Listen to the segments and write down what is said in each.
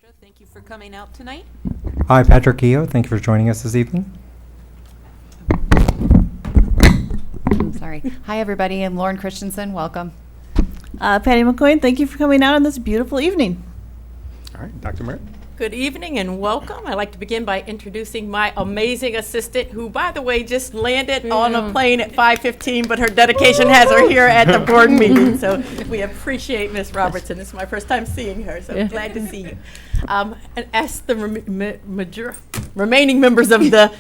Thank you for coming out tonight. Hi, Patrick Keogh. Thank you for joining us this evening. I'm sorry. Hi, everybody. I'm Lauren Christensen. Welcome. Patty McCoy, thank you for coming out on this beautiful evening. All right, Dr. Merritt. Good evening and welcome. I'd like to begin by introducing my amazing assistant, who, by the way, just landed on a plane at 5:15, but her dedication has her here at the board meeting. So we appreciate Ms. Robertson. This is my first time seeing her, so glad to see you. And ask the remaining members of the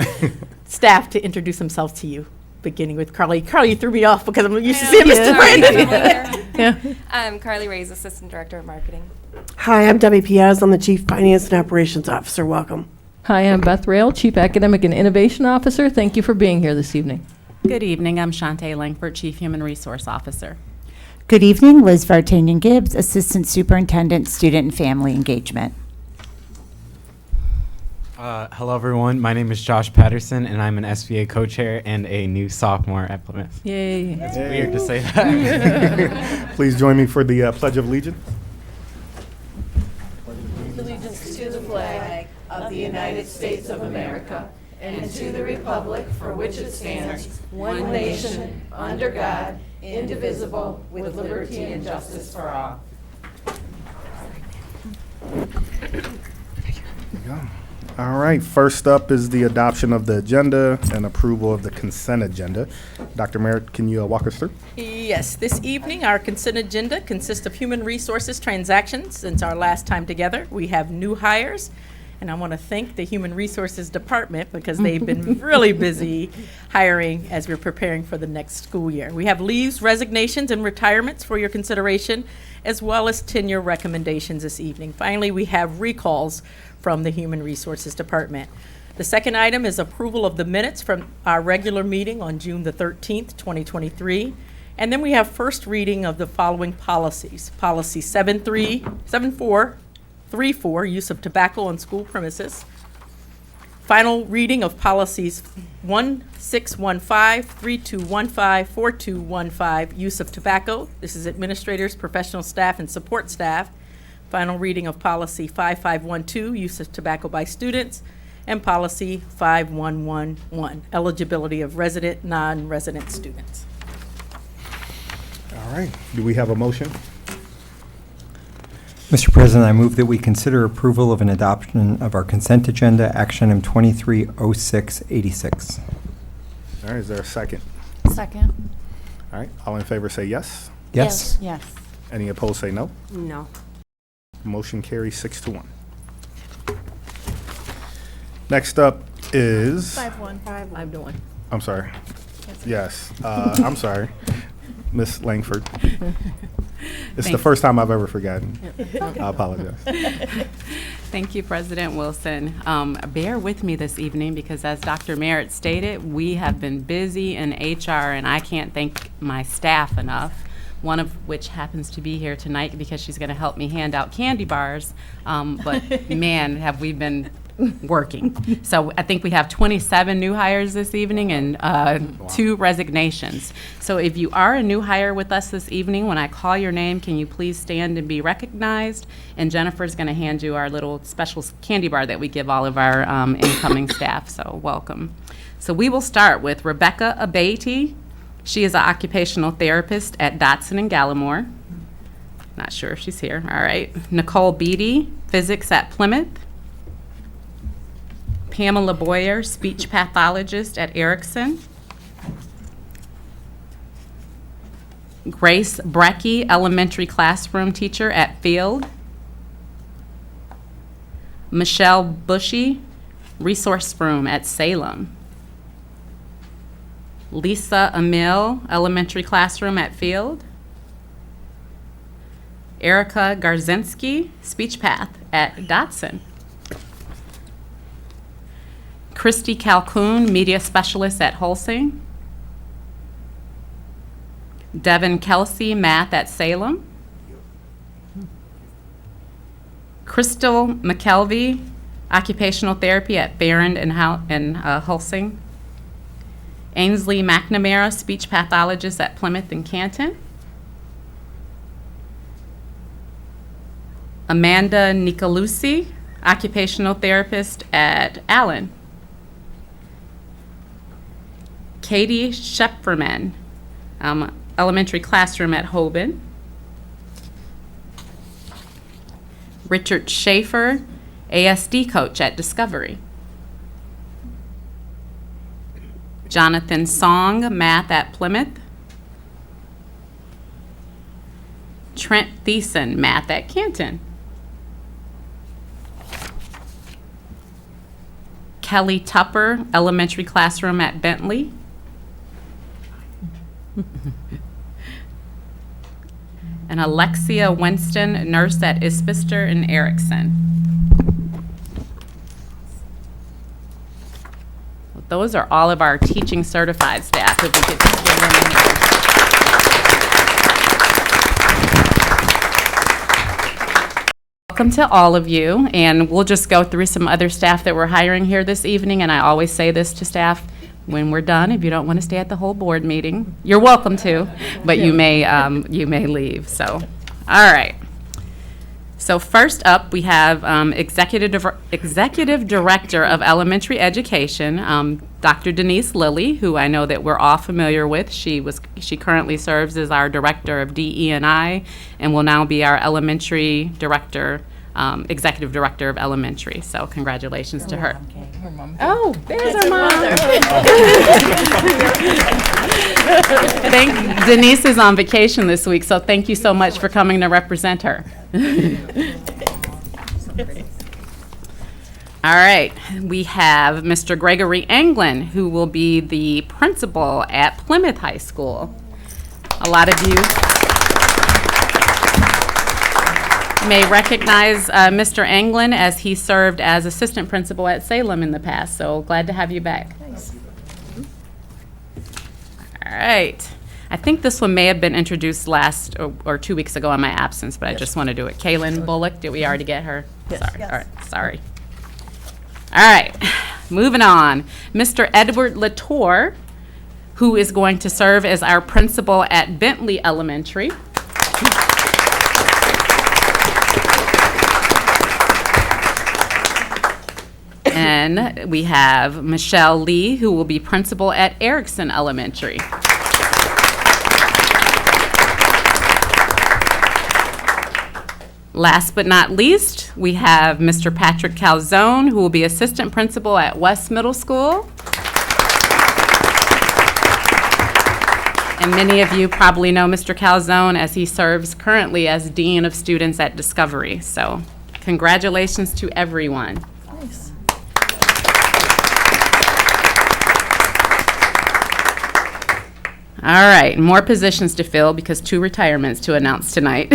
staff to introduce themselves to you, beginning with Carly. Carly, you threw me off because I'm used to seeing Mr. Brandon. I'm Carly Ray's Assistant Director of Marketing. Hi, I'm Debbie Piaz. I'm the Chief Finance and Operations Officer. Welcome. Hi, I'm Beth Rail, Chief Academic and Innovation Officer. Thank you for being here this evening. Good evening. I'm Shantae Langford, Chief Human Resource Officer. Good evening. Liz Vartanian-Gibbs, Assistant Superintendent, Student and Family Engagement. Hello, everyone. My name is Josh Patterson, and I'm an SVA co-chair and a new sophomore at Plymouth. Yay. It's weird to say that. Please join me for the Pledge of Allegiance. Allegiance to the flag of the United States of America and to the republic for which it stands, one nation, under God, indivisible, with liberty and justice for all. There you go. All right, first up is the adoption of the agenda and approval of the consent agenda. Dr. Merritt, can you walk us through? Yes, this evening our consent agenda consists of human resources transactions. Since our last time together, we have new hires, and I want to thank the Human Resources Department because they've been really busy hiring as we're preparing for the next school year. We have leaves, resignations, and retirements for your consideration, as well as tenure recommendations this evening. Finally, we have recalls from the Human Resources Department. The second item is approval of the minutes from our regular meeting on June the 13th, 2023. And then we have first reading of the following policies. Policy 7434, use of tobacco on school premises. Final reading of policies 1615, 3215, 4215, use of tobacco. This is administrators, professional staff, and support staff. Final reading of policy 5512, use of tobacco by students, and policy 5111, eligibility of resident, non-resident students. All right, do we have a motion? Mr. President, I move that we consider approval of an adoption of our consent agenda, action item 230686. All right, is there a second? Second. All right, all in favor say yes. Yes. Yes. Any opposed say no. No. Motion carries 6-1. Next up is, 5-1. 5-1. I'm sorry. Yes, I'm sorry, Miss Langford. It's the first time I've ever forgotten. I apologize. Thank you, President Wilson. Bear with me this evening because, as Dr. Merritt stated, we have been busy in HR, and I can't thank my staff enough, one of which happens to be here tonight because she's going to help me hand out candy bars. But, man, have we been working. So I think we have 27 new hires this evening and 2 resignations. So if you are a new hire with us this evening, when I call your name, can you please stand and be recognized? And Jennifer's going to hand you our little special candy bar that we give all of our incoming staff. So welcome. So we will start with Rebecca Abate. She is an occupational therapist at Dotson and Gallimore. Not sure if she's here. All right. Nicole Beatty, physics at Plymouth. Pamela Boyer, speech pathologist at Erickson. Grace Brecky, elementary classroom teacher at Field. Michelle Bushy, resource room at Salem. Lisa Emil, elementary classroom at Field. Erica Garzinski, speech path at Dotson. Christy Calhoun, media specialist at Holsing. Devin Kelsey, math at Salem. Crystal McKelvey, occupational therapy at Barron and Holsing. Ainsley McNamara, speech pathologist at Plymouth and Canton. Amanda Nicolucci, occupational therapist at Allen. Katie Shepferman, elementary classroom at Hoban. Richard Schaefer, ASD coach at Discovery. Jonathan Song, math at Plymouth. Trent Thiessen, math at Canton. Kelly Tupper, elementary classroom at Bentley. And Alexia Winston, nurse at Isbister and Erickson. Those are all of our teaching certified staff. If we could just give them a hand. Welcome to all of you, and we'll just go through some other staff that we're hiring here this evening, and I always say this to staff when we're done. If you don't want to stay at the whole board meeting, you're welcome to, but you may leave. So, all right. So first up, we have Executive Director of Elementary Education, Dr. Denise Lilly, who I know that we're all familiar with. She currently serves as our Director of DE&I and will now be our Elementary Director, Executive Director of Elementary. So congratulations to her. Oh, there's her mom. Denise is on vacation this week, so thank you so much for coming to represent her. All right, we have Mr. Gregory Anglin, who will be the principal at Plymouth High School. A lot of you may recognize Mr. Anglin as he served as assistant principal at Salem in the past, so glad to have you back. Nice. All right. I think this one may have been introduced last or 2 weeks ago in my absence, but I just want to do it. Kaylin Bullock, did we already get her? Yes. Sorry. Yes. All right. Sorry. All right. Moving on. Mr. Edward Latour, who is going to serve as our principal at Bentley Elementary. And we have Michelle Lee, who will be principal at Erickson Elementary. Last but not least, we have Mr. Patrick Calzone, who will be assistant principal at West Middle School. And many of you probably know Mr. Calzone as he serves currently as Dean of Students at Discovery. So congratulations to everyone. Nice. All right, more positions to fill because 2 retirements to announce tonight.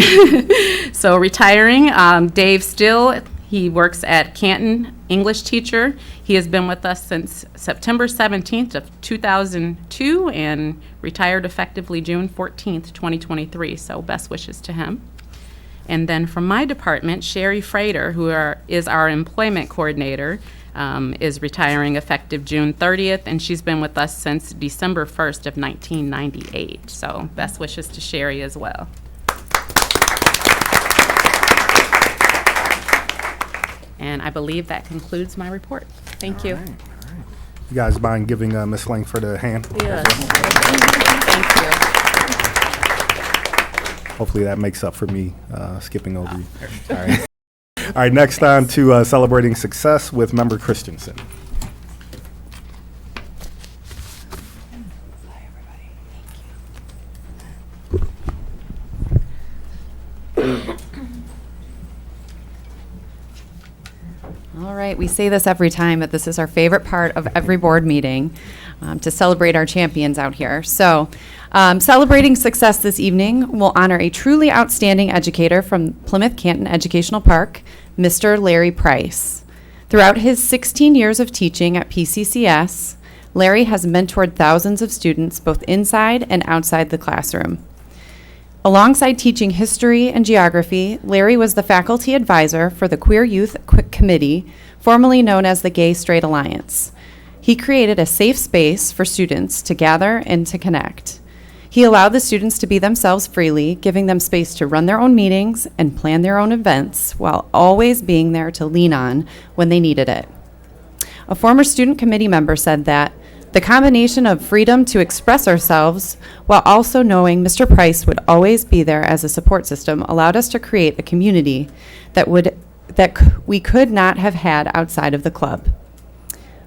So retiring, Dave Still, he works at Canton, English teacher. He has been with us since September 17th of 2002 and retired effectively June 14th, 2023. So best wishes to him. And then from my department, Sherry Frater, who is our employment coordinator, is retiring effective June 30th, and she's been with us since December 1st of 1998. So best wishes to Sherry as well. And I believe that concludes my report. Thank you. All right. You guys mind giving Ms. Langford a hand? Yes. Thank you. Hopefully that makes up for me skipping over you. All right. All right, next on to celebrating success with Member Christensen. All right, we say this every time, but this is our favorite part of every board meeting, to celebrate our champions out here. So, celebrating success this evening, we'll honor a truly outstanding educator from Plymouth Canton Educational Park, Mr. Larry Price. Throughout his 16 years of teaching at P-CCS, Larry has mentored thousands of students both inside and outside the classroom. Alongside teaching history and geography, Larry was the faculty advisor for the Queer Youth Committee, formerly known as the Gay Straight Alliance. He created a safe space for students to gather and to connect. He allowed the students to be themselves freely, giving them space to run their own meetings and plan their own events, while always being there to lean on when they needed it. A former student committee member said that the combination of freedom to express ourselves while also knowing Mr. Price would always be there as a support system allowed us to create a community that we could not have had outside of the club.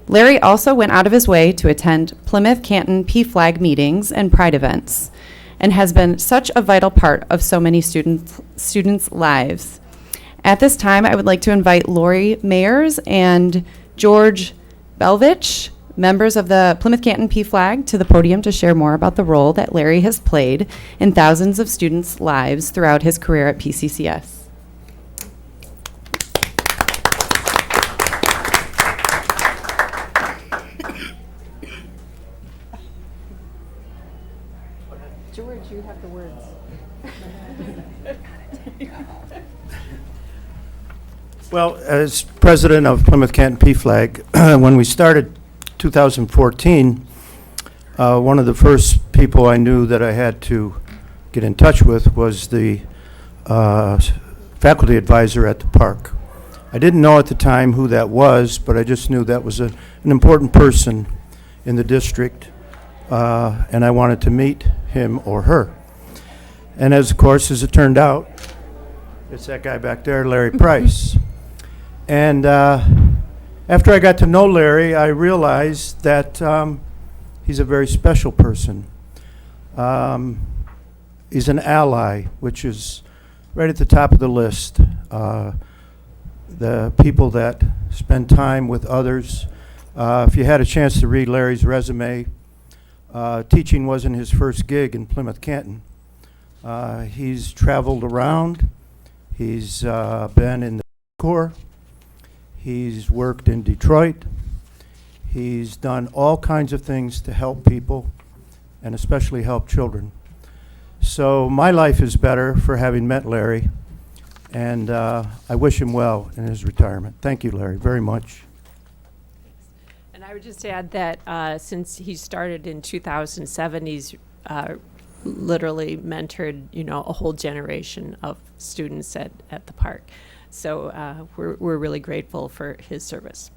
Larry also went out of his way to attend Plymouth Canton P-Flag meetings and Pride events, and has been such a vital part of so many students' lives. At this time, I would like to invite Lori Mayers and George Belvich, members of the Plymouth Canton P-Flag, to the podium to share more about the role that Larry has played in thousands of students' lives throughout his career at P-CCS. George, you have the words. Well, as president of Plymouth Canton P-Flag, when we started 2014, one of the first people I knew that I had to get in touch with was the faculty advisor at the park. I didn't know at the time who that was, but I just knew that was an important person in the district, and I wanted to meet him or her. And of course, as it turned out, it's that guy back there, Larry Price. And after I got to know Larry, I realized that he's a very special person. He's an ally, which is right at the top of the list. The people that spend time with others. If you had a chance to read Larry's resume, teaching wasn't his first gig in Plymouth Canton. He's traveled around. He's been in the Corps. He's worked in Detroit. He's done all kinds of things to help people, and especially help children. So my life is better for having met Larry, and I wish him well in his retirement. Thank you, Larry, very much. And I would just add that since he started in 2007, he's literally mentored, a whole generation of students at the park. So we're really grateful for his service.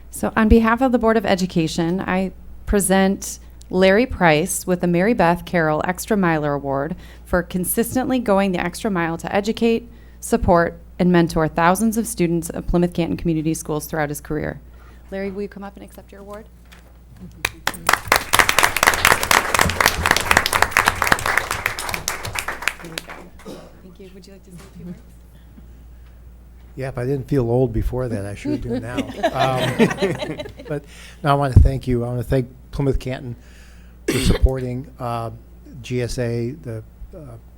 So on behalf of the Board of Education, I present Larry Price with the Mary Beth Carroll Extra Miler Award for consistently going the extra mile to educate, support, and mentor thousands of students of Plymouth Canton Community Schools throughout his career. Larry, will you come up and accept your award? Thank you. Would you like to say a few words? Yeah, if I didn't feel old before that, I sure do now. But no, I want to thank you. I want to thank Plymouth Canton for supporting GSA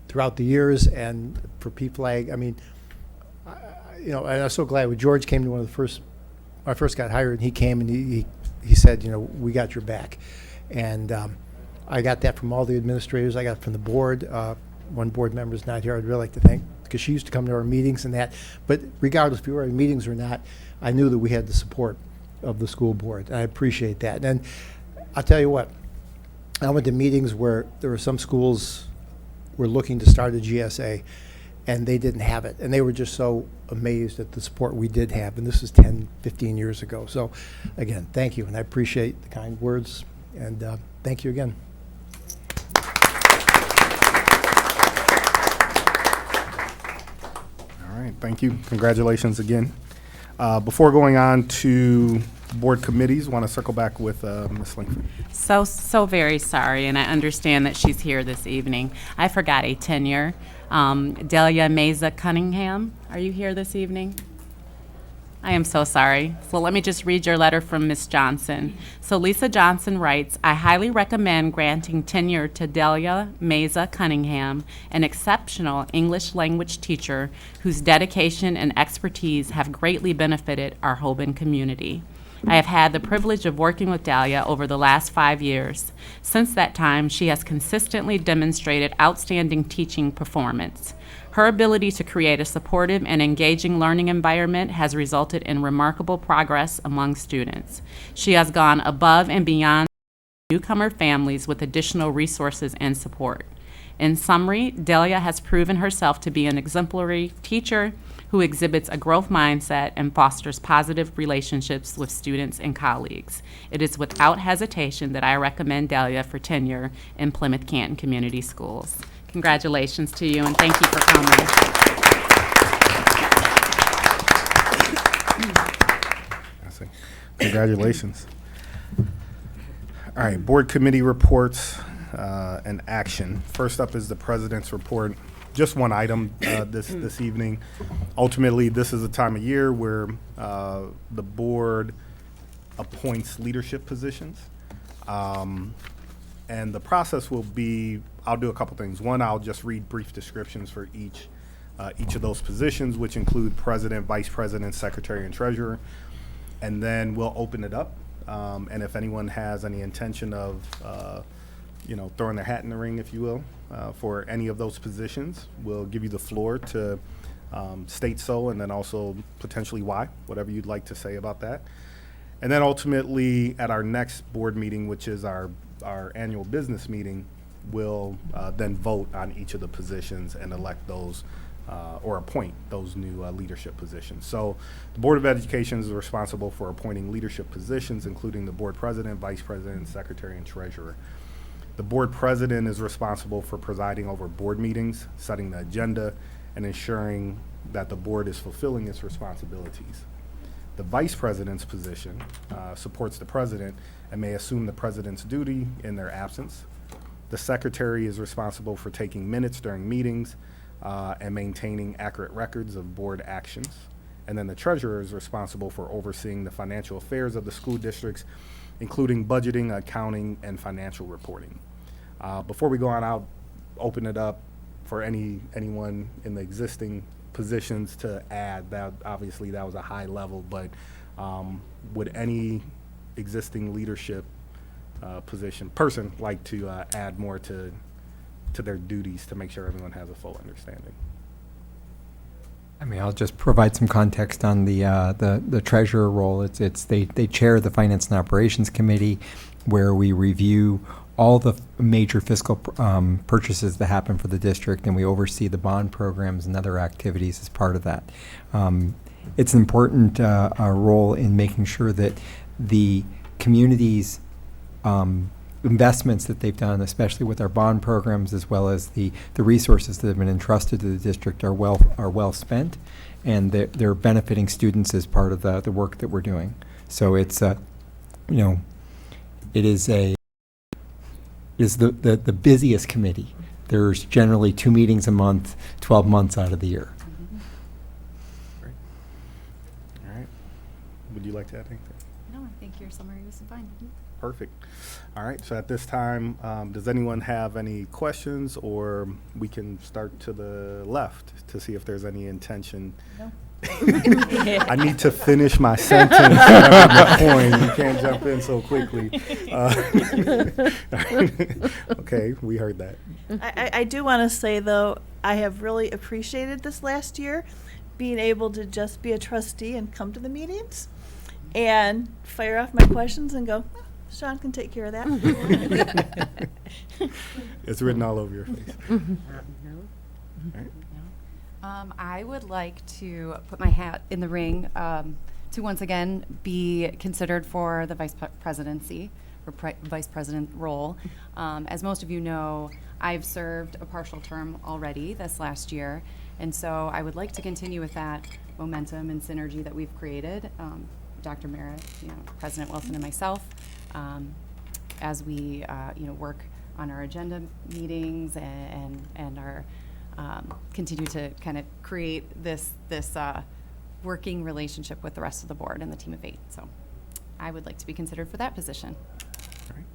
throughout the years, and for P-Flag. I mean, and I'm so glad when George came to one of the first, when I first got hired, and he came and he said, we got your back. And I got that from all the administrators. I got it from the board. One board member's not here. I'd really like to thank, because she used to come to our meetings and that. But regardless if you were at meetings or not, I knew that we had the support of the school board, and I appreciate that. And I'll tell you what, I went to meetings where there were some schools were looking to start a GSA, and they didn't have it. And they were just so amazed at the support we did have. And this is 10, 15 years ago. So again, thank you. And I appreciate the kind words. And thank you again. All right, thank you. Congratulations again. Before going on to board committees, want to circle back with Ms. Langford. So very sorry, and I understand that she's here this evening. I forgot a tenure. Delia Meza Cunningham, are you here this evening? I am so sorry. So let me just read your letter from Ms. Johnson. So Lisa Johnson writes, I highly recommend granting tenure to Delia Meza Cunningham, an exceptional English language teacher whose dedication and expertise have greatly benefited our Hoban community. I have had the privilege of working with Dahlia over the last 5 years. Since that time, she has consistently demonstrated outstanding teaching performance. Her ability to create a supportive and engaging learning environment has resulted in remarkable progress among students. She has gone above and beyond newcomer families with additional resources and support. In summary, Dahlia has proven herself to be an exemplary teacher who exhibits a growth mindset and fosters positive relationships with students and colleagues. It is without hesitation that I recommend Dahlia for tenure in Plymouth Canton Community Schools. Congratulations to you, and thank you for coming. Congratulations. All right, board committee reports and action. First up is the president's report. Just one item this evening. Ultimately, this is a time of year where the board appoints leadership positions. And the process will be, I'll do a couple things. One, I'll just read brief descriptions for each of those positions, which include president, vice president, secretary, and treasurer. And then we'll open it up. And if anyone has any intention of, throwing their hat in the ring, if you will, for any of those positions, we'll give you the floor to state so, and then also potentially why, whatever you'd like to say about that. And then ultimately, at our next board meeting, which is our annual business meeting, we'll then vote on each of the positions and elect those or appoint those new leadership positions. So the Board of Education is responsible for appointing leadership positions, including the board president, vice president, secretary, and treasurer. The board president is responsible for presiding over board meetings, setting the agenda, and ensuring that the board is fulfilling its responsibilities. The vice president's position supports the president and may assume the president's duty in their absence. The secretary is responsible for taking minutes during meetings and maintaining accurate records of board actions. And then the treasurer is responsible for overseeing the financial affairs of the school districts, including budgeting, accounting, and financial reporting. Before we go on, I'll open it up for anyone in the existing positions to add. That obviously that was a high level, but would any existing leadership person like to add more to their duties to make sure everyone has a full understanding? I mean, I'll just provide some context on the treasurer role. They chair the Finance and Operations Committee, where we review all the major fiscal purchases that happen for the district, and we oversee the bond programs and other activities as part of that. It's an important role in making sure that the community's investments that they've done, especially with our bond programs, as well as the resources that have been entrusted to the district, are well spent, and they're benefiting students as part of the work that we're doing. So it's it is the busiest committee. There's generally 2 meetings a month, 12 months out of the year. Great. All right. Would you like to add anything? No, I think your summary was fine. Perfect. All right, so at this time, does anyone have any questions, or we can start to the left to see if there's any intention? No. I need to finish my sentence. My point. You can't jump in so quickly. Okay, we heard that. I do want to say, though, I have really appreciated this last year, being able to just be a trustee and come to the meetings and fire off my questions and go, "Oh, Sean can take care of that." It's written all over your face. All right. I would like to put my hat in the ring to once again be considered for the vice presidency or vice president role. As most of you know, I've served a partial term already this last year, and so I would like to continue with that momentum and synergy that we've created. Dr. Merritt, President Wilson, and myself, as we work on our agenda meetings and our continue to kind of create this working relationship with the rest of the board and the team of 8. So I would like to be considered for that position. All right.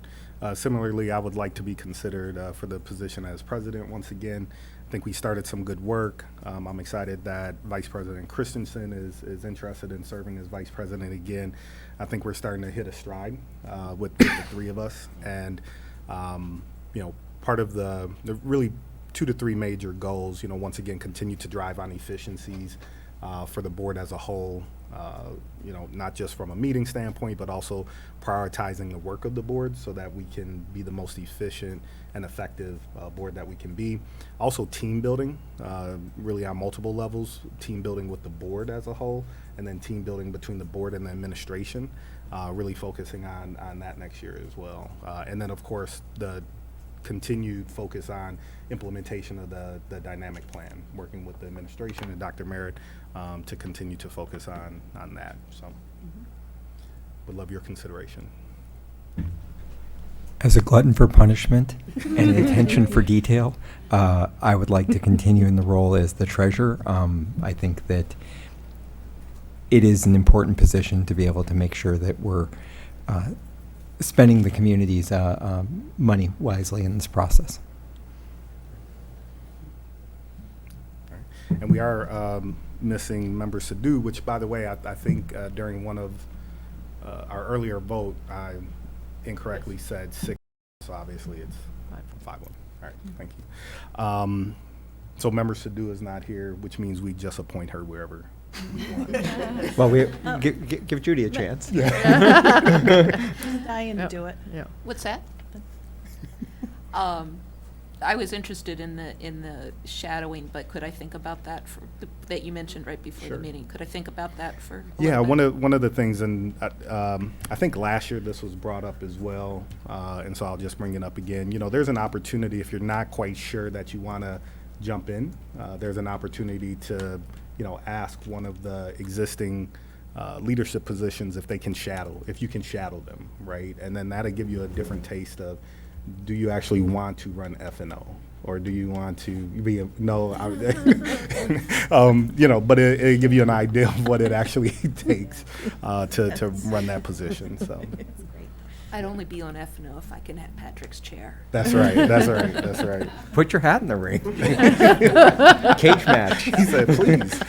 Similarly, I would like to be considered for the position as president once again. I think we started some good work. I'm excited that Vice President Christensen is interested in serving as vice president again. I think we're starting to hit a stride with the three of us. And, part of the really 2 to 3 major goals, once again, continue to drive on efficiencies for the board as a whole, not just from a meeting standpoint, but also prioritizing the work of the board so that we can be the most efficient and effective board that we can be. Also team building, really on multiple levels, team building with the board as a whole, and then team building between the board and the administration, really focusing on that next year as well. And then, of course, the continued focus on implementation of the dynamic plan, working with the administration and Dr. Merritt to continue to focus on that. So would love your consideration. As a glutton for punishment and an attention for detail, I would like to continue in the role as the treasurer. I think that it is an important position to be able to make sure that we're spending the community's money wisely in this process. And we are missing Member Sadhu, which, by the way, I think during one of our earlier vote, I incorrectly said 6, so obviously it's 5-1. All right, thank you. So Member Sadhu is not here, which means we just appoint her wherever we want. Well, give Judy a chance. Dying to do it. Yeah. What's that? I was interested in the shadowing, but could I think about that that you mentioned right before Sure. the meeting? Could I think about that for a Yeah, little bit? one of the things, and I think last year this was brought up as well, and so I'll just bring it up again. There's an opportunity if you're not quite sure that you want to jump in. There's an opportunity to, ask one of the existing leadership positions if you can shadow them, right? And then that'll give you a different taste of, do you actually want to run F&O? Or do you want to be but it'll give you an idea of what it actually takes to run that position. So I'd only be on F&O if I can have Patrick's chair. that's right. That's right. That's right. Put your hat in the ring. Cage match. He said, please.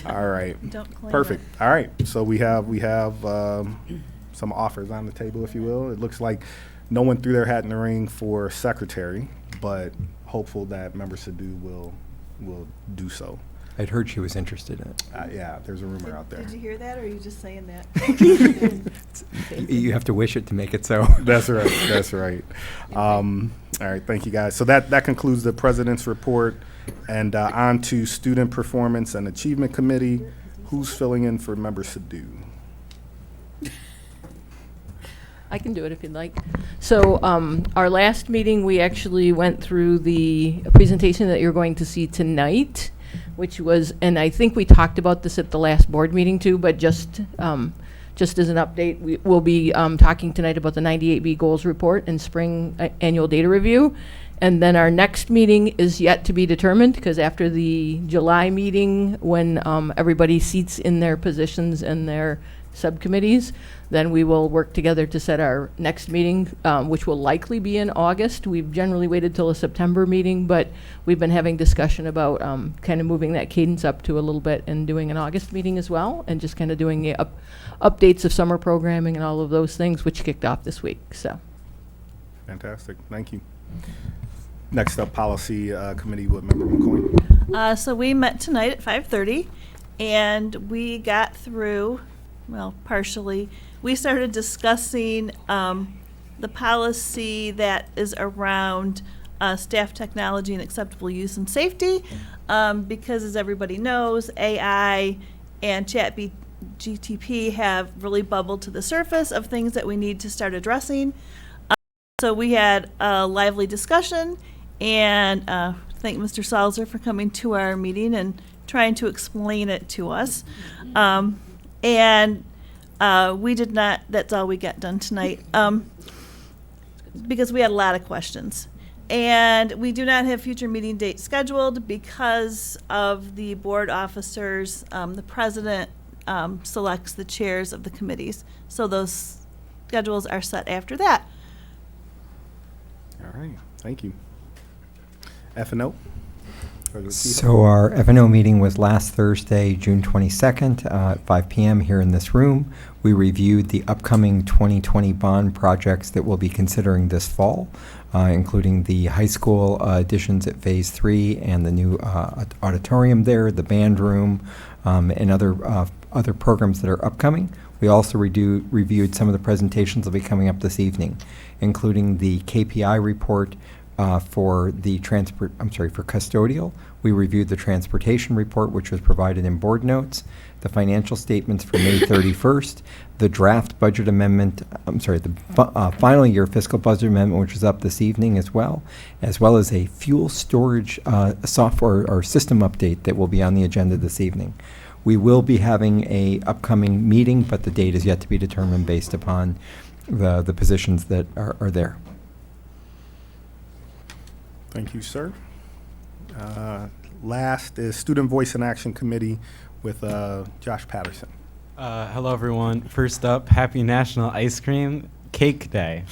All right. Don't claim Perfect. All right. So we have some offers on the table, if you will. It looks like no one threw their hat in the ring for secretary, but hopeful that Member Sadhu will do so. I'd heard she was interested in it. Yeah, there's a rumor out there. Did you hear that, or are you just saying that? You have to wish it to make it so. That's right. That's right. All right. Thank you, guys. So that concludes the president's report, and on to Student Performance and Achievement Committee. Who's filling in for Member Sadhu? I can do it if you'd like. So our last meeting, we actually went through the presentation that you're going to see tonight, which was, and I think we talked about this at the last board meeting too, but just as an update, we'll be talking tonight about the 98B goals report and spring annual data review. And then our next meeting is yet to be determined, because after the July meeting, when everybody seats in their positions and their subcommittees, then we will work together to set our next meeting, which will likely be in August. We've generally waited till a September meeting, but we've been having discussion about kind of moving that cadence up to a little bit and doing an August meeting as well, and just kind of doing the updates of summer programming and all of those things, which kicked off this week. So, Fantastic. Thank you. Next up, Policy Committee with Member McCoy. So we met tonight at 5:30, and we got through, well, partially. We started discussing the policy that is around staff technology and acceptable use and safety, because as everybody knows, AI and ChatGPT have really bubbled to the surface of things that we need to start addressing. So we had a lively discussion, and thank Mr. Salzer for coming to our meeting and trying to explain it to us. We did not, that's all we got done tonight, because we had a lot of questions. And we do not have future meeting dates scheduled because of the board officers. The president selects the chairs of the committees. So those schedules are set after that. right, thank you. F&O? So our F&O meeting was last Thursday, June 22nd, at 5 p.m. here in this room. We reviewed the upcoming 2020 bond projects that we'll be considering this fall, including the high school additions at Phase 3 and the new auditorium there, the band room, and other programs that are upcoming. We also reviewed some of the presentations that will be coming up this evening, including the KPI report for custodial. We reviewed the transportation report, which was provided in board notes, the financial statements for May 31st, the draft budget amendment, the final year fiscal budget amendment, which was up this evening as well as a fuel storage software or system update that will be on the agenda this evening. We will be having a upcoming meeting, but the date is yet to be determined based upon the positions that are there. Thank you, sir. Last is Student Voice and Action Committee with Josh Patterson. Hello, everyone. First up, happy National Ice Cream Cake Day.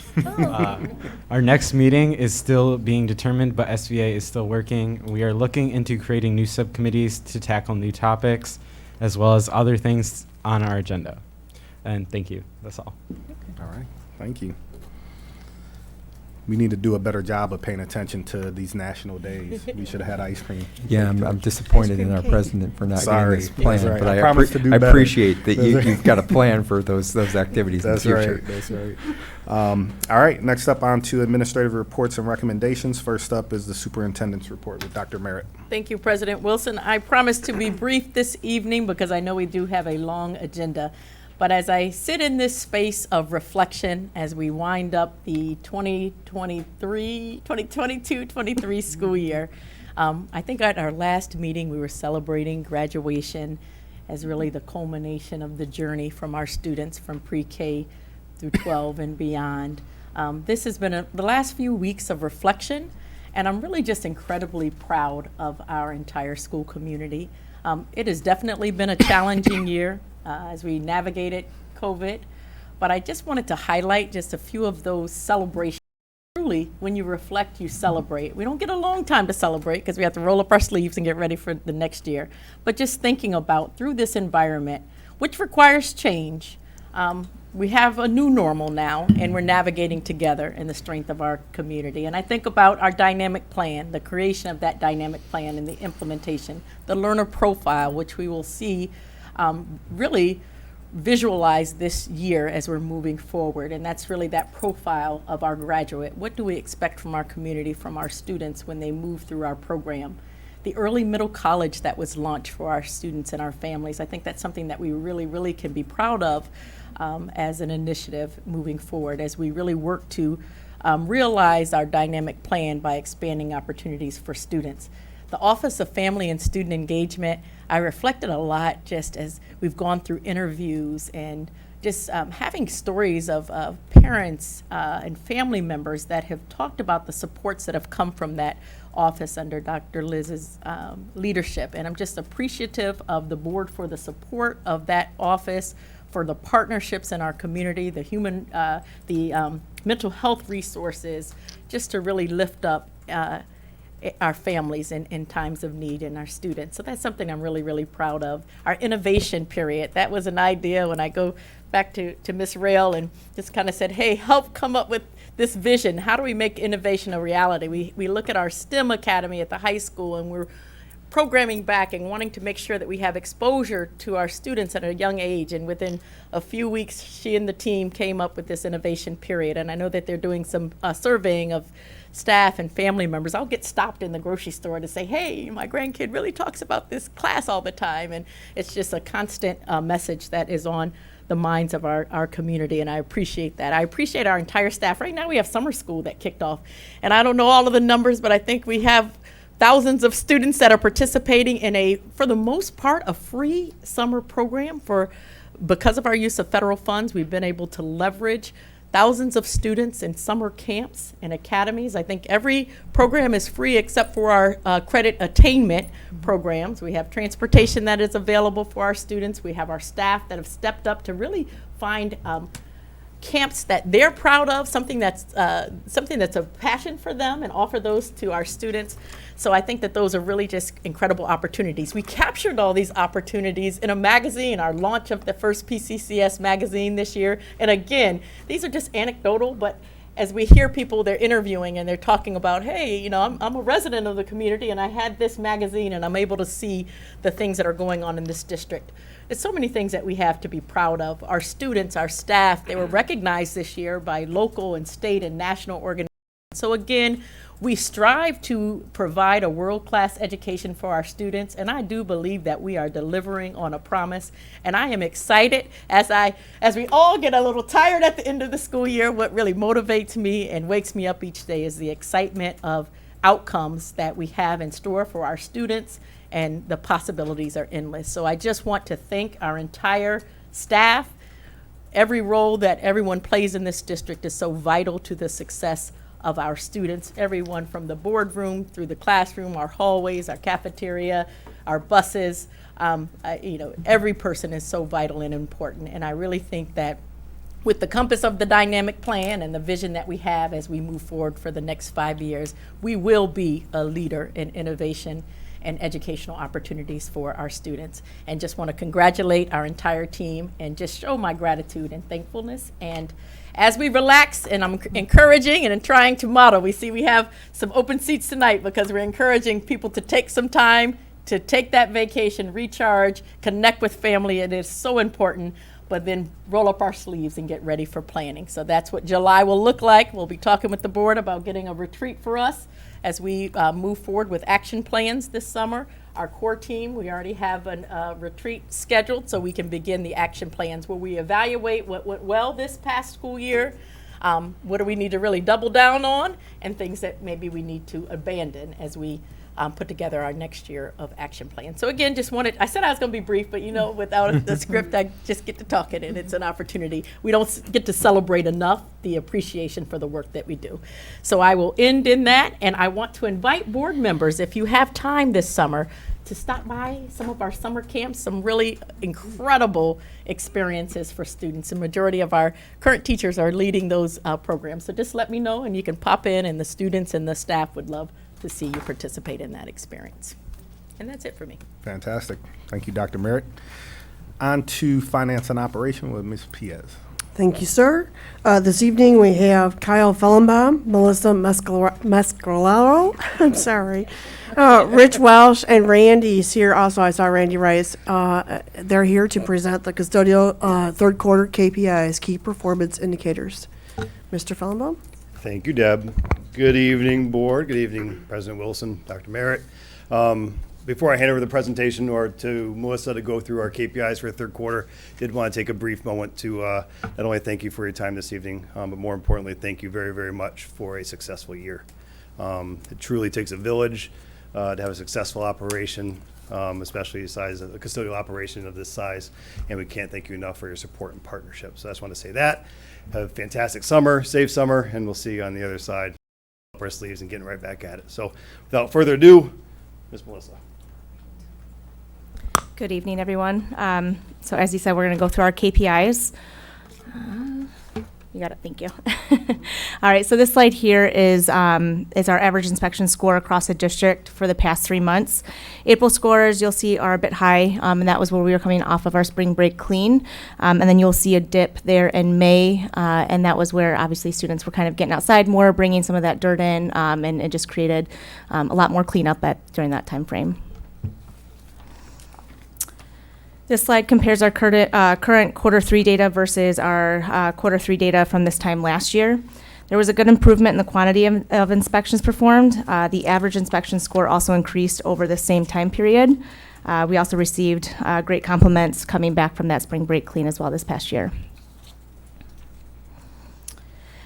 Our next meeting is still being determined, but SVA is still working. We are looking into creating new subcommittees to tackle new topics, as well as other things on our agenda. And thank you. That's all. All right. Thank you. We need to do a better job of paying attention to these national days. We should have had ice cream. Yeah, I'm disappointed in our cake. president for not Sorry. getting this plan, That's right. but I promise to do better. appreciate that That's right. you've got a plan for those activities That's in the future. right. That's right. All right. Next up on to administrative reports and recommendations. First up is the superintendent's report with Dr. Merritt. Thank you, President Wilson. I promise to be brief this evening because I know we do have a long agenda. But as I sit in this space of reflection as we wind up the 2022-23 school year, I think at our last meeting we were celebrating graduation as really the culmination of the journey from our students from pre-K through 12 and beyond. This has been the last few weeks of reflection, and I'm really just incredibly proud of our entire school community. It has definitely been a challenging year as we navigated COVID, but I just wanted to highlight just a few of those celebrations. Truly, when you reflect, you celebrate. We don't get a long time to celebrate because we have to roll up our sleeves and get ready for the next year. But just thinking about through this environment, which requires change, we have a new normal now, and we're navigating together in the strength of our community. And I think about our dynamic plan, the creation of that dynamic plan and the implementation, the learner profile, which we will see really visualize this year as we're moving forward. And that's really that profile of our graduate. What do we expect from our community, from our students when they move through our program? The early middle college that was launched for our students and our families, I think that's something that we really, really can be proud of as an initiative moving forward as we really work to realize our dynamic plan by expanding opportunities for students. The Office of Family and Student Engagement, I reflected a lot just as we've gone through interviews and just having stories of parents and family members that have talked about the supports that have come from that office under Dr. Liz's leadership. And I'm just appreciative of the board for the support of that office, for the partnerships in our community, the mental health resources, just to really lift up our families in times of need and our students. So that's something I'm really, really proud of. Our innovation period, that was an idea when I go back to Ms. Rail and just kind of said, hey, help come up with this vision. How do we make innovation a reality? We look at our STEM Academy at the high school, and we're programming back and wanting to make sure that we have exposure to our students at a young age. And within a few weeks, she and the team came up with this innovation period. And I know that they're doing some surveying of staff and family members. I'll get stopped in the grocery store to say, hey, my grandkid really talks about this class all the time. And it's just a constant message that is on the minds of our community, and I appreciate that. I appreciate our entire staff. Right now we have summer school that kicked off, and I don't know all of the numbers, but I think we have thousands of students that are participating in for the most part, a free summer program. Because of our use of federal funds, we've been able to leverage thousands of students in summer camps and academies. I think every program is free except for our credit attainment programs. We have transportation that is available for our students. We have our staff that have stepped up to really find camps that they're proud of, something that's a passion for them, and offer those to our students. So I think that those are really just incredible opportunities. We captured all these opportunities in a magazine, our launch of the first P-CCS magazine this year. And again, these are just anecdotal, but as we hear people they're interviewing and they're talking about, hey, you know, I'm a resident of the community and I had this magazine and I'm able to see the things that are going on in this district. There's so many things that we have to be proud of. Our students, our staff, they were recognized this year by local and state and national organizations. So again, we strive to provide a world-class education for our students, and I do believe that we are delivering on a promise. And I am excited as we all get a little tired at the end of the school year. What really motivates me and wakes me up each day is the excitement of outcomes that we have in store for our students, and the possibilities are endless. So I just want to thank our entire staff. Every role that everyone plays in this district is so vital to the success of our students, everyone from the boardroom through the classroom, our hallways, our cafeteria, our buses. You know, every person is so vital and important. And I really think that with the compass of the dynamic plan and the vision that we have as we move forward for the next 5 years, we will be a leader in innovation and educational opportunities for our students. And just want to congratulate our entire team and just show my gratitude and thankfulness. And as we relax, and I'm encouraging and trying to model, we see we have some open seats tonight because we're encouraging people to take some time to take that vacation, recharge, connect with family. It is so important, but then roll up our sleeves and get ready for planning. So that's what July will look like. We'll be talking with the board about getting a retreat for us as we move forward with action plans this summer. Our core team, we already have a retreat scheduled so we can begin the action plans where we evaluate what went well this past school year, what do we need to really double down on, and things that maybe we need to abandon as we put together our next year of action plan. So again, I said I was going to be brief, but you know, without the script, I just get to talking, and it's an opportunity. We don't get to celebrate enough the appreciation for the work that we do. So I will end in that, and I want to invite board members, if you have time this summer, to stop by some of our summer camps, some really incredible experiences for students. The majority of our current teachers are leading those programs. So just let me know, and you can pop in, and the students and the staff would love to see you participate in that experience. And that's it for me. Fantastic. Thank you, Dr. Merritt. On to finance and operation with Ms. Piez. Thank you, sir. This evening we have Kyle Fellenbaum, Melissa Mescalero, I'm sorry, Rich Welsh, and Randy's here. Also, I saw Randy Rice. They're here to present the custodial third quarter KPIs, key performance indicators. Mr. Fellenbaum? Thank you, Deb. Good evening, board. Good evening, President Wilson, Dr. Merritt. Before I hand over the presentation or to Melissa to go through our KPIs for the third quarter, did want to take a brief moment to not only thank you for your time this evening, but more importantly, thank you very, very much for a successful year. It truly takes a village to have a successful operation, especially the size of a custodial operation of this size, and we can't thank you enough for your support and partnership. So I just want to say that. Have a fantastic summer, safe summer, and we'll see you on the other side. Up our sleeves and getting right back at it. So without further ado, Ms. Melissa. Good evening, everyone. So as you said, we're going to go through our KPIs. You got it. Thank you. All right. So this slide here is our average inspection score across the district for the past 3 months. April scores you'll see are a bit high, and that was where we were coming off of our spring break clean. And then you'll see a dip there in May, and that was where obviously students were kind of getting outside more, bringing some of that dirt in, and it just created a lot more cleanup during that time frame. This slide compares our current quarter 3 data versus our quarter 3 data from this time last year. There was a good improvement in the quantity of inspections performed. The average inspection score also increased over the same time period. We also received great compliments coming back from that spring break clean as well this past year.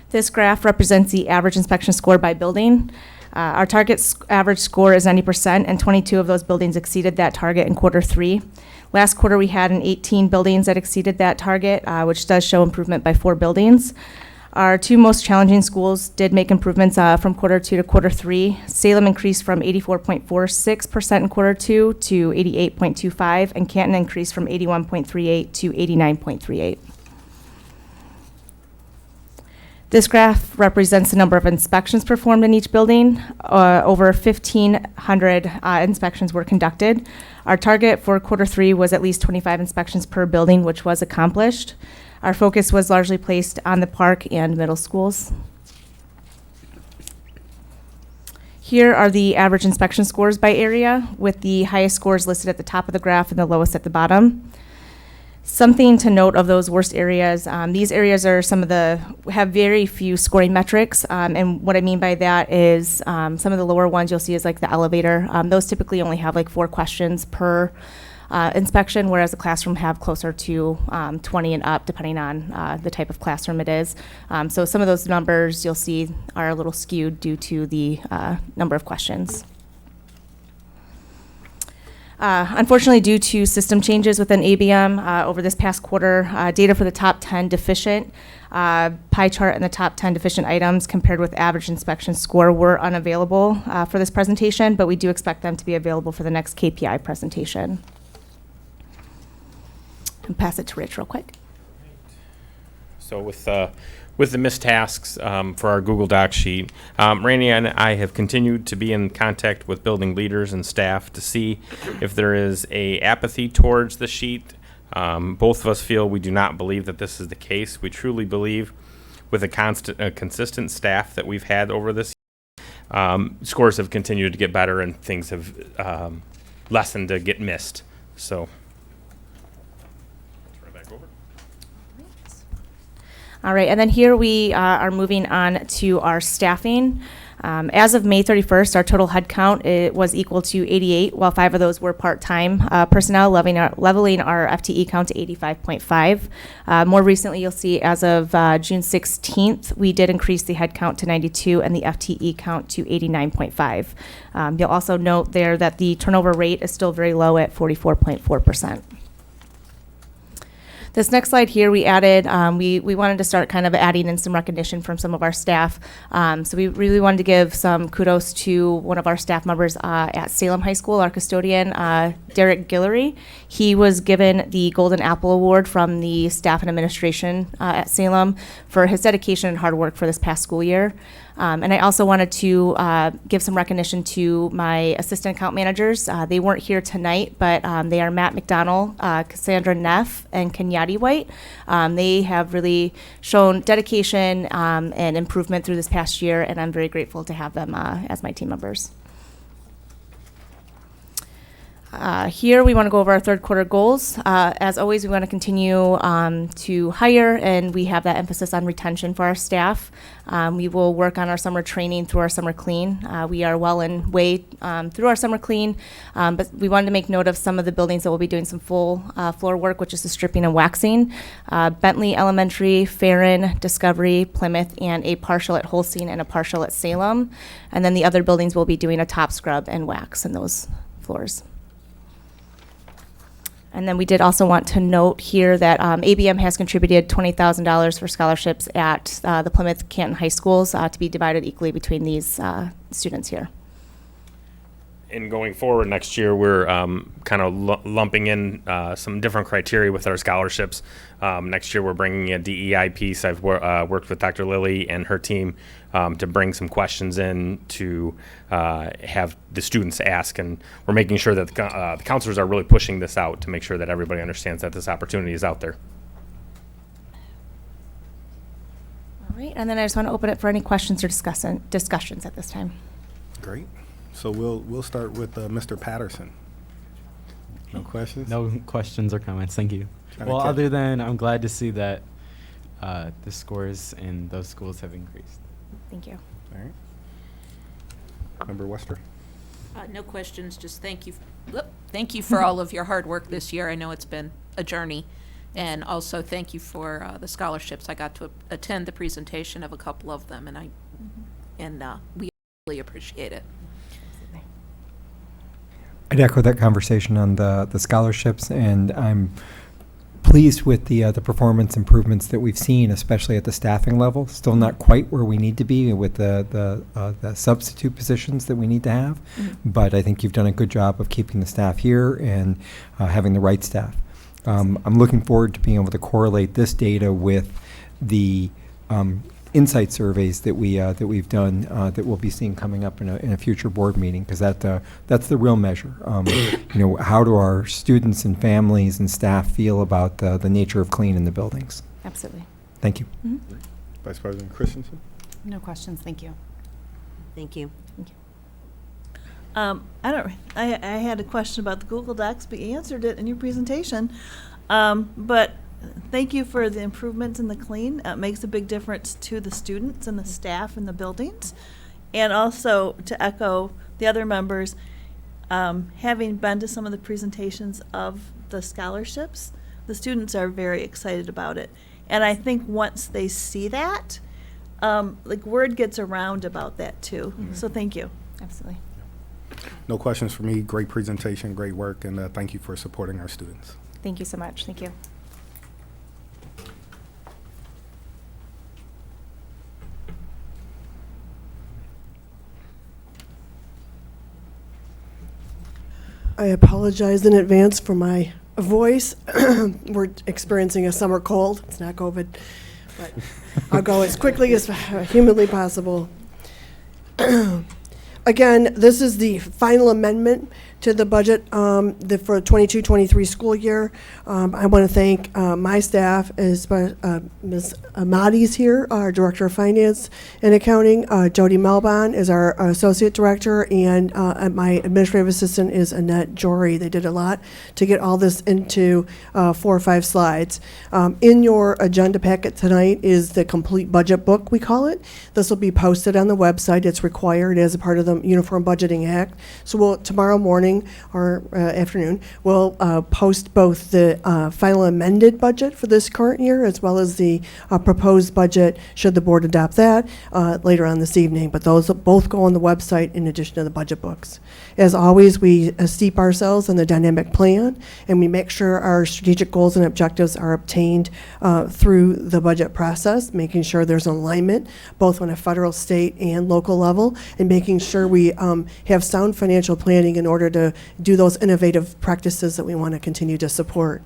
This graph represents the average inspection score by building. Our target average score is 90%, and 22 of those buildings exceeded that target in quarter 3. Last quarter, we had 18 buildings that exceeded that target, which does show improvement by 4 buildings. Our 2 most challenging schools did make improvements from quarter 2 to quarter 3. Salem increased from 84.46% in quarter 2 to 88.25%, and Canton increased from 81.38% to 89.38%. This graph represents the number of inspections performed in each building. Over 1,500 inspections were conducted. Our target for Q3 was at least 25 inspections per building, which was accomplished. Our focus was largely placed on the park and middle schools. Here are the average inspection scores by area, with the highest scores listed at the top of the graph and the lowest at the bottom. Something to note of those worst areas, these areas are have very few scoring metrics, and what I mean by that is some of the lower ones you'll see is like the elevator. Those typically only have like 4 questions per inspection, whereas the classroom have closer to 20 and up, depending on the type of classroom it is. So some of those numbers you'll see are a little skewed due to the number of questions. Unfortunately, due to system changes within ABM over this past quarter, data for the top 10 deficient pie chart and the top 10 deficient items compared with average inspection score were unavailable for this presentation, but we do expect them to be available for the next KPI presentation. And pass it to Rich real quick. So with the missed tasks for our Google Doc sheet, Randy and I have continued to be in contact with building leaders and staff to see if there is a apathy towards the sheet. Both of us feel we do not believe that this is the case. We truly believe with a consistent staff that we've had over this year, scores have continued to get better and things have lessened to get missed. So. All right, and then here we are moving on to our staffing. As of May 31st, our total head count was equal to 88, while 5 of those were part-time personnel, leveling our FTE count to 85.5. More recently, you'll see as of June 16th, we did increase the head count to 92 and the FTE count to 89.5. You'll also note there that the turnover rate is still very low at 44.4%. This next slide here, we added, we wanted to start kind of adding in some recognition from some of our staff. So we really wanted to give some kudos to one of our staff members at Salem High School, our custodian, Derek Guillory. He was given the Golden Apple Award from the staff and administration at Salem for his dedication and hard work for this past school year. And I also wanted to give some recognition to my assistant account managers. They weren't here tonight, but they are Matt McDonald, Cassandra Neff, and Kenyati White. They have really shown dedication and improvement through this past year, and I'm very grateful to have them as my team members. Here we want to go over our third quarter goals. As always, we want to continue to hire, and we have that emphasis on retention for our staff. We will work on our summer training through our summer clean. We are well and way through our summer clean, but we wanted to make note of some of the buildings that will be doing some full floor work, which is the stripping and waxing. Bentley Elementary, Farron, Discovery, Plymouth, and a partial at Holstein and a partial at Salem. And then the other buildings will be doing a top scrub and wax in those floors. And then we did also want to note here that ABM has contributed $20,000 for scholarships at the Plymouth Canton High Schools to be divided equally between these students here. And going forward next year, we're kind of lumping in some different criteria with our scholarships. Next year, we're bringing a DEI piece. I've worked with Dr. Lilly and her team to bring some questions in to have the students ask. And we're making sure that the counselors are really pushing this out to make sure that everybody understands that this opportunity is out there. All right, and then I just want to open it for any questions or discussions at this time. Great. So we'll start with Mr. Patterson. No questions? No questions or comments. Thank you. Trying to Well, catch- other than I'm glad to see that the scores in those schools have increased. Thank you. All right. Member Wester. No questions, just thank you. Thank you for all of your hard work this year. I know it's been a journey. And also thank you for the scholarships. I got to attend the presentation of a couple of them, and we really appreciate it. I'd echo that conversation on the scholarships, and I'm pleased with the performance improvements that we've seen, especially at the staffing level. Still not quite where we need to be with the substitute positions that we need to have, but I think you've done a good job of keeping the staff here and having the right staff. I'm looking forward to being able to correlate this data with the insight surveys that we've done that we'll be seeing coming up in a future board meeting, because that's the real measure. How do our students and families and staff feel about the nature of clean in the buildings? Absolutely. Thank you. Vice President Christensen. No questions, thank you. Thank you. I had a question about the Google Docs, but you answered it in your presentation. But thank you for the improvements in the clean. It makes a big difference to the students and the staff in the buildings. And also, to echo the other members, having been to some of the presentations of the scholarships, the students are very excited about it. And I think once they see that, word gets around about that too. So thank you. Absolutely. No questions for me. Great presentation, great work, and thank you for supporting our students. Thank you so much. Thank you. I apologize in advance for my voice. We're experiencing a summer cold. It's not COVID, but I'll go as quickly as humanly possible. Again, this is the final amendment to the budget for 22-23 school year. I want to thank my staff, as Ms. Amati's here, our Director of Finance and Accounting. Jody Melbon is our Associate Director, and my Administrative Assistant is Annette Jory. They did a lot to get all this into 4 or 5 slides. In your agenda packet tonight is the complete budget book, we call it. This will be posted on the website. It's required as a part of the Uniform Budgeting Act. So tomorrow morning or afternoon, we'll post both the final amended budget for this current year as well as the proposed budget, should the board adopt that, later on this evening. But those both go on the website in addition to the budget books. As always, we steep ourselves in the dynamic plan, and we make sure our strategic goals and objectives are obtained through the budget process, making sure there's alignment both on a federal, state, and local level, and making sure we have sound financial planning in order to do those innovative practices that we want to continue to support.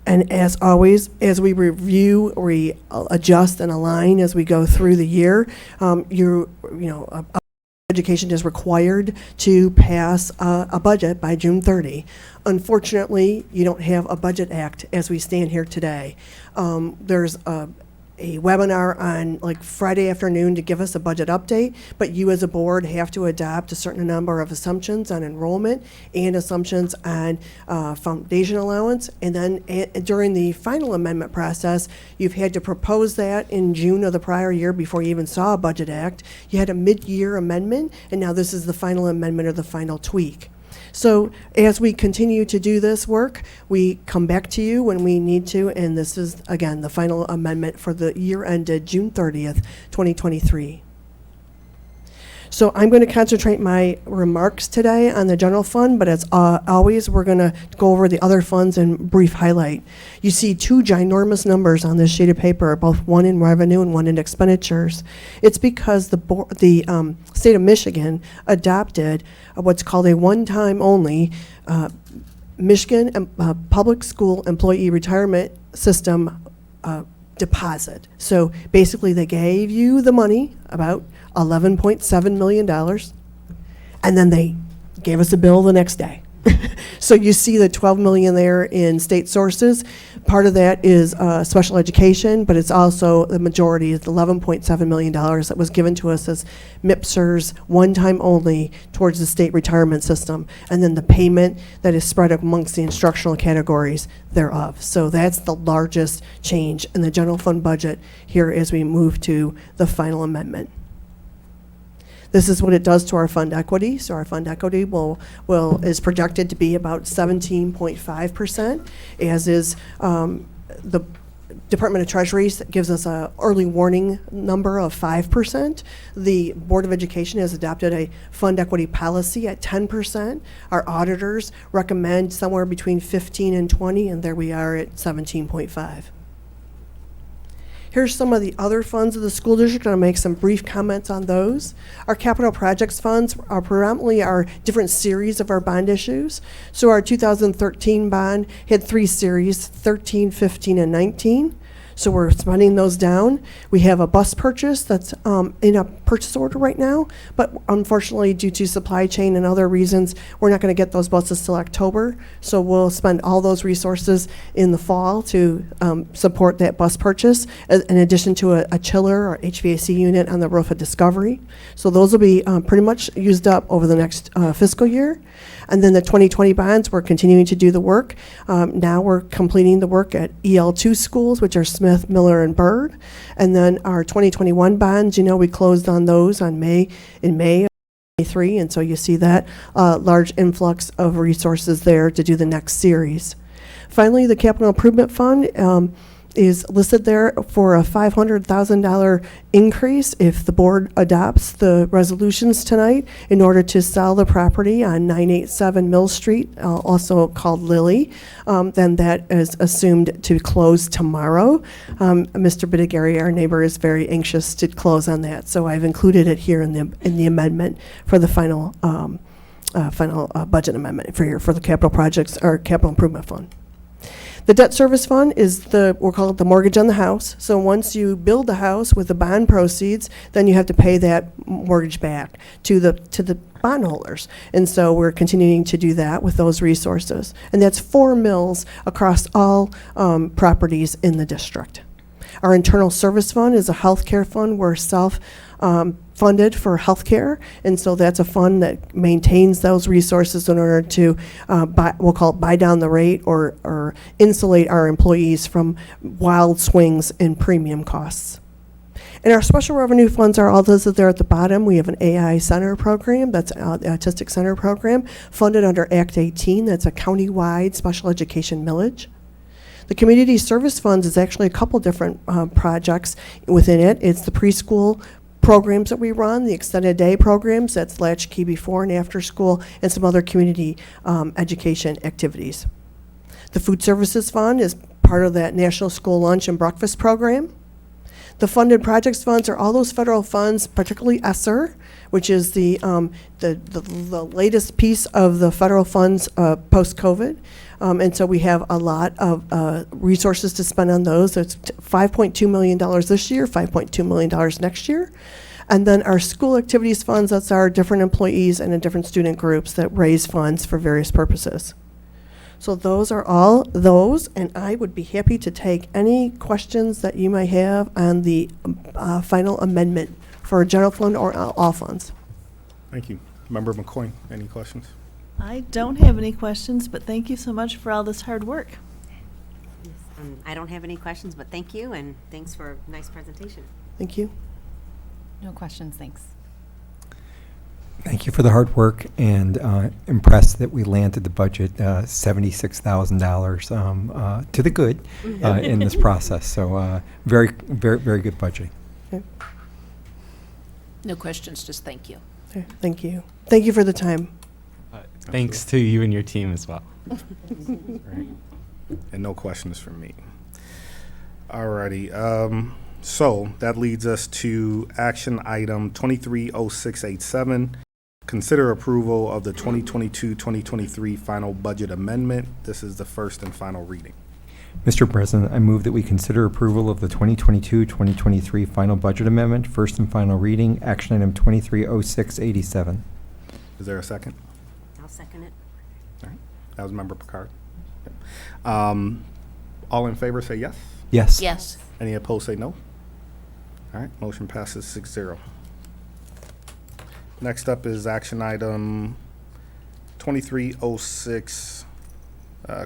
And as always, as we review, we adjust and align as we go through the year. Education is required to pass a budget by June 30. Unfortunately, you don't have a budget act as we stand here today. There's a webinar on Friday afternoon to give us a budget update, but you as a board have to adopt a certain number of assumptions on enrollment and assumptions on foundation allowance. And then during the final amendment process, you've had to propose that in June of the prior year before you even saw a budget act. You had a mid-year amendment, and now this is the final amendment or the final tweak. So as we continue to do this work, we come back to you when we need to, and this is, again, the final amendment for the year ended June 30th, 2023. So I'm going to concentrate my remarks today on the general fund, but as always, we're going to go over the other funds in brief highlight. You see 2 ginormous numbers on this sheet of paper, both one in revenue and one in expenditures. It's because the state of Michigan adopted what's called a one-time only Michigan Public School Employee Retirement System deposit. So basically they gave you the money, about $11.7 million, and then they gave us a bill the next day. So you see the $12 million there in state sources. Part of that is special education, but it's also the majority is the $11.7 million that was given to us as MIPSR's one time only towards the state retirement system, and then the payment that is spread amongst the instructional categories thereof. So that's the largest change in the general fund budget here as we move to the final amendment. This is what it does to our fund equity. So our fund equity is projected to be about 17.5%, as is the Department of Treasury gives us an early warning number of 5%. The Board of Education has adopted a fund equity policy at 10%. Our auditors recommend somewhere between 15 and 20, and there we are at 17.5. Here's some of the other funds of the school district. I'll make some brief comments on those. Our capital projects funds are predominantly our different series of our bond issues. So our 2013 bond had 3 series, 13, 15, and 19. So we're spending those down. We have a bus purchase that's in a purchase order right now, but unfortunately, due to supply chain and other reasons, we're not going to get those buses till October. So we'll spend all those resources in the fall to support that bus purchase, in addition to a chiller or HVAC unit on the roof of Discovery. So those will be pretty much used up over the next fiscal year. And then the 2020 bonds, we're continuing to do the work. Now we're completing the work at EL2 schools, which are Smith, Miller, and Byrd. And then our 2021 bonds, we closed on those in May of 2023. And so you see that large influx of resources there to do the next series. Finally, the Capital Improvement Fund is listed there for a $500,000 increase if the board adopts the resolutions tonight in order to sell the property on 987 Mill Street, also called Lily. Then that is assumed to close tomorrow. Mr. Bidigari, our neighbor, is very anxious to close on that, so I've included it here in the amendment for the final budget amendment for the capital projects or capital improvement fund. The debt service fund is we'll call it the mortgage on the house. So once you build the house with the bond proceeds, then you have to pay that mortgage back to the bondholders. And so we're continuing to do that with those resources. And that's 4 mills across all properties in the district. Our internal service fund is a healthcare fund. We're self-funded for healthcare, and so that's a fund that maintains those resources in order to, we'll call it buy down the rate or insulate our employees from wild swings in premium costs. And our special revenue funds are all those that are at the bottom. We have an AI center program, that's the Autistic Center program, funded under Act 18. That's a county-wide special education millage. The community service funds is actually a couple different projects within it. It's the preschool programs that we run, the extended day programs, that's latchkey before and after school, and some other community education activities. The food services fund is part of that National School Lunch and Breakfast program. The funded projects funds are all those federal funds, particularly ESSER, which is the latest piece of the federal funds post-COVID. And so we have a lot of resources to spend on those. It's $5.2 million this year, $5.2 million next year. And then our school activities funds, that's our different employees and different student groups that raise funds for various purposes. So those are all those, and I would be happy to take any questions that you might have on the final amendment for general fund or all funds. Thank you. Member McCoy, any questions? I don't have any questions, but thank you so much for all this hard work. I don't have any questions, but thank you, and thanks for a nice presentation. Thank you. No questions, thanks. Thank you for the hard work, and impressed that we landed the budget $76,000 to the good in this process. So very, very, very good budgeting. Okay. No questions, just thank you. Okay, thank you. Thank you for the time. Thanks to you and your team as well. Right. And no questions from me. Alrighty. So that leads us to action item 230687. Consider approval of the 2022-2023 final budget amendment. This is the first and final reading. Mr. President, I move that we consider approval of the 2022-2023 final budget amendment, first and final reading, action item 230687. Is there a second? I'll second it. All right. That was Member Picard. Yep. All in favor say yes. Yes. Yes. Any opposed say no. All right, motion passes 6-0. Next up is action item 2306.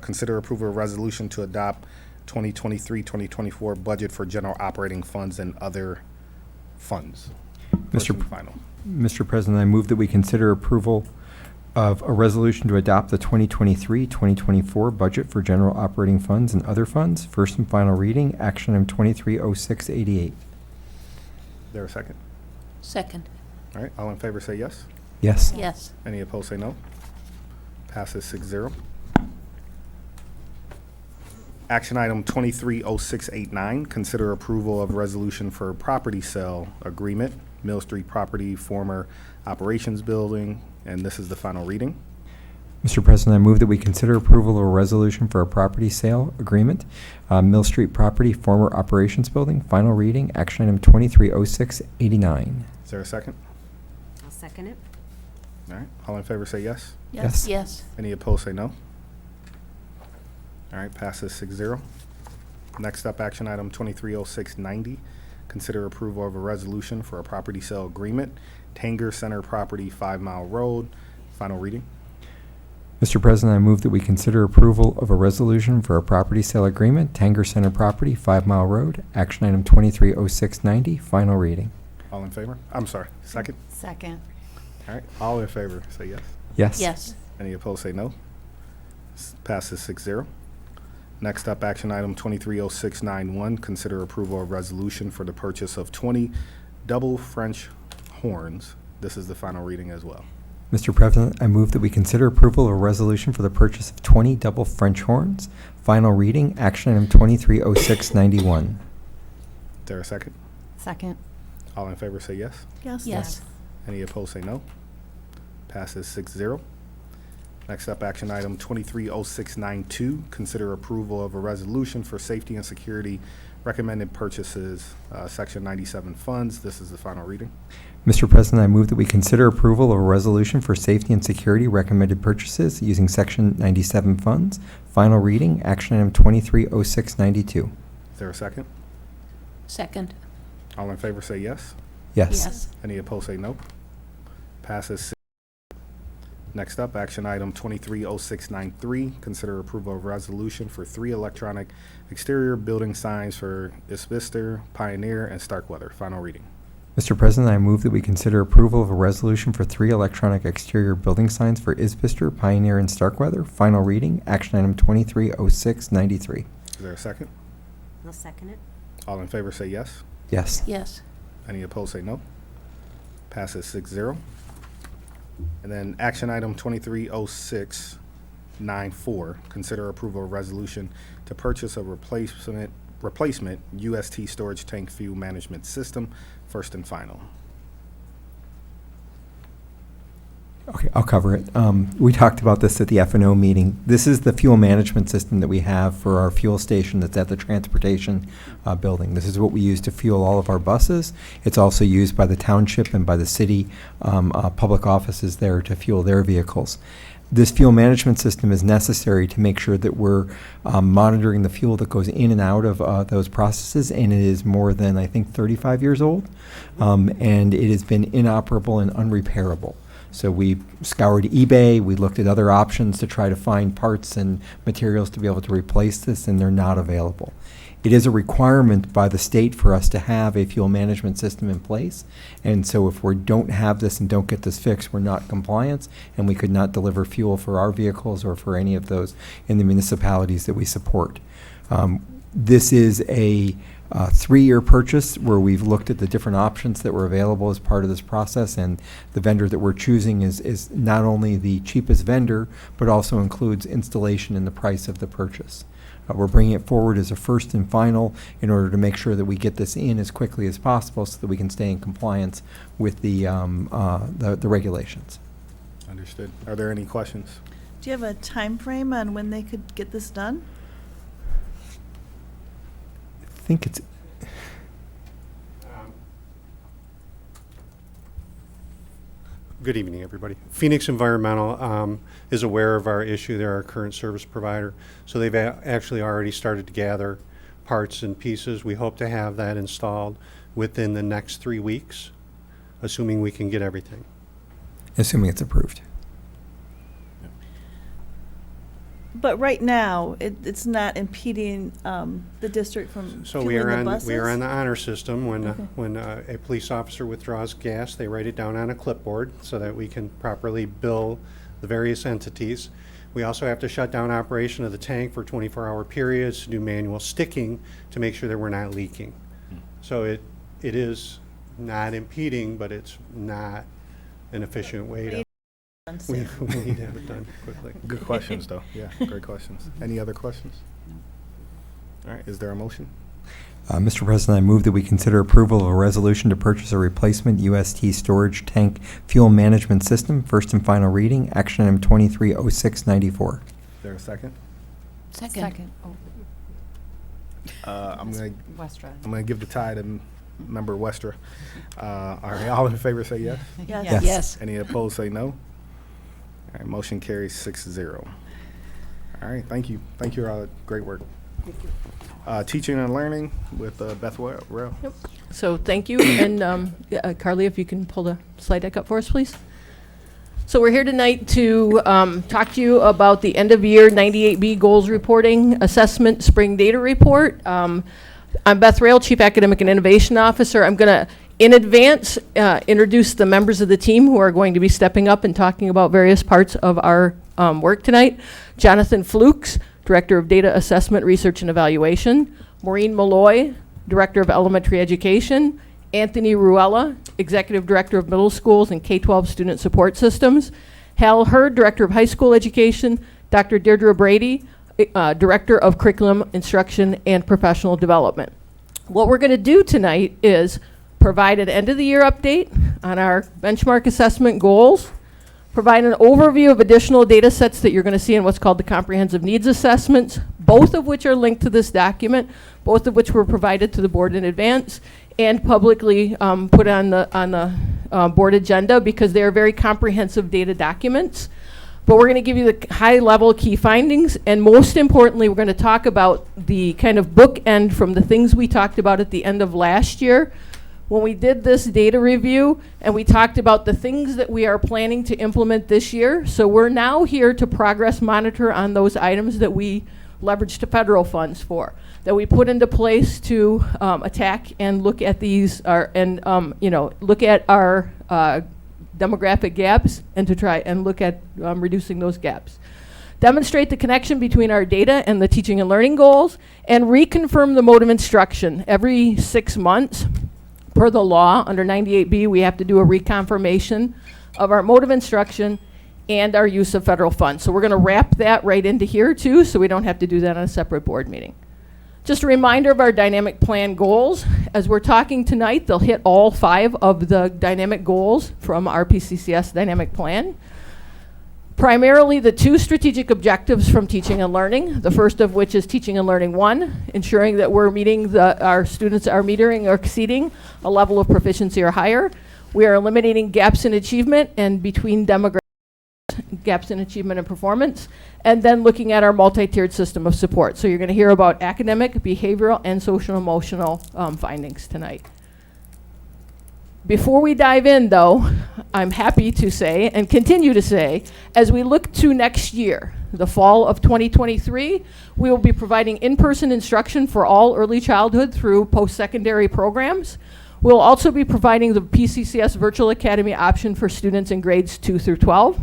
Consider approval of resolution to adopt 2023-2024 budget for general operating funds and other funds. First and final. Mr. President, I move that we consider approval of a resolution to adopt the 2023-2024 budget for general operating funds and other funds. First and final reading, action item 230688. Is there a second? Second. All right, all in favor say yes. Yes. Yes. Any opposed say no. Passes 6-0. Action item 230689, consider approval of resolution for property sale agreement, Mill Street property, former operations building, and this is the final reading. Mr. President, I move that we consider approval of a resolution for a property sale agreement, Mill Street property, former operations building, final reading, action item 230689. Is there a second? I'll second it. All right, all in favor say yes. Yes. Yes. Any opposed say no. All right, passes 6-0. Next up, action item 230690. Consider approval of a resolution for a property sale agreement, Tanger Center property, 5 Mile Road. Final reading. Mr. President, I move that we consider approval of a resolution for a property sale agreement, Tanger Center property, 5 Mile Road, action item 230690, final reading. All in favor? I'm sorry, second? Second. All right, all in favor say yes. Yes. Yes. Any opposed say no. Passes 6-0. Next up, action item 230691. Consider approval of resolution for the purchase of 20 double French horns. This is the final reading as well. Mr. President, I move that we consider approval of a resolution for the purchase of 20 double French horns, final reading, action item 230691. Is there a second? Second. All in favor say yes. Yes. Yes. Any opposed say no. Passes 6-0. Next up, action item 230692. Consider approval of a resolution for safety and security recommended purchases, section 97 funds. This is the final reading. Mr. President, I move that we consider approval of a resolution for safety and security recommended purchases using section 97 funds, final reading, action item 230692. Is there a second? Second. All in favor say yes. Yes. Yes. Any opposed say no. Passes 6. Next up, action item 230693. Consider approval of resolution for 3 electronic exterior building signs for Isbister, Pioneer, and Starkweather. Final reading. Mr. President, I move that we consider approval of a resolution for 3 electronic exterior building signs for Isbister, Pioneer, and Starkweather, final reading, action item 230693. Is there a second? I'll second it. All in favor say yes. Yes. Yes. Any opposed say no. Passes 6-0. And then action item 230694. Consider approval of resolution to purchase a replacement UST storage tank fuel management system, first and final. Okay, I'll cover it. We talked about this at the F&O meeting. This is the fuel management system that we have for our fuel station that's at the transportation building. This is what we use to fuel all of our buses. It's also used by the township and by the city public offices there to fuel their vehicles. This fuel management system is necessary to make sure that we're monitoring the fuel that goes in and out of those processes, and it is more than, I think, 35 years old, and it has been inoperable and unrepairable. So we scoured eBay, we looked at other options to try to find parts and materials to be able to replace this, and they're not available. It is a requirement by the state for us to have a fuel management system in place, and so if we don't have this and don't get this fixed, we're not compliant, and we could not deliver fuel for our vehicles or for any of those in the municipalities that we support. This is a 3-year purchase where we've looked at the different options that were available as part of this process, and the vendor that we're choosing is not only the cheapest vendor, but also includes installation in the price of the purchase. We're bringing it forward as a first and final in order to make sure that we get this in as quickly as possible so that we can stay in compliance with the regulations. Understood. Are there any questions? Do you have a time frame on when they could get this done? I think it's Good evening, everybody. Phoenix Environmental is aware of our issue. They're our current service provider. So they've actually already started to gather parts and pieces. We hope to have that installed within the next 3 weeks, assuming we can get everything. assuming it's approved. But right now, it's not impeding the district from So fueling the buses? we are on the honor system. When Okay. when a police officer withdraws gas, they write it down on a clipboard so that we can properly bill the various entities. We also have to shut down operation of the tank for 24-hour periods, to do manual sticking to make sure that we're not leaking. So it is not impeding, but it's not an efficient way to. We need to have it done quickly. Good questions, though. Yeah, great questions. Any other questions? All right, is there a motion? Mr. President, I move that we consider approval of a resolution to purchase a replacement UST storage tank fuel management system, first and final reading, action item 230694. Is there a second? Second. I'm gonna Westra. I'm gonna give the tie to member Westra. All right, all in favor say yes. Yes. Yes. Yes. Any opposed say no. All right, motion carries 6-0. All right, thank you. Thank you all. Great work. Teaching and learning with Beth Rell. Yep. So thank you. And Carly, if you can pull the slide deck up for us, please. So we're here tonight to talk to you about the end of year 98B goals reporting assessment spring data report. I'm Beth Rail, Chief Academic and Innovation Officer. I'm going to, in advance, introduce the members of the team who are going to be stepping up and talking about various parts of our work tonight. Jonathan Flukes, Director of Data Assessment, Research and Evaluation. Maureen Malloy, Director of Elementary Education. Anthony Ruella, Executive Director of Middle Schools and K-12 Student Support Systems. Hal Hurd, Director of High School Education. Dr. Deirdre Brady, Director of Curriculum Instruction and Professional Development. What we're going to do tonight is provide an end-of-the-year update on our benchmark assessment goals, provide an overview of additional data sets that you're going to see in what's called the comprehensive needs assessments, both of which are linked to this document, both of which were provided to the board in advance and publicly put on the board agenda because they are very comprehensive data documents. But we're going to give you the high-level key findings, and most importantly, we're going to talk about the kind of bookend from the things we talked about at the end of last year when we did this data review, and we talked about the things that we are planning to implement this year. So we're now here to progress monitor on those items that we leveraged federal funds for, that we put into place to attack and look at these, look at our demographic gaps and to try and look at reducing those gaps. Demonstrate the connection between our data and the teaching and learning goals, and reconfirm the mode of instruction. Every 6 months, per the law, under 98B, we have to do a reconfirmation of our mode of instruction and our use of federal funds. So we're going to wrap that right into here too, so we don't have to do that on a separate board meeting. Just a reminder of our dynamic plan goals. As we're talking tonight, they'll hit all 5 of the dynamic goals from our P-CCS dynamic plan. Primarily the 2 strategic objectives from teaching and learning, the first of which is teaching and learning 1, ensuring that we're meeting our students are meeting or exceeding a level of proficiency or higher. We are eliminating gaps in achievement and between demographics, gaps in achievement and performance, and then looking at our multi-tiered system of support. So you're going to hear about academic, behavioral, and social emotional findings tonight. Before we dive in, though, I'm happy to say, and continue to say, as we look to next year, the fall of 2023, we will be providing in-person instruction for all early childhood through post-secondary programs. We'll also be providing the P-CCS Virtual Academy option for students in grades 2 through 12.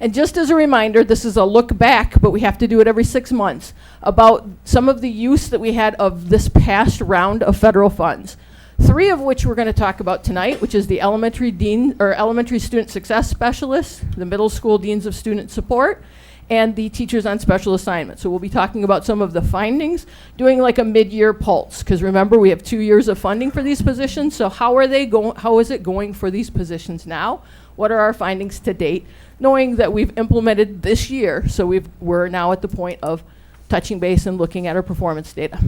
And just as a reminder, this is a look back, but we have to do it every 6 months, about some of the use that we had of this past round of federal funds. 3 of which we're going to talk about tonight, which is the elementary student success specialists, the middle school deans of student support, and the teachers on special assignment. So we'll be talking about some of the findings, doing like a mid-year pulse, because remember we have 2 years of funding for these positions. So how is it going for these positions now? What are our findings to date? Knowing that we've implemented this year, so we're now at the point of touching base and looking at our performance data.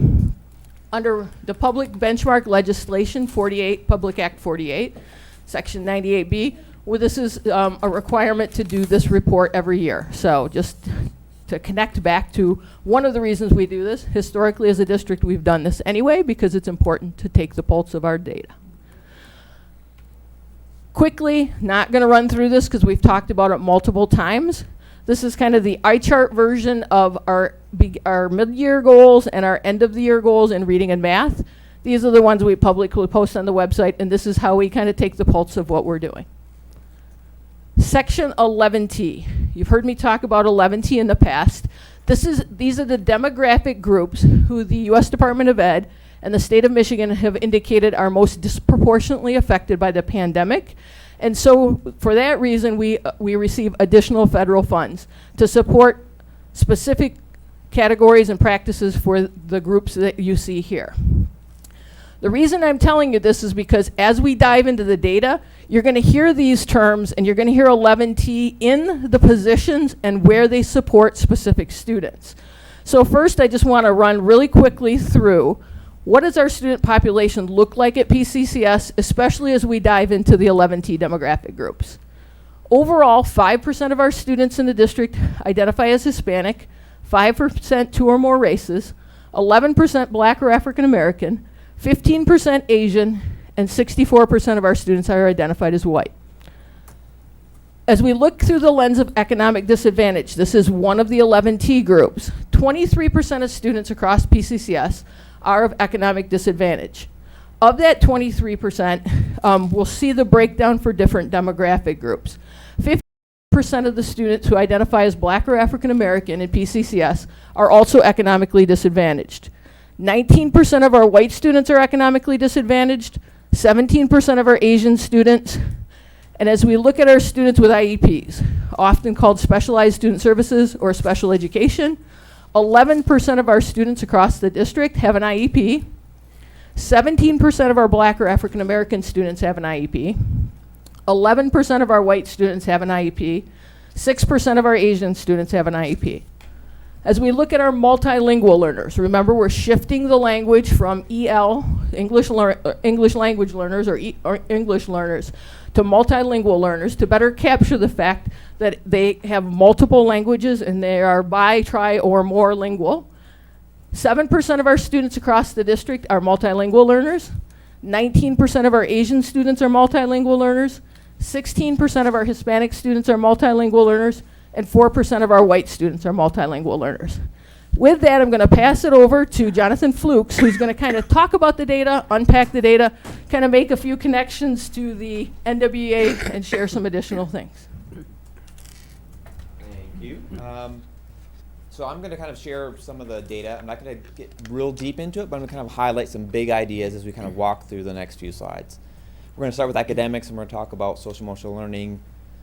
Under the public benchmark legislation 48, Public Act 48, Section 98B, well, this is a requirement to do this report every year. So just to connect back to one of the reasons we do this, historically as a district we've done this anyway because it's important to take the pulse of our data. Quickly, not going to run through this because we've talked about it multiple times. This is kind of the eye chart version of our mid-year goals and our end-of-the-year goals in reading and math. These are the ones we publicly post on the website, and this is how we kind of take the pulse of what we're doing. Section 11T. You've heard me talk about 11T in the past. These are the demographic groups who the U.S. Department of Ed and the state of Michigan have indicated are most disproportionately affected by the pandemic. And so for that reason, we receive additional federal funds to support specific categories and practices for the groups that you see here. The reason I'm telling you this is because as we dive into the data, you're going to hear these terms and you're going to hear 11T in the positions and where they support specific students. So first, I just want to run really quickly through what does our student population look like at P-CCS, especially as we dive into the 11T demographic groups. Overall, 5% of our students in the district identify as Hispanic, 5% two or more races, 11% Black or African American, 15% Asian, and 64% of our students are identified as white. As we look through the lens of economic disadvantage, this is one of the 11T groups. 23% of students across P-CCS are of economic disadvantage. Of that 23%, we'll see the breakdown for different demographic groups. 50% of the students who identify as Black or African American in P-CCS are also economically disadvantaged. 19% of our white students are economically disadvantaged, 17% of our Asian students, and as we look at our students with IEPs, often called specialized student services or special education, 11% of our students across the district have an IEP, 17% of our Black or African American students have an IEP, 11% of our white students have an IEP, 6% of our Asian students have an IEP. As we look at our multilingual learners, remember we're shifting the language from EL, English language learners or English learners, to multilingual learners to better capture the fact that they have multiple languages and they are bi, tri, or more lingual. 7% of our students across the district are multilingual learners. 19% of our Asian students are multilingual learners. 16% of our Hispanic students are multilingual learners. And 4% of our white students are multilingual learners. With that, I'm going to pass it over to Jonathan Flukes, who's going to kind of talk about the data, unpack the data, kind of make a few connections to the NWEA, and share some additional things. Thank you. So I'm going to kind of share some of the data. I'm not going to get real deep into it, but I'm going to kind of highlight some big ideas as we kind of walk through the next few slides. We're going to start with academics, and we're going to talk about social-emotional learning,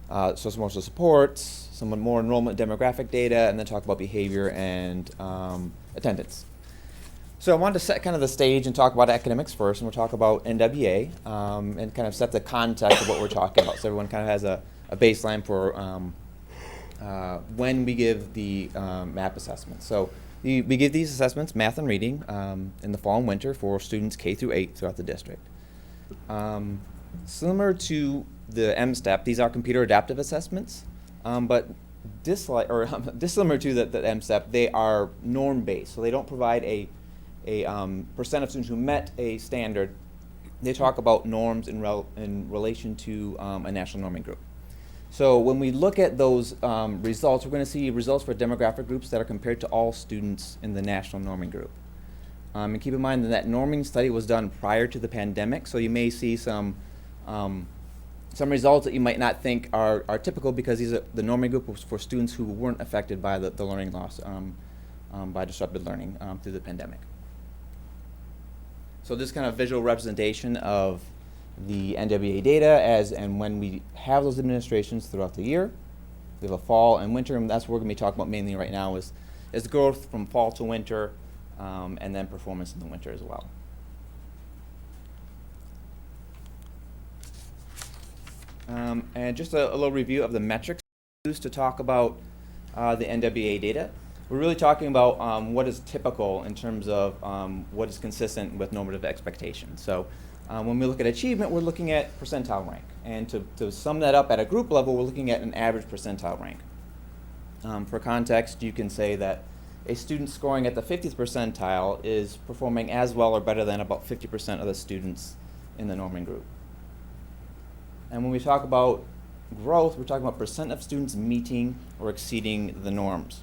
social-emotional supports, some more enrollment demographic data, and then talk about behavior and attendance. So I wanted to set kind of the stage and talk about academics first, and we'll talk about NWA and kind of set the context of what we're talking about, so everyone kind of has a baseline for when we give the MAP assessments. So we give these assessments, math and reading, in the fall and winter for students K through 8 throughout the district. Similar to the MSTEP, these are computer adaptive assessments, but dissimilar to the MSTEP, they are norm-based, so they don't provide a percent of students who met a standard. They talk about norms in relation to a national norming group. So when we look at those results, we're going to see results for demographic groups that are compared to all students in the national norming group. And keep in mind that norming study was done prior to the pandemic, so you may see some results that you might not think are typical because these are the norming group was for students who weren't affected by the learning loss by disrupted learning through the pandemic. So this kind of visual representation of the NWA data as and when we have those administrations throughout the year. We have a fall and winter, and that's what we're going to be talking about mainly right now is growth from fall to winter and then performance in the winter as well. And just a little review of the metrics used to talk about the NWA data. We're really talking about what is typical in terms of what is consistent with normative expectations. So when we look at achievement, we're looking at percentile rank. And to sum that up at a group level, we're looking at an average percentile rank. For context, you can say that a student scoring at the 50th percentile is performing as well or better than about 50% of the students in the norming group. And when we talk about growth, we're talking about percent of students meeting or exceeding the norms.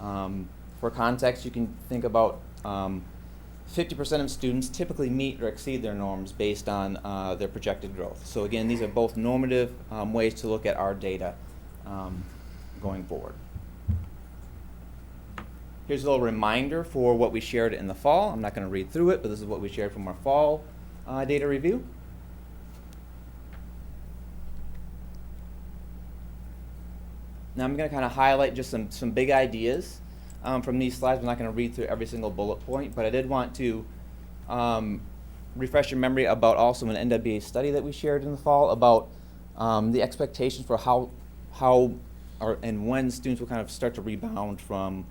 For context, you can think about 50% of students typically meet or exceed their norms based on their projected growth. So again, these are both normative ways to look at our data going forward. Here's a little reminder for what we shared in the fall. I'm not going to read through it, but this is what we shared from our fall data review. Now I'm going to kind of highlight just some big ideas from these slides. I'm not going to read through every single bullet point, but I did want to refresh your memory about also an NWA study that we shared in the fall about the expectations for how and when students will kind of start to rebound from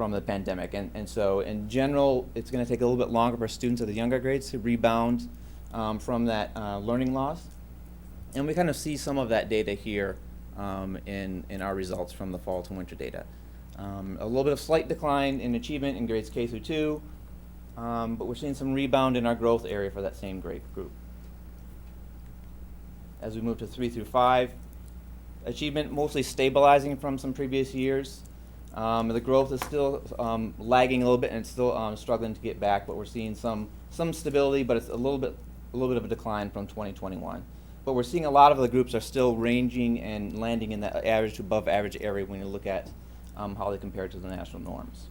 the pandemic. And so in general, it's going to take a little bit longer for students of the younger grades to rebound from that learning loss. And we kind of see some of that data here in our results from the fall to winter data. A little bit of slight decline in achievement in grades K through 2, but we're seeing some rebound in our growth area for that same grade group. As we move to 3 through 5, achievement mostly stabilizing from some previous years. The growth is still lagging a little bit, and it's still struggling to get back, but we're seeing some stability, but it's a little bit of a decline from 2021. But we're seeing a lot of the groups are still ranging and landing in that average to above average area when you look at how they compare to the national norms.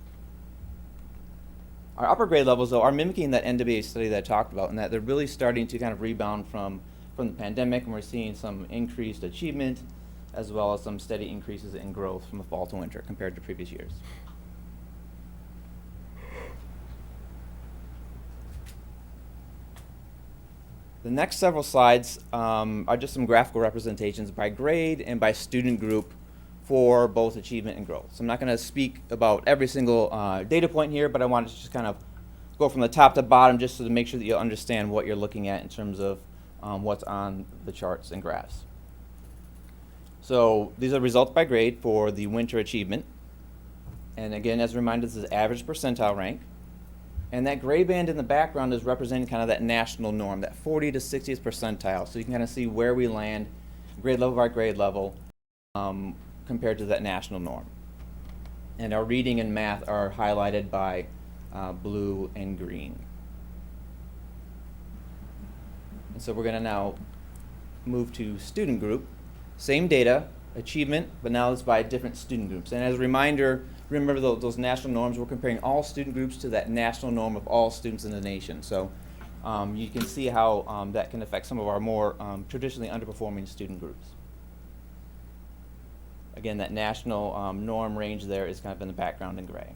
Our upper grade levels, though, are mimicking that NWA study that I talked about, and that they're really starting to kind of rebound from the pandemic, and we're seeing some increased achievement as well as some steady increases in growth from the fall to winter compared to previous years. The next several slides are just some graphical representations by grade and by student group for both achievement and growth. So I'm not going to speak about every single data point here, but I wanted to just kind of go from the top to bottom just to make sure that you understand what you're looking at in terms of what's on the charts and graphs. So these are results by grade for the winter achievement. And again, as a reminder, this is average percentile rank. And that gray band in the background is representing kind of that national norm, that 40 to 60th percentile. So you can kind of see where we land, grade level by grade level, compared to that national norm. And our reading and math are highlighted by blue and green. And so we're going to now move to student group. Same data, achievement, but now it's by different student groups. And as a reminder, remember those national norms, we're comparing all student groups to that national norm of all students in the nation. So you can see how that can affect some of our more traditionally underperforming student groups. Again, that national norm range there is kind of in the background in gray.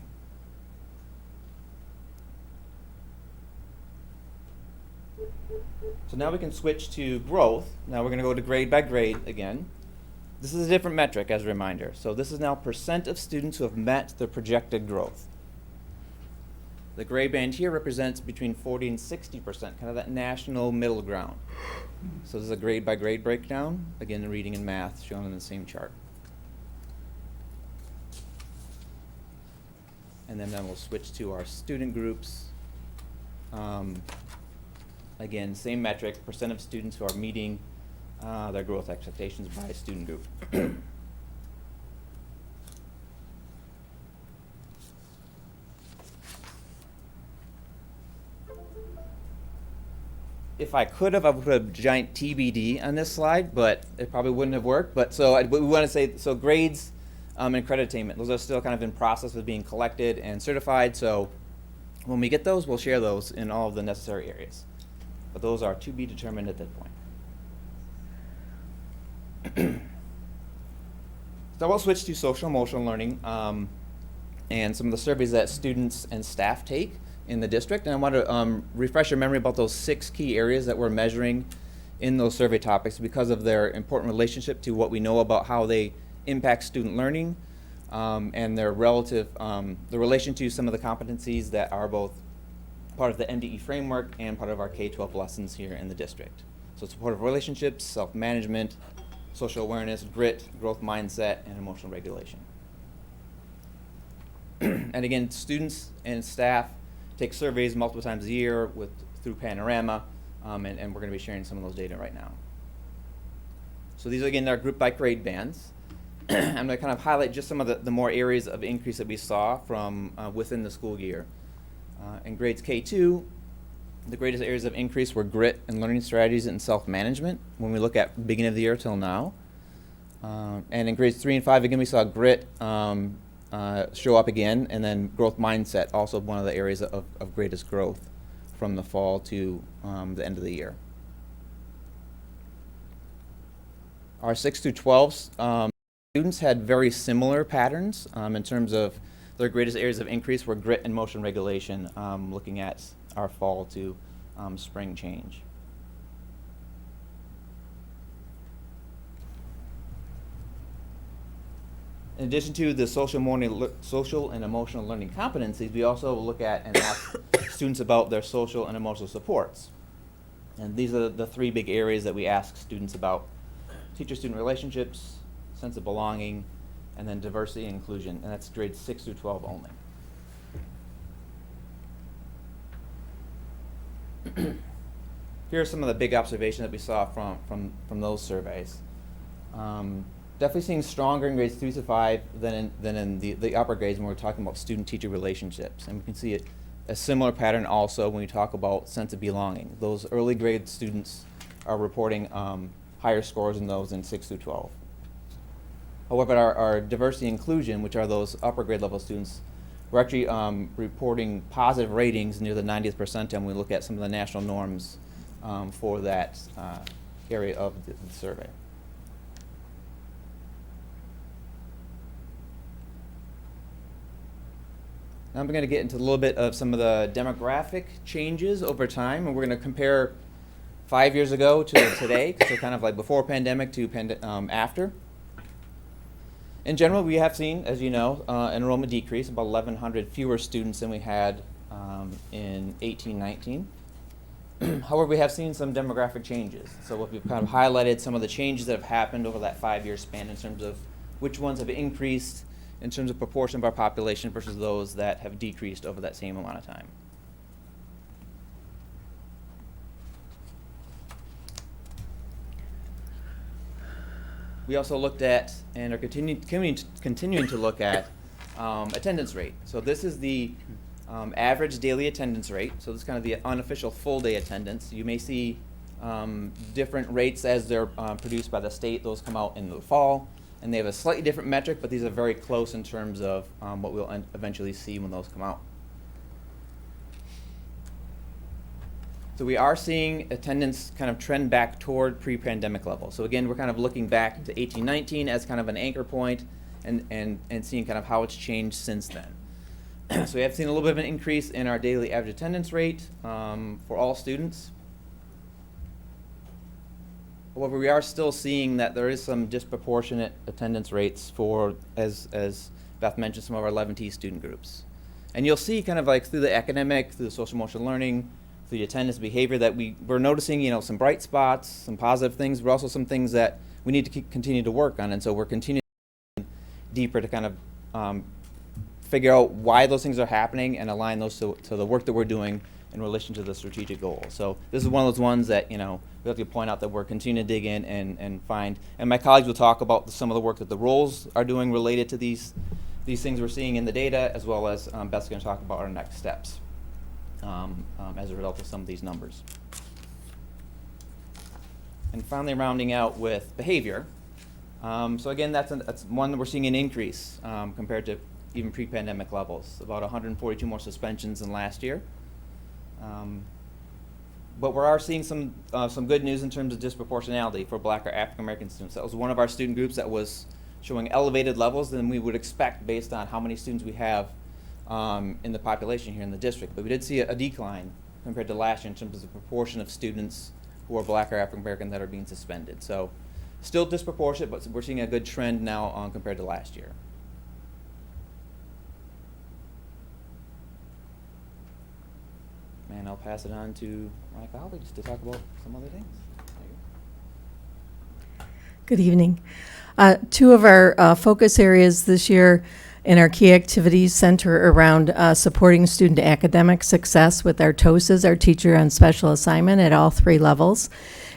So now we can switch to growth. Now we're going to go to grade by grade again. This is a different metric as a reminder. So this is now percent of students who have met their projected growth. The gray band here represents between 40 and 60%, kind of that national middle ground. So this is a grade by grade breakdown. Again, the reading and math shown in the same chart. And then we'll switch to our student groups. Again, same metric, percent of students who are meeting their growth expectations by student group. If I could have, I would put a giant TBD on this slide, but it probably wouldn't have worked. But so we want to say, so grades and credit attainment, those are still kind of in process of being collected and certified. So when we get those, we'll share those in all of the necessary areas. But those are to be determined at that point. So we'll switch to social emotional learning and some of the surveys that students and staff take in the district. And I want to refresh your memory about those 6 key areas that we're measuring in those survey topics because of their important relationship to what we know about how they impact student learning and their relative, the relation to some of the competencies that are both part of the MDE framework and part of our K-12 lessons here in the district. So supportive relationships, self-management, social awareness, grit, growth mindset, and emotional regulation. And again, students and staff take surveys multiple times a year through Panorama, and we're going to be sharing some of those data right now. So these, again, are grouped by grade bands. I'm going to kind of highlight just some of the more areas of increase that we saw from within the school year. In grades K2, the greatest areas of increase were grit and learning strategies and self-management when we look at beginning of the year till now. And in grades 3 and 5, again, we saw grit show up again, and then growth mindset, also one of the areas of greatest growth from the fall to the end of the year. Our 6 through 12 students had very similar patterns in terms of Their greatest areas of increase were grit and motion regulation, looking at our fall to spring change. In addition to the social and emotional learning competencies, we also look at and ask students about their social and emotional supports. And these are the three big areas that we ask students about: teacher-student relationships, sense of belonging, and then diversity and inclusion. And that's grades 6 through 12 only. Here are some of the big observations that we saw from those surveys. Definitely seeing stronger in grades 3 to 5 than in the upper grades when we're talking about student-teacher relationships. And we can see a similar pattern also when we talk about sense of belonging. Those early grade students are reporting higher scores in those in 6 through 12. However, our diversity and inclusion, which are those upper grade level students, we're actually reporting positive ratings near the 90th percentile when we look at some of the national norms for that area of the survey. Now I'm going to get into a little bit of some of the demographic changes over time, and we're going to compare 5 years ago to today, so kind of like before pandemic to after. In general, we have seen, as you know, enrollment decrease, about 1,100 fewer students than we had in 18-19. However, we have seen some demographic changes. So we've kind of highlighted some of the changes that have happened over that 5-year span in terms of which ones have increased in terms of proportion of our population versus those that have decreased over that same amount of time. We also looked at and are continuing to look at attendance rate. So this is the average daily attendance rate. So this is kind of the unofficial full day attendance. You may see different rates as they're produced by the state. Those come out in the fall, and they have a slightly different metric, but these are very close in terms of what we'll eventually see when those come out. So we are seeing attendance kind of trend back toward pre-pandemic levels. So again, we're kind of looking back to 18-19 as kind of an anchor point and seeing kind of how it's changed since then. So we have seen a little bit of an increase in our daily average attendance rate for all students. However, we are still seeing that there is some disproportionate attendance rates for, as Beth mentioned, some of our 11T student groups. And you'll see kind of like through the academic, through the social emotional learning, through the attendance behavior that we're noticing, you know, some bright spots, some positive things, but also some things that we need to continue to work on. And so we're continuing deeper to kind of figure out why those things are happening and align those to the work that we're doing in relation to the strategic goals. So this is one of those ones that, you know, we have to point out that we're continuing to dig in and find. And my colleagues will talk about some of the work that the roles are doing related to these things we're seeing in the data, as well as Beth's going to talk about our next steps as a result of some of these numbers. And finally, rounding out with behavior. So again, that's one that we're seeing an increase compared to even pre-pandemic levels, about 142 more suspensions than last year. But we are seeing some good news in terms of disproportionality for Black or African American students. That was one of our student groups that was showing elevated levels than we would expect based on how many students we have in the population here in the district. But we did see a decline compared to last year in terms of the proportion of students who are Black or African American that are being suspended. So still disproportionate, but we're seeing a good trend now compared to last year. And I'll pass it on to my colleagues to talk about some other things. Good evening. Two of our focus areas this year in our key activities center around supporting student academic success with our TOSAs, our teacher on special assignment at all 3 levels,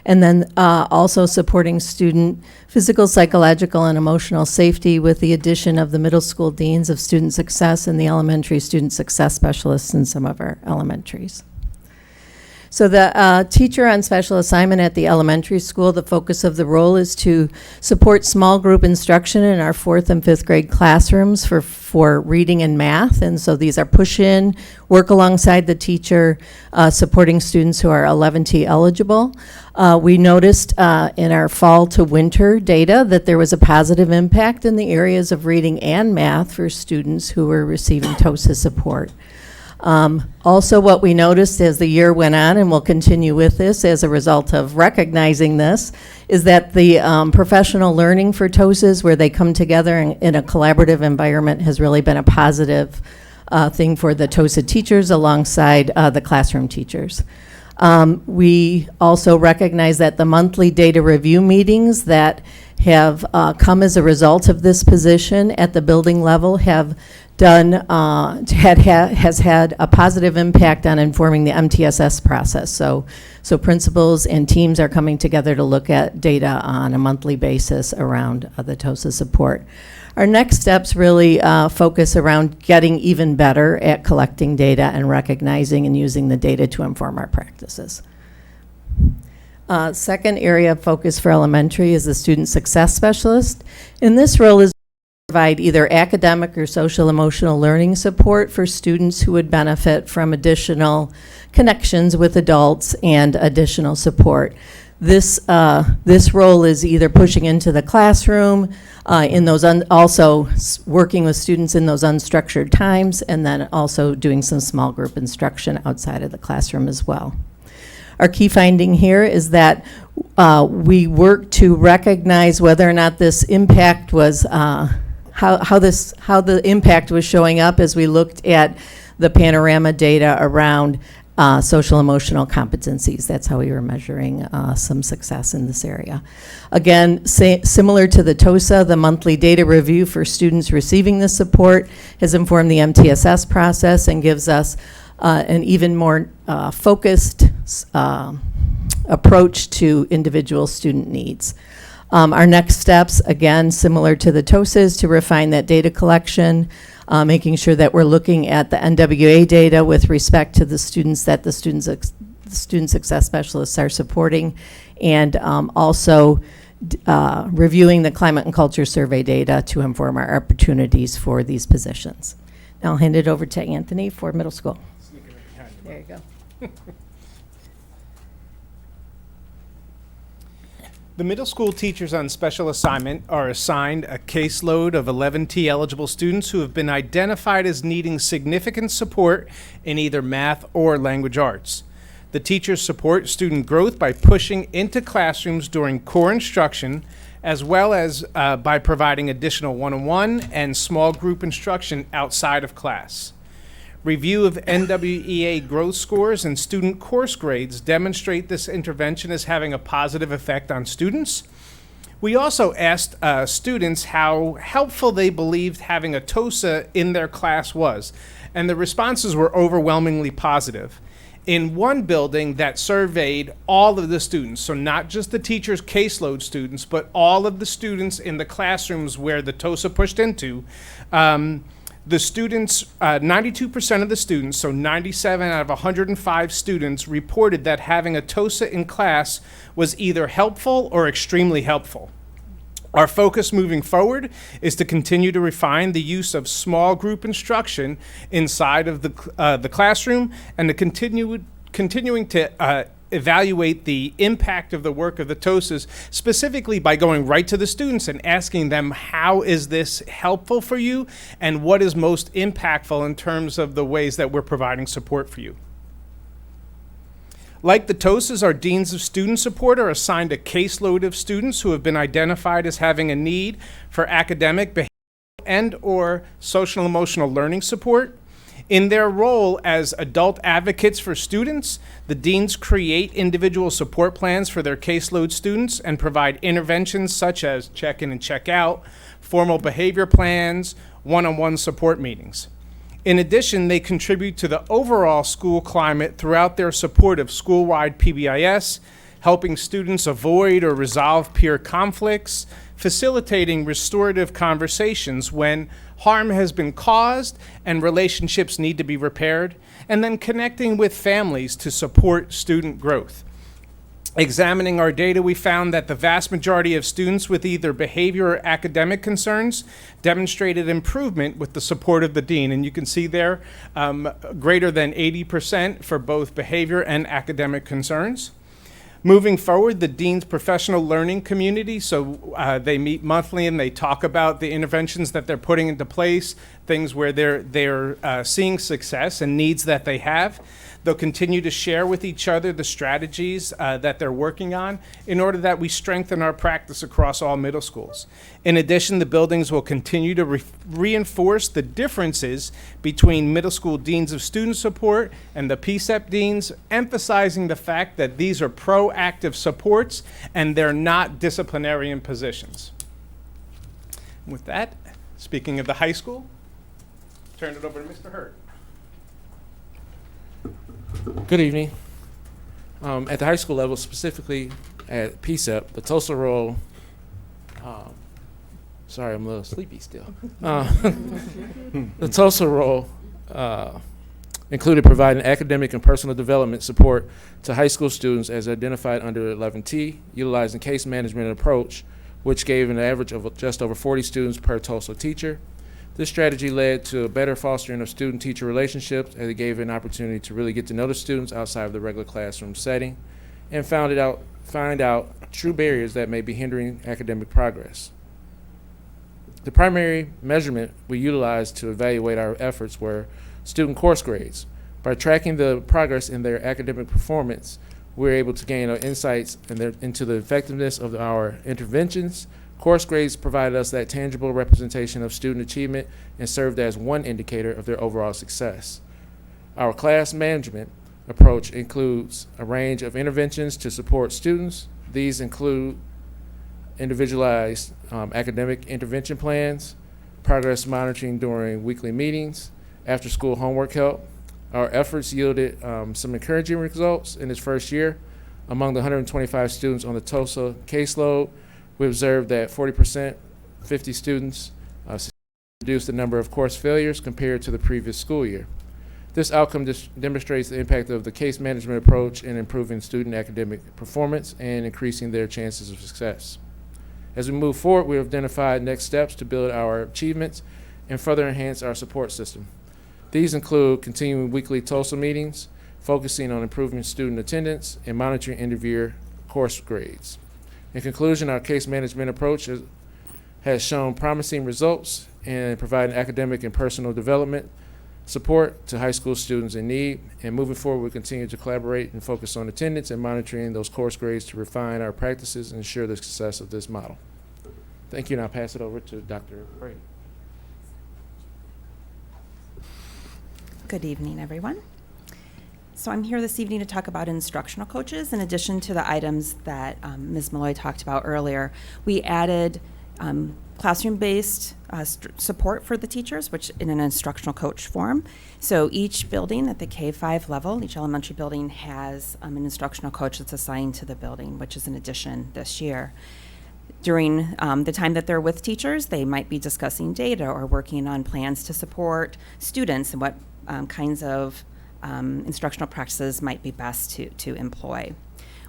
and then also supporting student physical, psychological, and emotional safety with the addition of the middle school deans of student success and the elementary student success specialists in some of our elementaries. So the teacher on special assignment at the elementary school, the focus of the role is to support small group instruction in our 4th and 5th grade classrooms for reading and math. And so these are push-in, work alongside the teacher, supporting students who are 11T eligible. We noticed in our fall to winter data that there was a positive impact in the areas of reading and math for students who were receiving TOSA support. Also, what we noticed as the year went on, and we'll continue with this as a result of recognizing this, is that the professional learning for TOSAs, where they come together in a collaborative environment, has really been a positive thing for the TOSA teachers alongside the classroom teachers. We also recognize that the monthly data review meetings that have come as a result of this position at the building level have done, has had a positive impact on informing the MTSS process. So principals and teams are coming together to look at data on a monthly basis around the TOSA support. Our next steps really focus around getting even better at collecting data and recognizing and using the data to inform our practices. Second area of focus for elementary is the student success specialist. And this role is provide either academic or social emotional learning support for students who would benefit from additional connections with adults and additional support. This role is either pushing into the classroom, in those also working with students in those unstructured times, and then also doing some small group instruction outside of the classroom as well. Our key finding here is that we work to recognize whether or not this impact was how the impact was showing up as we looked at the panorama data around social emotional competencies. That's how we were measuring some success in this area. Again, similar to the TOSA, the monthly data review for students receiving this support has informed the MTSS process and gives us an even more focused approach to individual student needs. Our next steps, again, similar to the TOSAs, to refine that data collection, making sure that we're looking at the NWA data with respect to the students that the student success specialists are supporting, and also reviewing the climate and culture survey data to inform our opportunities for these positions. Now I'll hand it over to Anthony for middle school. There you go. The middle school teachers on special assignment are assigned a caseload of 11T eligible students who have been identified as needing significant support in either math or language arts. The teachers support student growth by pushing into classrooms during core instruction, as well as by providing additional one-on-one and small group instruction outside of class. Review of NWEA growth scores and student course grades demonstrate this intervention as having a positive effect on students. We also asked students how helpful they believed having a TOSA in their class was, and the responses were overwhelmingly positive. In one building that surveyed all of the students, so not just the teacher's caseload students, but all of the students in the classrooms where the TOSA pushed into, the students, 92% of the students, so 97 out of 105 students, reported that having a TOSA in class was either helpful or extremely helpful. Our focus moving forward is to continue to refine the use of small group instruction inside of the classroom, and to continuing to evaluate the impact of the work of the TOSAs, specifically by going right to the students and asking them, how is this helpful for you, and what is most impactful in terms of the ways that we're providing support for you. Like the TOSAs, our deans of student support are assigned a caseload of students who have been identified as having a need for academic, behavioral, and or social emotional learning support. In their role as adult advocates for students, the deans create individual support plans for their caseload students and provide interventions such as check-in and check-out, formal behavior plans, one-on-one support meetings. In addition, they contribute to the overall school climate throughout their support of school-wide PBIS, helping students avoid or resolve peer conflicts, facilitating restorative conversations when harm has been caused and relationships need to be repaired, and then connecting with families to support student growth. Examining our data, we found that the vast majority of students with either behavior or academic concerns demonstrated improvement with the support of the dean. And you can see there greater than 80% for both behavior and academic concerns. Moving forward, the dean's professional learning community, so they meet monthly and they talk about the interventions that they're putting into place, things where they're seeing success and needs that they have. They'll continue to share with each other the strategies that they're working on in order that we strengthen our practice across all middle schools. In addition, the buildings will continue to reinforce the differences between middle school deans of student support and the PCCS deans, emphasizing the fact that these are proactive supports and they're not disciplinarian positions. With that, speaking of the high school, turn it over to Mr. Hurd. Good evening. At the high school level, specifically at PCCS, the TOSA role, sorry, I'm a little sleepy still. The TOSA role included providing academic and personal development support to high school students as identified under 11T, utilizing case management approach, which gave an average of just over 40 students per TOSA teacher. This strategy led to a better fostering of student-teacher relationships, as it gave an opportunity to really get to know the students outside of the regular classroom setting, and find out true barriers that may be hindering academic progress. The primary measurement we utilized to evaluate our efforts were student course grades. By tracking the progress in their academic performance, we were able to gain insights into the effectiveness of our interventions. Course grades provided us that tangible representation of student achievement and served as one indicator of their overall success. Our class management approach includes a range of interventions to support students. These include individualized academic intervention plans, progress monitoring during weekly meetings, after-school homework help. Our efforts yielded some encouraging results in its first year. Among the 125 students on the TOSA caseload, we observed that 40%, 50 students, reduced the number of course failures compared to the previous school year. This outcome demonstrates the impact of the case management approach in improving student academic performance and increasing their chances of success. As we move forward, we have identified next steps to build our achievements and further enhance our support system. These include continuing weekly TOSA meetings, focusing on improving student attendance, and monitoring end-of-year course grades. In conclusion, our case management approach has shown promising results in providing academic and personal development support to high school students in need. And moving forward, we continue to collaborate and focus on attendance and monitoring those course grades to refine our practices and ensure the success of this model. Thank you, and I'll pass it over to Dr. Brady. Good evening, everyone. So I'm here this evening to talk about instructional coaches. In addition to the items that Ms. Malloy talked about earlier, we added classroom-based support for the teachers, which in an instructional coach form. So each building at the K-5 level, each elementary building has an instructional coach that's assigned to the building, which is an addition this year. During the time that they're with teachers, they might be discussing data or working on plans to support students and what kinds of instructional practices might be best to employ.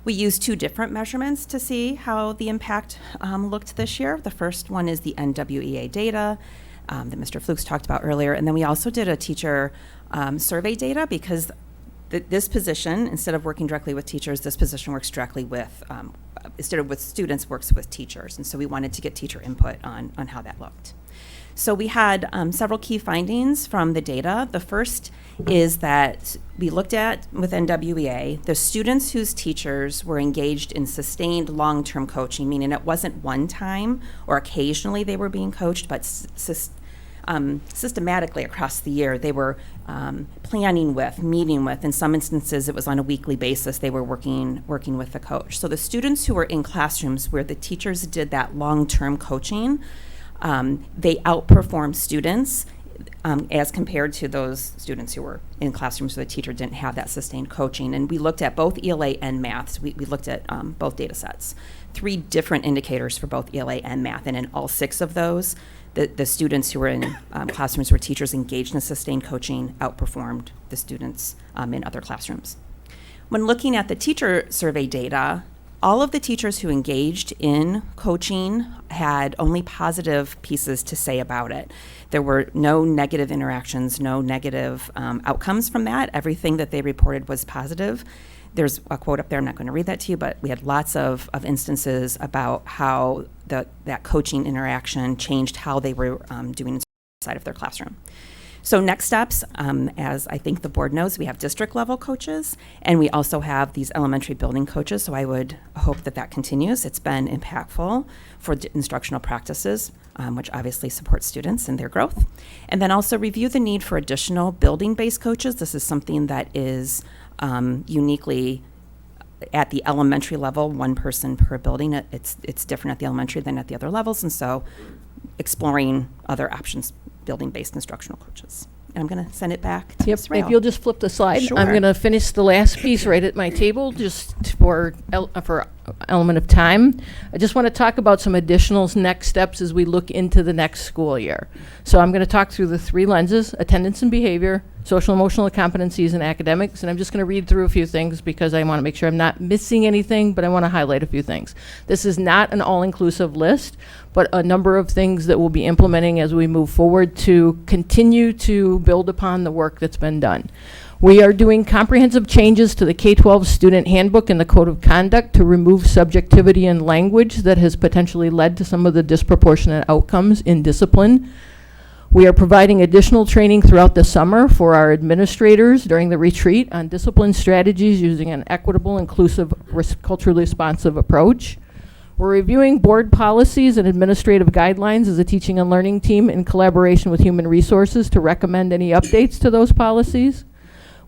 We used two different measurements to see how the impact looked this year. The first one is the NWEA data that Mr. Flukes talked about earlier, and then we also did a teacher survey data because this position, instead of working directly with teachers, this position works directly with, instead of with students, works with teachers, and so we wanted to get teacher input on how that looked. So we had several key findings from the data. The first is that we looked at, with NWEA, the students whose teachers were engaged in sustained long-term coaching, meaning it wasn't one time or occasionally they were being coached, but systematically across the year. They were planning with, meeting with, in some instances it was on a weekly basis they were working with the coach. So the students who were in classrooms where the teachers did that long-term coaching, they outperformed students as compared to those students who were in classrooms where the teacher didn't have that sustained coaching. And we looked at both ELA and math. So we looked at both data sets, 3 different indicators for both ELA and math. And in all 6 of those, the students who were in classrooms where teachers engaged in sustained coaching outperformed the students in other classrooms. When looking at the teacher survey data, all of the teachers who engaged in coaching had only positive pieces to say about it. There were no negative interactions, no negative outcomes from that. Everything that they reported was positive. There's a quote up there, I'm not going to read that to you, but we had lots of instances about how that coaching interaction changed how they were doing inside of their classroom. So next steps, as I think the board knows, we have district level coaches, and we also have these elementary building coaches, so I would hope that that continues. It's been impactful for instructional practices, which obviously supports students and their growth. And then also review the need for additional building-based coaches. This is something that is uniquely at the elementary level, 1 person per building. It's different at the elementary than at the other levels, and so exploring other options, building-based instructional coaches. And I'm going to send it back to Ms. Rail. If you'll just flip the slide. Sure. I'm going to finish the last piece right at my table, just for element of time. I just want to talk about some additional next steps as we look into the next school year. So I'm going to talk through the 3 lenses: attendance and behavior, social emotional competencies, and academics. And I'm just going to read through a few things because I want to make sure I'm not missing anything, but I want to highlight a few things. This is not an all-inclusive list, but a number of things that we'll be implementing as we move forward to continue to build upon the work that's been done. We are doing comprehensive changes to the K-12 student handbook and the code of conduct to remove subjectivity in language that has potentially led to some of the disproportionate outcomes in discipline. We are providing additional training throughout the summer for our administrators during the retreat on discipline strategies using an equitable, inclusive, culturally responsive approach. We're reviewing board policies and administrative guidelines as a teaching and learning team in collaboration with human resources to recommend any updates to those policies.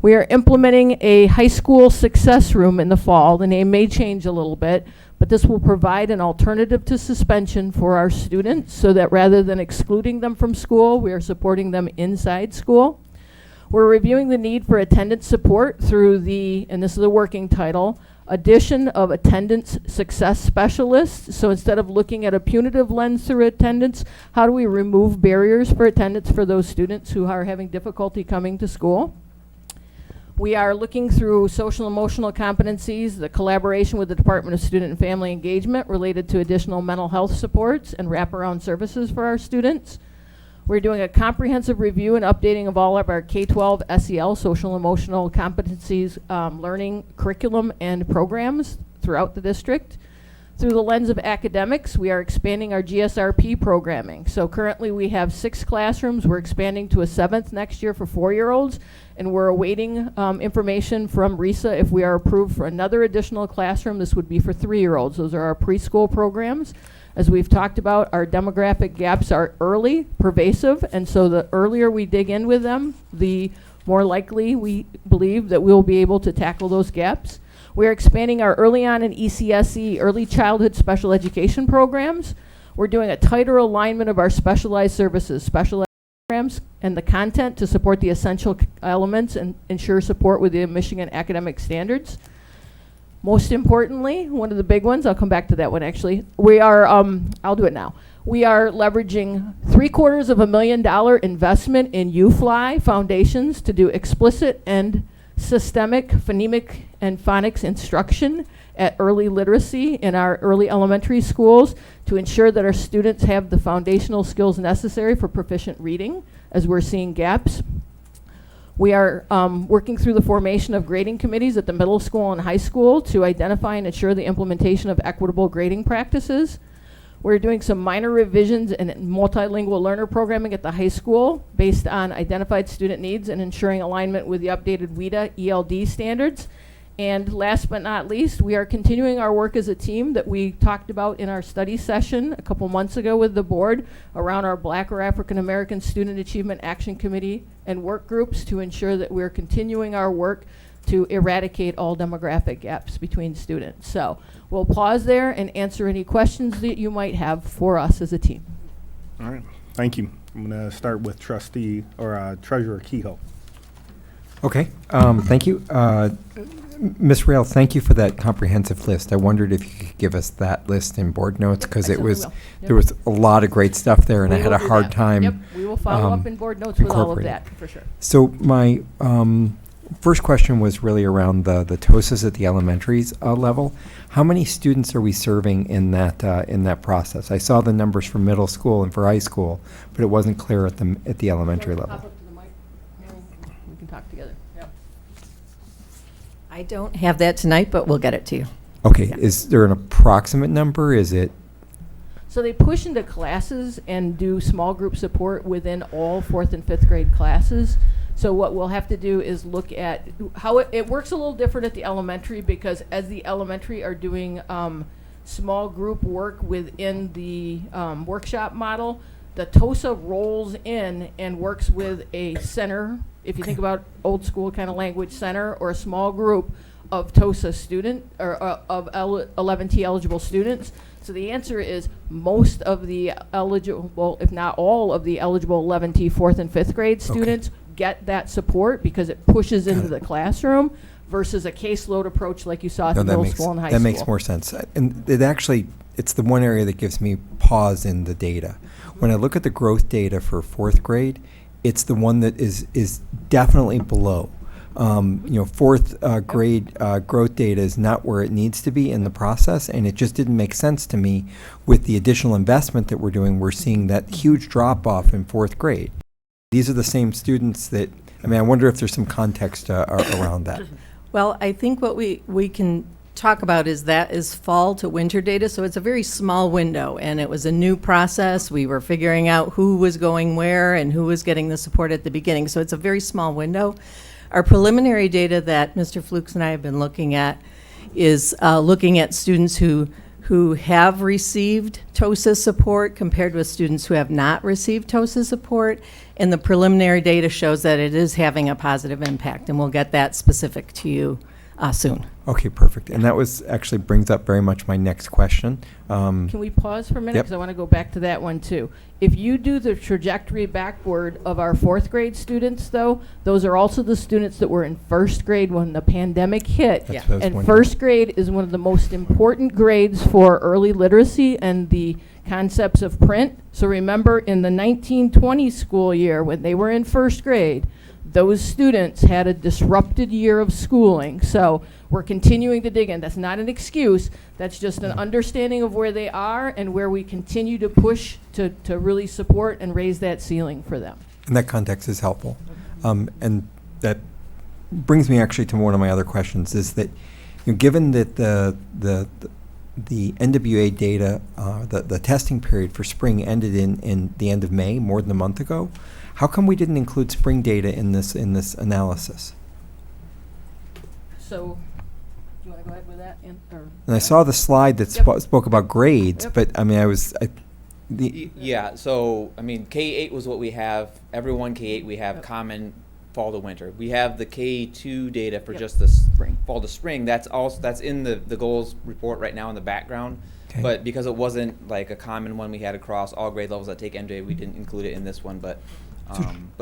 We are implementing a high school success room in the fall. The name may change a little bit, but this will provide an alternative to suspension for our students so that rather than excluding them from school, we are supporting them inside school. We're reviewing the need for attendance support through the, and this is a working title, addition of attendance success specialists. So instead of looking at a punitive lens through attendance, how do we remove barriers for attendance for those students who are having difficulty coming to school? We are looking through social emotional competencies, the collaboration with the Department of Student and Family Engagement related to additional mental health supports and wraparound services for our students. We're doing a comprehensive review and updating of all of our K-12 SEL, social emotional competencies, learning curriculum and programs throughout the district. Through the lens of academics, we are expanding our GSRP programming. So currently we have 6 classrooms. We're expanding to a 7th next year for 4-year-olds, and we're awaiting information from RISA if we are approved for another additional classroom. This would be for 3-year-olds. Those are our preschool programs. As we've talked about, our demographic gaps are early, pervasive, and so the earlier we dig in with them, the more likely we believe that we'll be able to tackle those gaps. We're expanding our early on and ECSE, early childhood special education programs. We're doing a tighter alignment of our specialized services, specialized programs, and the content to support the essential elements and ensure support with the Michigan academic standards. Most importantly, one of the big ones, I'll come back to that one actually, we are, I'll do it now. We are leveraging $750,000 investment in UFly foundations to do explicit and systemic phonemic and phonics instruction at early literacy in our early elementary schools to ensure that our students have the foundational skills necessary for proficient reading as we're seeing gaps. We are working through the formation of grading committees at the middle school and high school to identify and ensure the implementation of equitable grading practices. We're doing some minor revisions in multilingual learner programming at the high school based on identified student needs and ensuring alignment with the updated WIDA ELD standards. And last but not least, we are continuing our work as a team that we talked about in our study session a couple months ago with the board around our Black or African American Student Achievement Action Committee and work groups to ensure that we're continuing our work to eradicate all demographic gaps between students. So we'll pause there and answer any questions that you might have for us as a team. All right. Thank you. I'm going to start with trustee or treasurer Kehoe. Okay, thank you. Ms. Rail, thank you for that comprehensive list. I wondered if you could give us that list in board notes, because I it certainly was, will. Yep. there was a lot of great stuff there, and I We had will a do hard that. time. Yep, we will follow up in board notes with all of that, for sure. So my first question was really around the TOSAs at the elementaries level. How many students are we serving in that process? I saw the numbers for middle school and for high school, but it wasn't clear at the elementary level. Pop up to the mic, Mary. We can talk together. Yep. I don't have that tonight, but we'll get it to you. Okay, Yeah. is there an approximate number? Is it? So they push into classes and do small group support within all 4th and 5th grade classes. So what we'll have to do is look at how it works a little different at the elementary, because as the elementary are doing small group work within the workshop model, the TOSA rolls in and works with a center, if you think about old school kind of language, center or a small group of TOSA student or of 11T eligible students. So the answer is most of the eligible, if not all of the eligible 11T 4th and 5th grade students get that support because it pushes into the classroom versus a caseload approach like you saw at the middle school and high school. That makes more sense. And it's the one area that gives me pause in the data. When I look at the growth data for 4th grade, it's the one that is definitely below. 4th grade growth data is not where it needs to be in the process, and it just didn't make sense to me with the additional investment that we're doing. We're seeing that huge drop off in 4th grade. These are the same students that, I wonder if there's some context around that. Well, I think what we can talk about is that is fall to winter data, so it's a very small window, and it was a new process. We were figuring out who was going where and who was getting the support at the beginning, so it's a very small window. Our preliminary data that Mr. Flukes and I have been looking at is looking at students who have received TOSA support compared with students who have not received TOSA support, and the preliminary data shows that it is having a positive impact, and we'll get that specific to you soon. Okay, perfect. And that actually brings up very much my next question. Can we pause for a minute? Yep. Because I want to go back to that one too. If you do the trajectory backward of our 4th grade students, though, those are also the students that were in 1st grade when the pandemic hit. That's what I was And wondering. 1st grade is one of the most important grades for early literacy and the concepts of print. So remember, in the 1920 school year, when they were in 1st grade, those students had a disrupted year of schooling. So we're continuing to dig in. That's not an excuse. That's just an understanding of where they are and where we continue to push to really support and raise that ceiling for them. And that context is helpful. And that brings me actually to one of my other questions, is that given that the NWA data, the testing period for spring ended in the end of May, more than a month ago, how come we didn't include spring data in this analysis? So, do you want to go ahead with that? And I saw the slide that spoke about grades, but Yeah, so, K-8 was what we have. Everyone K-8, we have common fall to winter. We have the K-2 data for just the fall to spring. That's in the goals report right now in the background. Okay. But because it wasn't like a common one we had across all grade levels that take MJ, we didn't include it in this one. But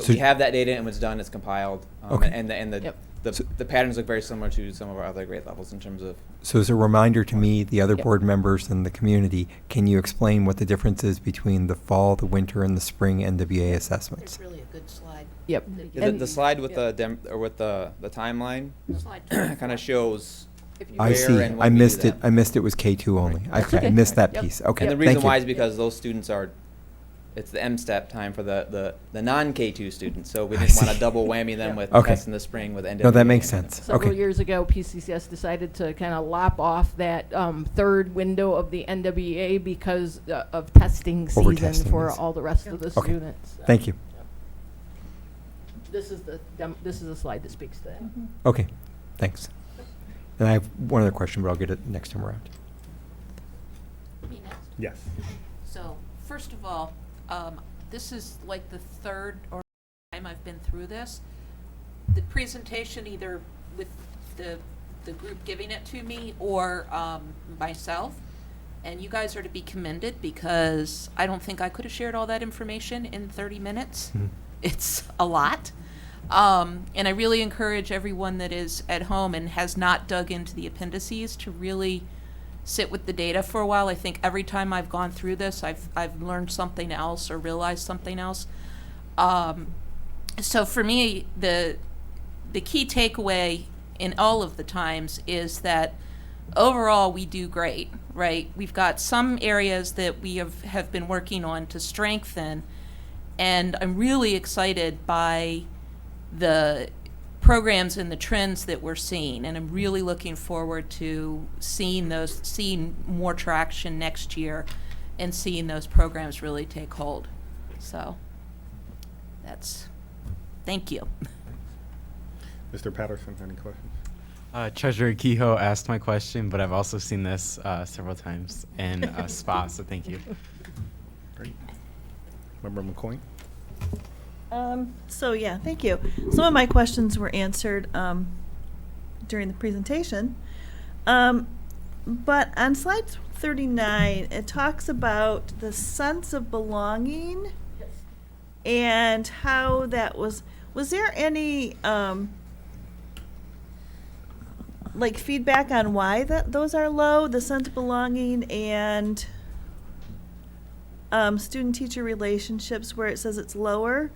we have that data, and when it's done, it's compiled. Okay. And the patterns look very similar to some of our other grade levels in terms of. So as a reminder to me, the other board members and the community, can you explain what the difference is between the fall, the winter, and the spring NWA assessments? It's really a good slide. Yep. Is it the slide with the timeline? Slide Kind of shows. I see. And when I we do missed that. it. I missed it was K2 only. Okay, I missed that piece. Okay, And the reason thank you. why is because those students it's the M-step time for the non-K2 students. So we didn't want to double whammy them with tests in the spring with NWA. No, that makes sense. Several years ago, P-CCS decided to kind of lop off that 3rd window of the NWA because of testing season Over-testing, for yes. all the rest of the Okay. students. Thank you. This is the slide that speaks to that. Okay, thanks. And I have one other question, but I'll get it next time around. Me next. Yes. So, first of all, this is like the 3rd or time I've been through this. The presentation, either with the group giving it to me or myself, And you guys are to be commended because I don't think I could have shared all that information in 30 minutes. It's a lot. And I really encourage everyone that is at home and has not dug into the appendices to really sit with the data for a while. I think every time I've gone through this, I've learned something else or realized something else. So for me, the key takeaway in all of the times is that overall we do great, right? We've got some areas that we have been working on to strengthen, and I'm really excited by the programs and the trends that we're seeing, and I'm really looking forward to seeing more traction next year and seeing those programs really take hold. So thank you. Mr. Patterson, any questions? Treasurer Kehoe asked my question, but I've also seen this several times in SPA, so thank you. Great. Member McCoy? So yeah, thank you. Some of my questions were answered during the presentation. But on slide 39, it talks about the sense of belonging and how that was there any like feedback on why those are low, the sense of belonging and student-teacher relationships where it says it's lower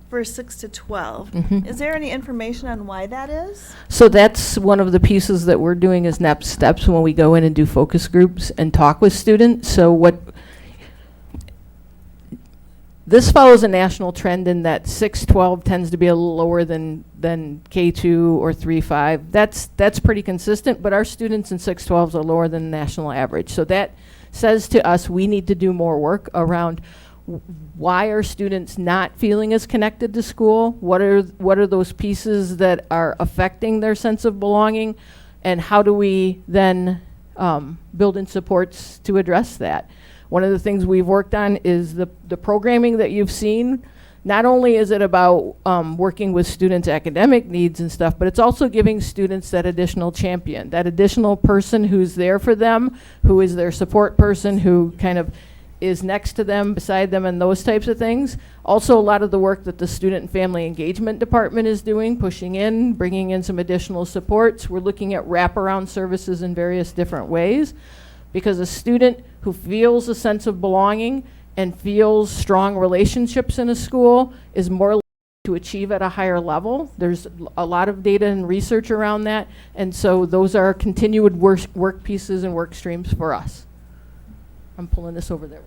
for 6 to 12. Mhm. Is there any information on why that is? So that's one of the pieces that we're doing as next steps when we go in and do focus groups and talk with students. So this follows a national trend in that 6-12 tends to be a little lower than K2 or 3-5. That's pretty consistent, but our students in 6-12s are lower than the national average. So that says to us we need to do more work around why are students not feeling as connected to school? What are those pieces that are affecting their sense of belonging? And how do we then build in supports to address that? One of the things we've worked on is the programming that you've seen. Not only is it about working with students' academic needs and stuff, but it's also giving students that additional champion, that additional person who's there for them, who is their support person, who kind of is next to them, beside them, and those types of things. Also, a lot of the work that the Student and Family Engagement Department is doing, pushing in, bringing in some additional supports. We're looking at wraparound services in various different ways, because a student who feels a sense of belonging and feels strong relationships in a school is more likely to achieve at a higher level. There's a lot of data and research around that, and so those are continued work pieces and work streams for us. I'm pulling this over there.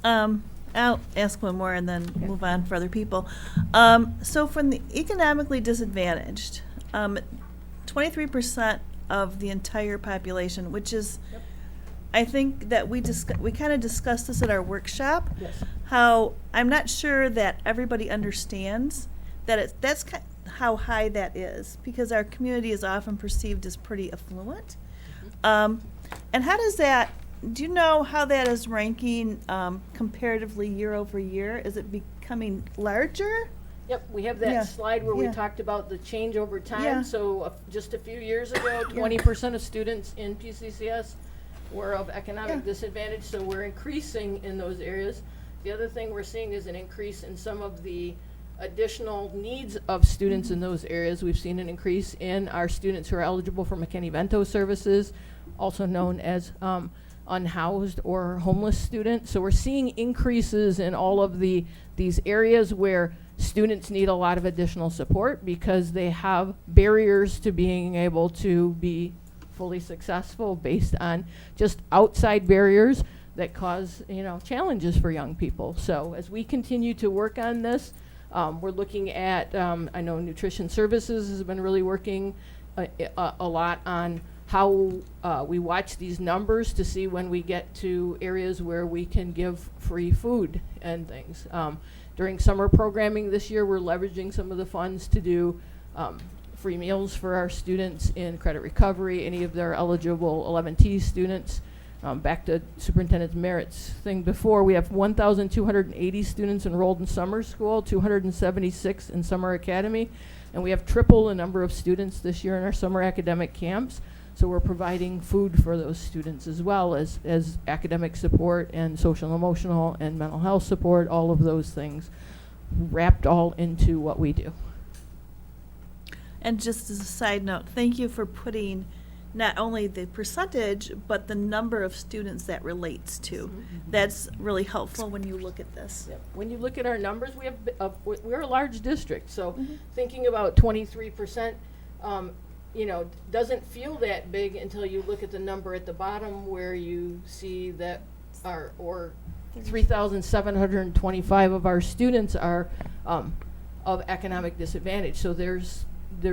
I'll ask one more and then move on for other people. So from the economically disadvantaged, 23% of the entire population, which is, I think that we kind of discussed this at our workshop. Yes. How I'm not sure that everybody understands that that's how high that is, because our community is often perceived as pretty affluent. And how does that? Do you know how that is ranking comparatively year over year? Is it becoming larger? Yep, we have that Yeah. slide where we Yeah. talked about the change over time. Yeah. So just a few years ago, 20% of students in P-CCS were of economic disadvantage, so we're increasing in those areas. The other thing we're seeing is an increase in some of the additional needs of students in those areas. We've seen an increase in our students who are eligible for McKinney-Vento services, also known as unhoused or homeless students. So we're seeing increases in all of these areas where students need a lot of additional support because they have barriers to being able to be fully successful based on just outside barriers that cause, challenges for young people. So as we continue to work on this, we're looking at, I know Nutrition Services has been really working a lot on how we watch these numbers to see when we get to areas where we can give free food and things. During summer programming this year, we're leveraging some of the funds to do free meals for our students in credit recovery, any of their eligible 11T students. Back to Superintendent Merritt's thing before, we have 1,280 students enrolled in summer school, 276 in summer academy, and we have triple the number of students this year in our summer academic camps. So we're providing food for those students as well as academic support and social and emotional and mental health support, all of those things wrapped all into what we do. And just as a side note, thank you for putting not only the percentage, but the number of students that relates to. That's really helpful when you look at this. Yep. When you look at our numbers, we're a large district, so thinking about 23%, doesn't feel that big until you look at the number at the bottom where you see that 3,725 of our students are of economic disadvantage. So there's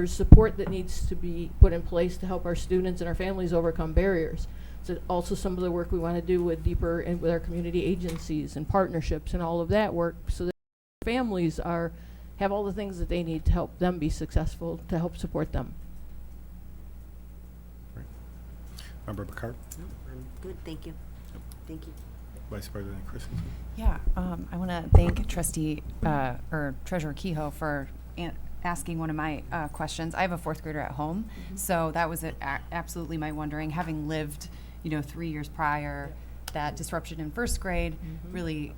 support that needs to be put in place to help our students and our families overcome barriers. So also some of the work we want to do with deeper and with our community agencies and partnerships and all of that work, so that families have all the things that they need to help them be successful, to help support them. Member Picard? No, I'm good, thank you. Thank you. Vice President Christensen? Yeah, I want to thank Trustee or Treasurer Kehoe for asking one of my questions. I have a fourth grader at home, so that was absolutely my wondering. Having lived, 3 years prior, that disruption in first grade really,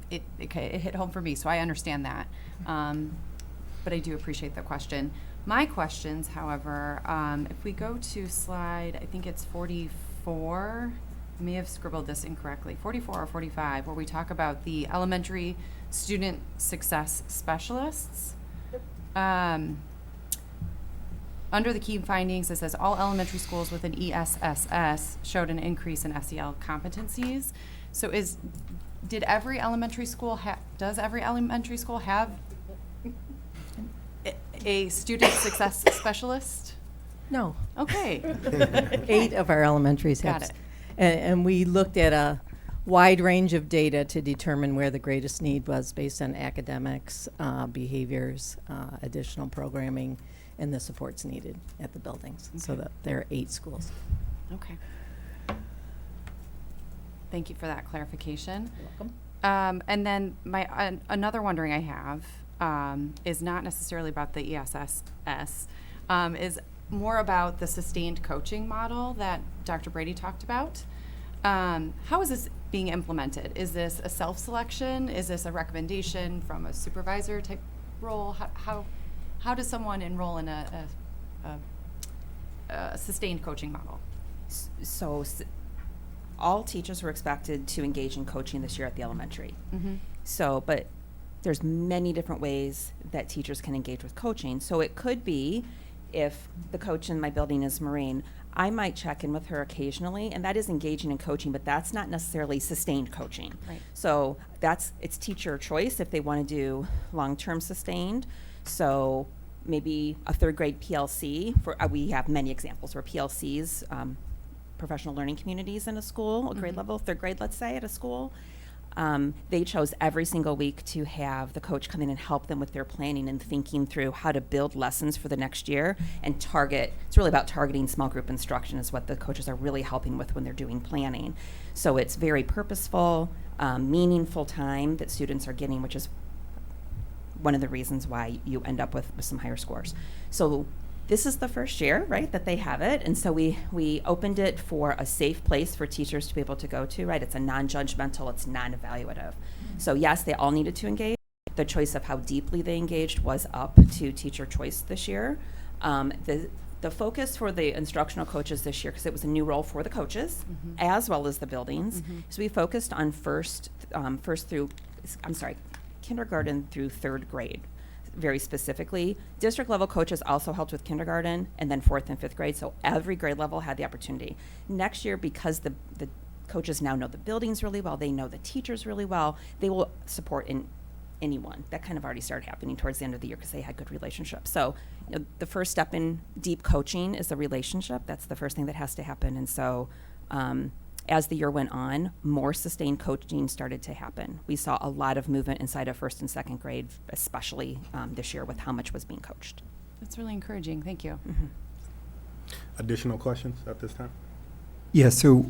it hit home for me. So I understand that, but I do appreciate the question. My questions, however, if we go to slide, I think it's 44. I may have scribbled this incorrectly, 44 or 45, where we talk about the elementary student success specialists. Under the key findings, it says all elementary schools with an ESSS showed an increase in SEL competencies. So does every elementary school have a student success specialist? No. Okay. 8 of our elementaries have. Got it. And we looked at a wide range of data to determine where the greatest need was based on academics, behaviors, additional programming, and the supports needed at the buildings. So that there are 8 schools. Okay. Thank you for that clarification. You're welcome. And then another wondering I have is not necessarily about the ESSS, is more about the sustained coaching model that Dr. Brady talked about. How is this being implemented? Is this a self-selection? Is this a recommendation from a supervisor type role? How does someone enroll in a sustained coaching model? So all teachers were expected to engage in coaching this year at the elementary. So, but there's many different ways that teachers can engage with coaching. So it could be, if the coach in my building is Maureen, I might check in with her occasionally, and that is engaging in coaching, but that's not necessarily sustained coaching. Right. So it's teacher choice if they want to do long-term sustained. So maybe a third grade PLC, we have many examples where PLCs, professional learning communities in a school, a grade level, third grade, let's say, at a school, they chose every single week to have the coach come in and help them with their planning and thinking through how to build lessons for the next year and target. It's really about targeting small group instruction is what the coaches are really helping with when they're doing planning. So it's very purposeful, meaningful time that students are getting, which is one of the reasons why you end up with some higher scores. So this is the first year, right, that they have it, and so we opened it for a safe place for teachers to be able to go to, right? It's a non-judgmental, it's non-evaluative. So yes, they all needed to engage. The choice of how deeply they engaged was up to teacher choice this year. The focus for the instructional coaches this year, because it was a new role for the coaches, as well as the buildings, so we focused on kindergarten through third grade. Very specifically, district level coaches also helped with kindergarten and then 4th and 5th grade, so every grade level had the opportunity. Next year, because the coaches now know the buildings really well, they know the teachers really well, they will support in anyone. That kind of already started happening towards the end of the year because they had good relationships. So the first step in deep coaching is the relationship. That's the first thing that has to happen. And so as the year went on, more sustained coaching started to happen. We saw a lot of movement inside of 1st and 2nd grade, especially this year with how much was being coached. That's really encouraging. Thank you. Additional questions at this time? Yeah, so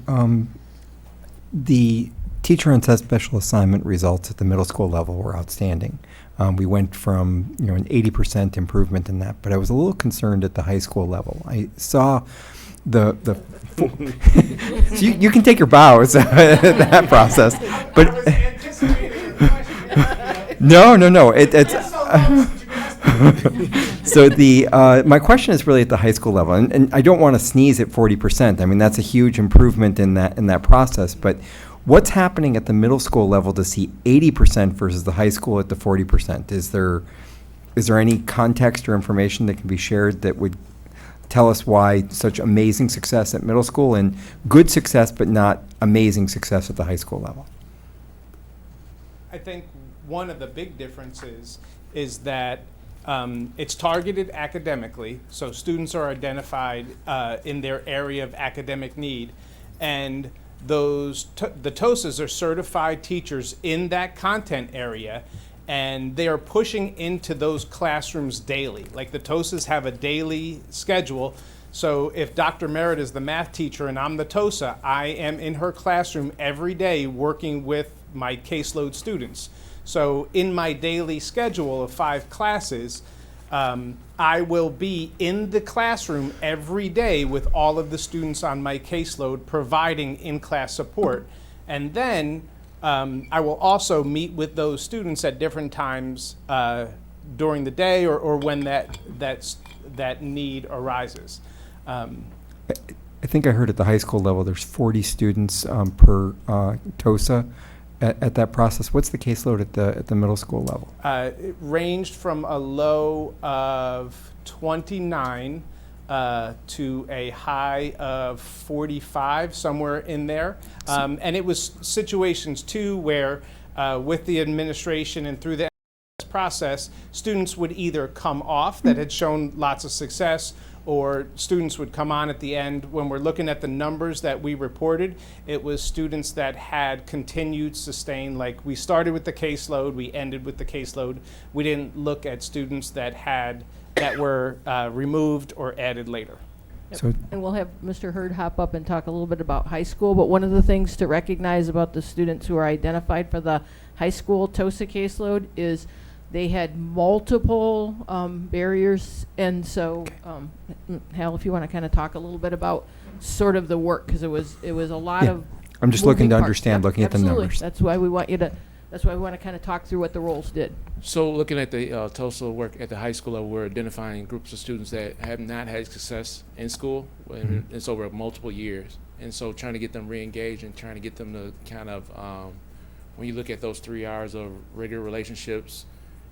the teacher on test special assignment results at the middle school level were outstanding. We went from an 80% improvement in that, but I was a little concerned at the high school level. I saw the so you can take your bows that process, but no, it's so my question is really at the high school level, and I don't want to sneeze at 40%. I mean, that's a huge improvement in that process, but what's happening at the middle school level to see 80% versus the high school at the 40%? Is there any context or information that can be shared that would tell us why such amazing success at middle school and good success but not amazing success at the high school level? I think one of the big differences is that it's targeted academically, so students are identified in their area of academic need, and the TOSAs are certified teachers in that content area, and they are pushing into those classrooms daily. Like the TOSAs have a daily schedule, so if Dr. Merritt is the math teacher and I'm the TOSA, I am in her classroom every day working with my caseload students. So in my daily schedule of 5 classes, I will be in the classroom every day with all of the students on my caseload providing in-class support. And then I will also meet with those students at different times during the day or when that need arises. I think I heard at the high school level there's 40 students per TOSA at that process. What's the caseload at the middle school level? It ranged from a low of 29 to a high of 45, somewhere in there. And it was situations too where with the administration and through the process, students would either come off that had shown lots of success, or students would come on at the end. When we're looking at the numbers that we reported, it was students that had continued sustained, like we started with the caseload, we ended with the caseload. We didn't look at students that were removed or added later. Yep. And we'll have Mr. Hurd hop up and talk a little bit about high school, but one of the things to recognize about the students who are identified for the high school TOSA caseload is they had multiple barriers, and so Hal, if you want to kind of talk a little bit about sort of the work, because it was a lot of. I'm just looking to understand, looking at the numbers. That's why we want to kind of talk through what the roles did. So looking at the TOSA work at the high school level, we're identifying groups of students that have not had success in school. And it's over multiple years. And so trying to get them re-engaged and trying to get them to kind of, when you look at those 3 hours of regular relationships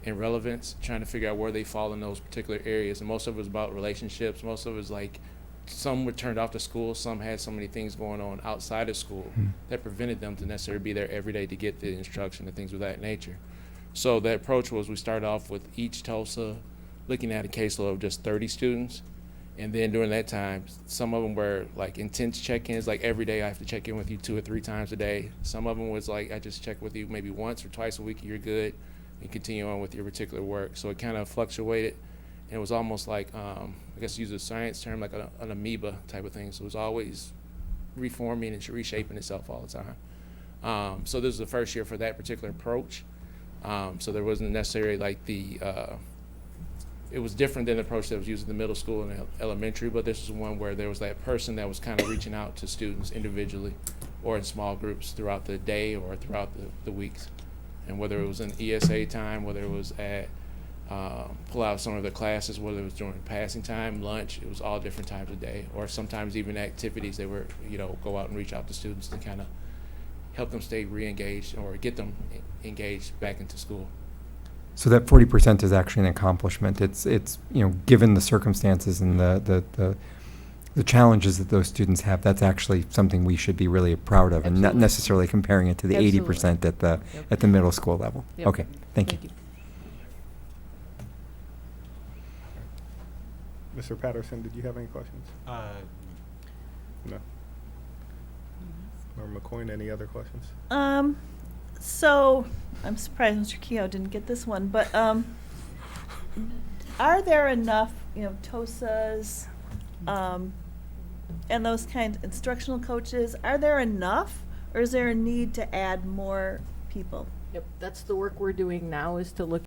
and relevance, trying to figure out where they fall in those particular areas. And most of it was about relationships. Most of it was like some were turned off to school. Some had so many things going on outside of school that prevented them to necessarily be there every day to get the instruction and things of that nature. So the approach was we started off with each TOSA looking at a caseload of just 30 students. And then during that time, some of them were like intense check-ins, like every day I have to check in with you 2 or 3 times a day. Some of them was like I just check with you maybe once or twice a week, you're good, and continue on with your particular work. So it kind of fluctuated. And it was almost like, I guess use a science term, like an amoeba type of thing. So it was always reforming and reshaping itself all the time. So this was the first year for that particular approach. So there wasn't necessarily like it was different than the approach that was used in the middle school and elementary, but this was one where there was that person that was kind of reaching out to students individually or in small groups throughout the day or throughout the weeks. And whether it was in ESA time, whether it was at pull out some of the classes, whether it was during passing time, lunch, it was all different times of day, or sometimes even activities they were, go out and reach out to students to kind of help them stay re-engaged or get them engaged back into school. So that 40% is actually an accomplishment. It's given the circumstances and the challenges that those students have, that's actually something we should be really proud of. Absolutely. And not necessarily comparing it to the Absolutely. 80% at the middle school level. Yep. Okay, thank you. Mr. Patterson, did you have any questions? No. Or McCoy, any other questions? So I'm surprised Mr. Keogh didn't get this one, but are there enough, TOSAs, and those kinds of instructional coaches? Are there enough, or is there a need to add more people? Yep, that's the work we're doing now, is to look.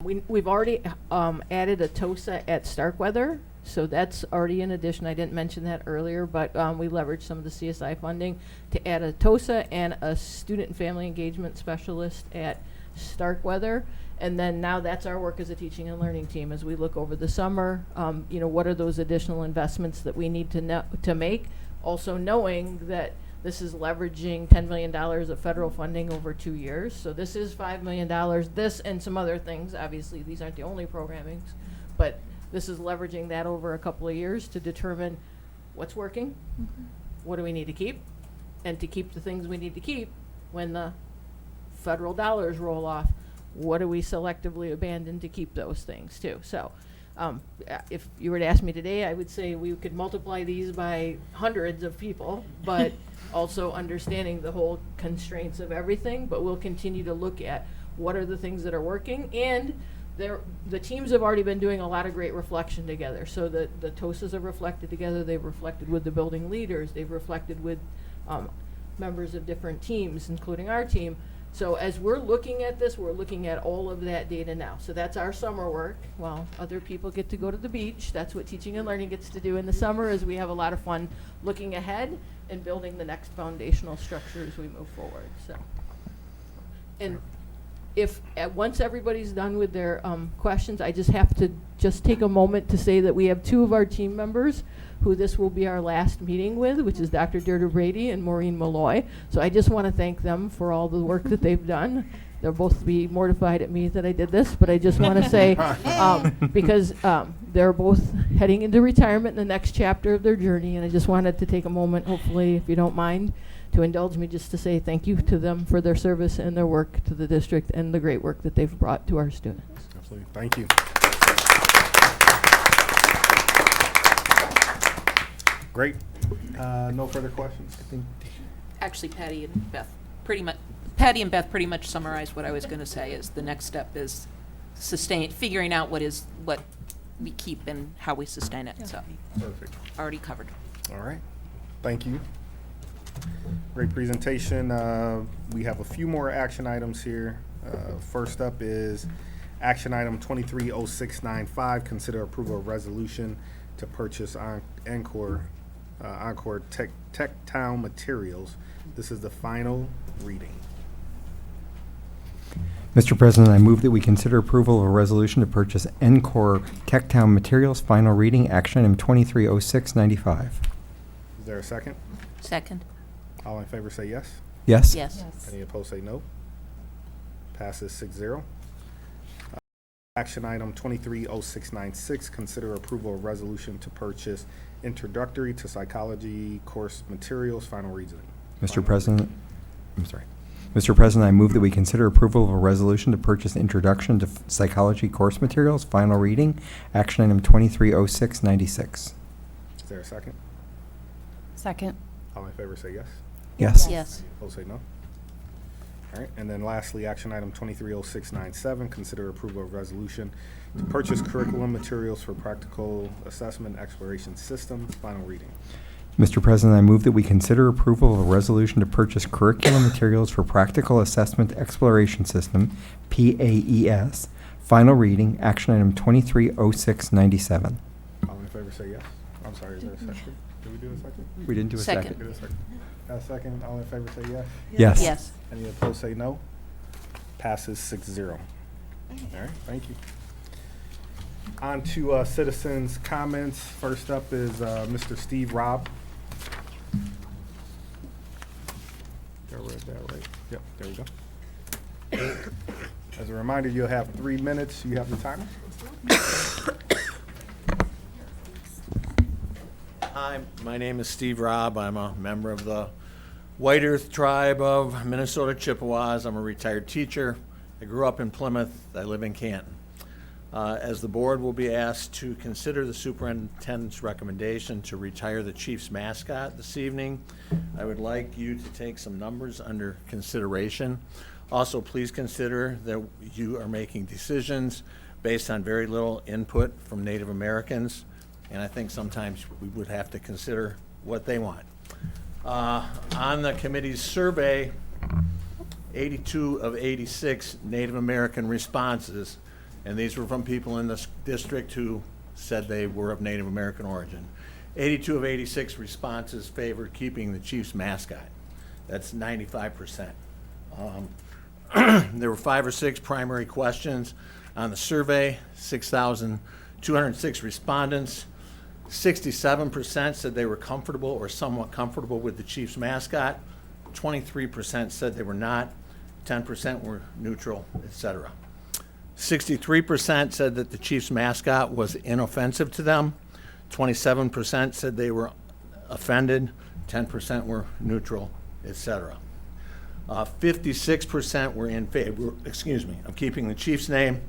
We've already added a TOSA at Starkweather, So that's already in addition. I didn't mention that earlier, but we leveraged some of the CSI funding to add a TOSA and a student and family engagement specialist at Starkweather. And then now that's our work as a teaching and learning team as we look over the summer. You know, what are those additional investments that we need to make? Also knowing that this is leveraging $10 million of federal funding over 2 years. So this is $5 million, this and some other things. Obviously, these aren't the only programmings, but this is leveraging that over a couple of years to determine what's working, what do we need to keep, and to keep the things we need to keep when the federal dollars roll off, what do we selectively abandon to keep those things too? So if you were to ask me today, I would say we could multiply these by hundreds of people, but also understanding the whole constraints of everything. But we'll continue to look at what are the things that are working, and the teams have already been doing a lot of great reflection together. So the TOSAs have reflected together, they've reflected with the building leaders, they've reflected with members of different teams, including our team. So as we're looking at this, we're looking at all of that data now. So that's our summer work. While other people get to go to the beach, that's what teaching and learning gets to do in the summer, is we have a lot of fun looking ahead and building the next foundational structure as we move forward. So, and if once everybody's done with their questions, I just have to take a moment to say that we have two of our team members who this will be our last meeting with, which is Dr. Deirdre Brady and Maureen Malloy. So I just want to thank them for all the work that they've done. They'll both be mortified at me that I did this, but I just want to say, because they're both heading into retirement in the next chapter of their journey, and I just wanted to take a moment, hopefully, if you don't mind, to indulge me just to say thank you to them for their service and their work to the district and the great work that they've brought to our students. Absolutely. Thank you. Great. No further questions? Actually, Patty and Beth pretty much summarized what I was going to say. Is the next step is figuring out what we keep and how we sustain it. So Perfect. already covered. All right. Thank you. Great presentation. We have a few more action items here. First up is action item 230695. Consider approval of resolution to purchase Encore Tech Town materials. This is the final reading. Mr. President, I move that we consider approval of a resolution to purchase Encore Tech Town materials, final reading, action item 230695. Is there a second? Second. All in favor say yes. Yes. Yes. Any opposed say no. Passes 6-0. Action item 230696, consider approval of resolution to purchase introductory to psychology course materials, final reading. Mr. President, Mr. President, I move that we consider approval of a resolution to purchase introduction to psychology course materials, final reading, action item 230696. Is there a second? Second. All in favor say yes. Yes. Yes. Opposed say no. All right, and then lastly, action item 230697, consider approval of resolution to purchase curriculum materials for practical assessment exploration systems, final reading. Mr. President, I move that we consider approval of a resolution to purchase curriculum materials for practical assessment exploration system, PAES, final reading, action item 230697. All in favor say yes. I'm sorry, is there a second? Did we do a second? We didn't do a second. Did a second. Got a second, all in favor say yes. Yes. Yes. Any opposed say no. Passes 6-0. All right, thank you. On to citizens' comments. First up is Mr. Steve Robb. Did I read that right? Yep, there we go. As a reminder, you'll have 3 minutes. You have the timer. Hi, my name is Steve Robb. I'm a member of the White Earth Tribe of Minnesota Chippewas. I'm a retired teacher. I grew up in Plymouth. I live in Canton. As the board will be asked to consider the superintendent's recommendation to retire the Chiefs mascot this evening, I would like you to take some numbers under consideration. Also, please consider that you are making decisions based on very little input from Native Americans, and I think sometimes we would have to consider what they want. On the committee's survey, 82 of 86 Native American responses, and these were from people in this district who said they were of Native American origin. 82 of 86 responses favored keeping the Chiefs mascot. That's 95%. There were 5 or 6 primary questions on the survey, 6,206 respondents. 67% said they were comfortable or somewhat comfortable with the Chiefs mascot. 23% said they were not. 10% were neutral, etc. 63% said that the Chiefs mascot was inoffensive to them. 27% said they were offended. 10% were neutral, etc. 56% were in favor, of keeping the Chiefs name.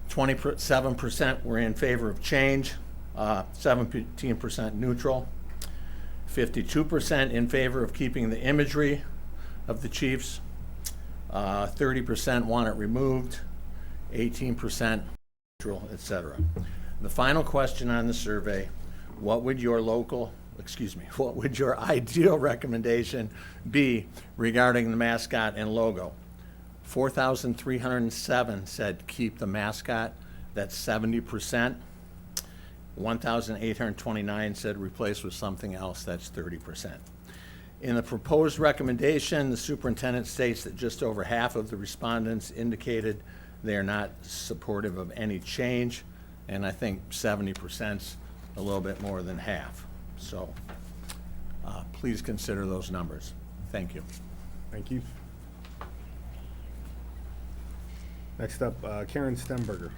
27% were in favor of change. 17% neutral. 52% in favor of keeping the imagery of the Chiefs. 30% want it removed. 18% neutral, etc. The final question on the survey: what would your ideal recommendation be regarding the mascot and logo? 4,307 said keep the mascot. That's 70%. 1,829 said replace with something else. That's 30%. In the proposed recommendation, the superintendent states that just over half of the respondents indicated they are not supportive of any change, and I think 70%'s a little bit more than half. So please consider those numbers. Thank you. Thank you. Next up, Karen Stemberger.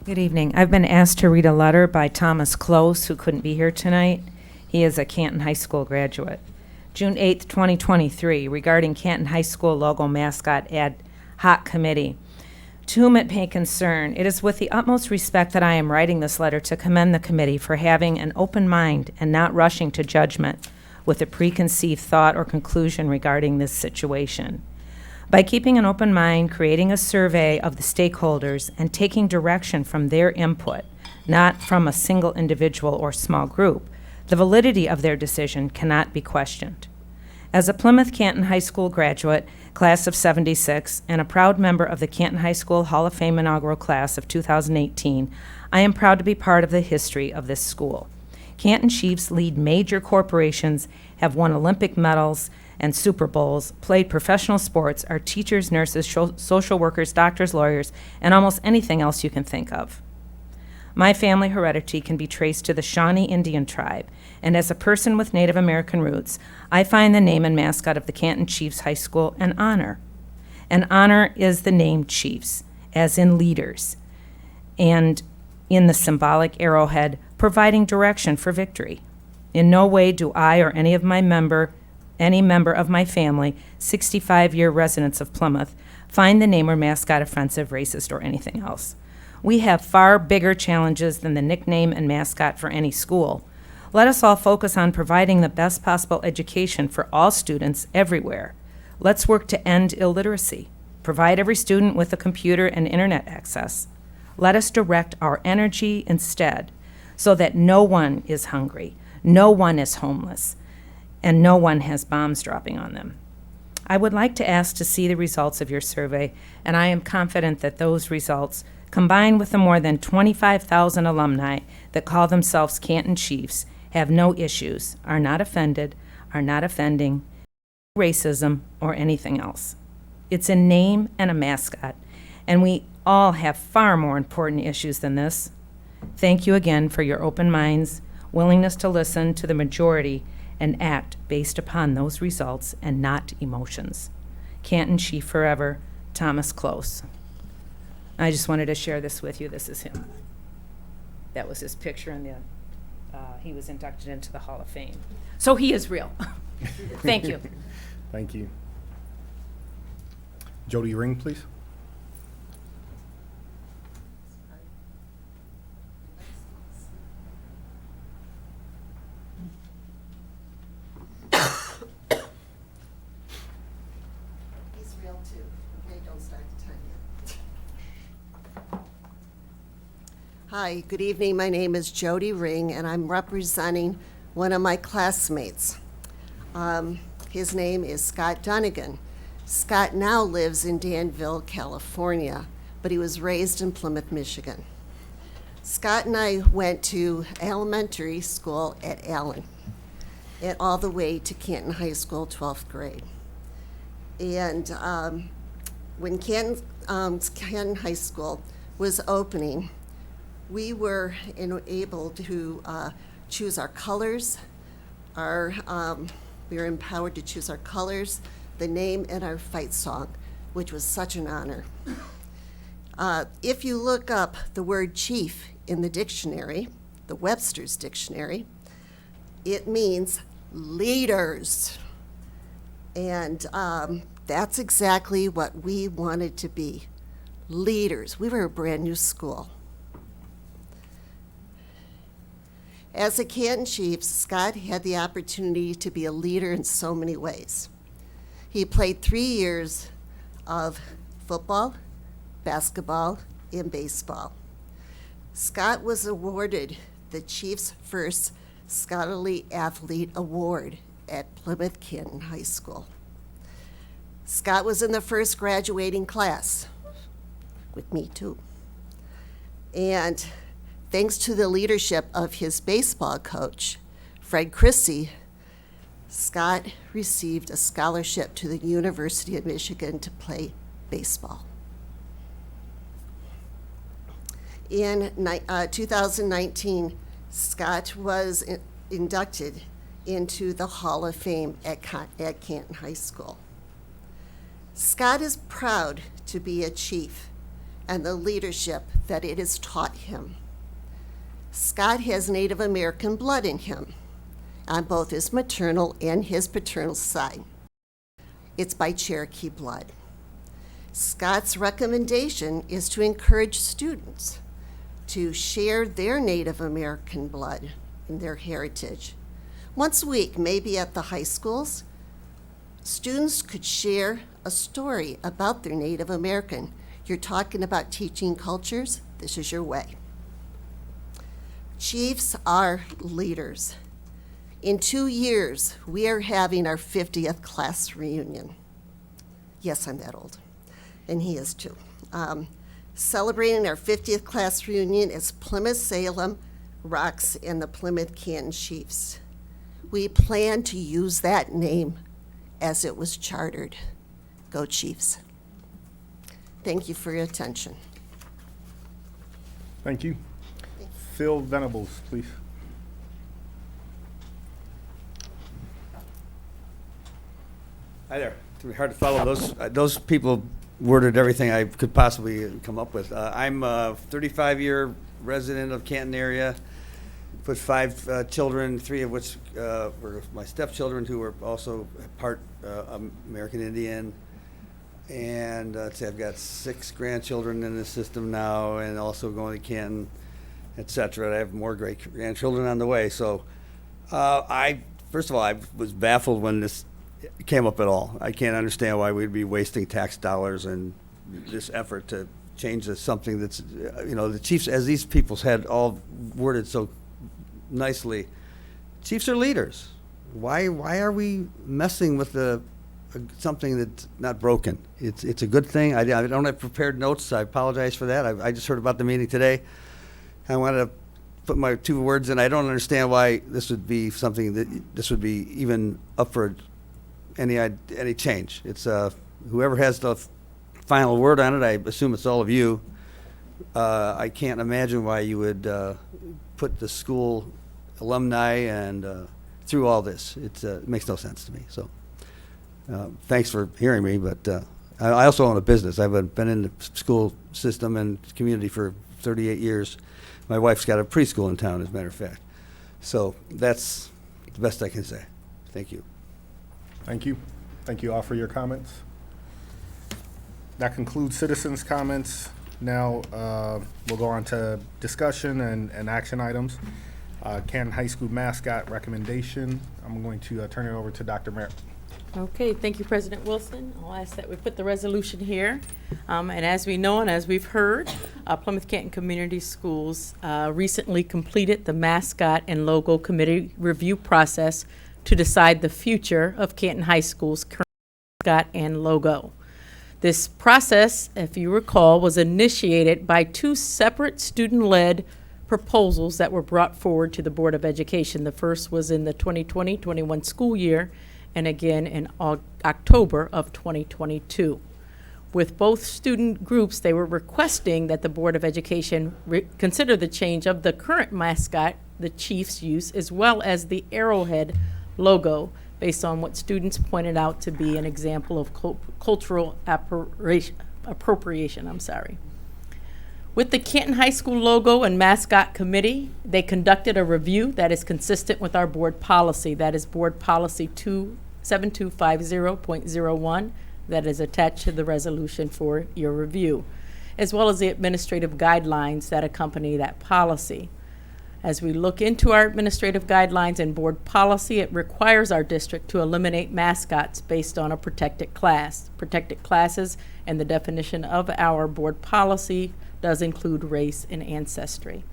Good evening. I've been asked to read a letter by Thomas Close, who couldn't be here tonight. He is a Canton High School graduate. June 8th, 2023, regarding Canton High School logo mascot ad hoc committee. To whom it may concern, it is with the utmost respect that I am writing this letter to commend the committee for having an open mind and not rushing to judgment with a preconceived thought or conclusion regarding this situation. By keeping an open mind, creating a survey of the stakeholders, and taking direction from their input, not from a single individual or small group, the validity of their decision cannot be questioned. As a Plymouth Canton High School graduate, class of 76, and a proud member of the Canton High School Hall of Fame inaugural class of 2018, I am proud to be part of the history of this school. Canton Chiefs lead major corporations, have won Olympic medals and Super Bowls, played professional sports, are teachers, nurses, social workers, doctors, lawyers, and almost anything else you can think of. My family heredity can be traced to the Shawnee Indian tribe, and as a person with Native American roots, I find the name and mascot of the Canton Chiefs High School an honor. An honor is the name Chiefs, as in leaders, and in the symbolic arrowhead, providing direction for victory. In no way do I or any member of my family, 65-year residents of Plymouth, find the name or mascot offensive, racist, or anything else. We have far bigger challenges than the nickname and mascot for any school. Let us all focus on providing the best possible education for all students everywhere. Let's work to end illiteracy. Provide every student with a computer and internet access. Let us direct our energy instead so that no one is hungry, no one is homeless, and no one has bombs dropping on them. I would like to ask to see the results of your survey, and I am confident that those results, combined with the more than 25,000 alumni that call themselves Canton Chiefs, have no issues, are not offended, are not offending, racism, or anything else. It's a name and a mascot, and we all have far more important issues than this. Thank you again for your open minds, willingness to listen to the majority, and act based upon those results and not emotions. Canton Chief forever, Thomas Close. I just wanted to share this with you. This is him. That was his picture in the, he was inducted into the Hall of Fame. So he is real. Thank you. Thank you. Jody Ring, please. He's real too. Okay, don't start the time yet. Hi, good evening. My name is Jody Ring, and I'm representing one of my classmates. His name is Scott Dunnigan. Scott now lives in Danville, California, but he was raised in Plymouth, Michigan. Scott and I went to elementary school at Allen and all the way to Canton High School, 12th grade. And when Canton High School was opening, we were able to choose our colors. We were empowered to choose our colors, the name, and our fight song, which was such an honor. If you look up the word chief in the dictionary, the Webster's Dictionary, it means leaders. And that's exactly what we wanted to be, leaders. We were a brand new school. As a Canton Chiefs, Scott had the opportunity to be a leader in so many ways. He played 3 years of football, basketball, and baseball. Scott was awarded the Chiefs' first Scholarly Athlete Award at Plymouth Canton High School. Scott was in the first graduating class, with me too. And thanks to the leadership of his baseball coach, Fred Chrissy, Scott received a scholarship to the University of Michigan to play baseball. In 2019, Scott was inducted into the Hall of Fame at Canton High School. Scott is proud to be a chief and the leadership that it has taught him. Scott has Native American blood in him on both his maternal and his paternal side. It's by Cherokee blood. Scott's recommendation is to encourage students to share their Native American blood and their heritage. Once a week, maybe at the high schools, students could share a story about their Native American. You're talking about teaching cultures, this is your way. Chiefs are leaders. In 2 years, we are having our 50th class reunion. Yes, I'm that old, and he is too. Celebrating our 50th class reunion is Plymouth-Salem, Rocks, and the Plymouth Canton Chiefs. We plan to use that name as it was chartered. Go Chiefs. Thank you for your attention. Thank you. Phil Venables, please. Hi there. It's really hard to follow. Those people worded everything I could possibly come up with. I'm a 35-year resident of Canton area, with 5 children, 3 of which were my stepchildren, who were also part American Indian. And let's see, I've got 6 grandchildren in the system now, and also going to Canton, et cetera. I have more great grandchildren on the way. So first of all, I was baffled when this came up at all. I can't understand why we'd be wasting tax dollars and this effort to change something that's, the Chiefs, as these people's had all worded so nicely, Chiefs are leaders. Why are we messing with something that's not broken? It's a good thing. I don't have prepared notes. I apologize for that. I just heard about the meeting today. I wanted to put my 2 words in. I don't understand why this would be something this would be even up for any change. It's whoever has the final word on it. I assume it's all of you. I can't imagine why you would put the school alumni and through all this. It makes no sense to me. So thanks for hearing me. But I also own a business. I've been in the school system and community for 38 years. My wife's got a preschool in town, as a matter of fact. So that's the best I can say. Thank you. Thank you. Thank you all for your comments. That concludes citizens' comments. Now we'll go on to discussion and action items. Canton High School mascot recommendation. I'm going to turn it over to Dr. Merritt. Okay, thank you, President Wilson. I'll ask that we put the resolution here. And as we know and as we've heard, Plymouth Canton Community Schools recently completed the mascot and logo committee review process to decide the future of Canton High School's current mascot and logo. This process, if you recall, was initiated by two separate student-led proposals that were brought forward to the Board of Education. The first was in the 2020-21 school year, and again in October of 2022. With both student groups, they were requesting that the Board of Education consider the change of the current mascot, the Chiefs' use, as well as the arrowhead logo, based on what students pointed out to be an example of cultural appropriation. With the Canton High School logo and mascot committee, they conducted a review that is consistent with our board policy. That is Board Policy 7250.01 that is attached to the resolution for your review, as well as the administrative guidelines that accompany that policy. As we look into our administrative guidelines and board policy, it requires our district to eliminate mascots based on a protected class. Protected classes and the definition of our board policy does include race and ancestry.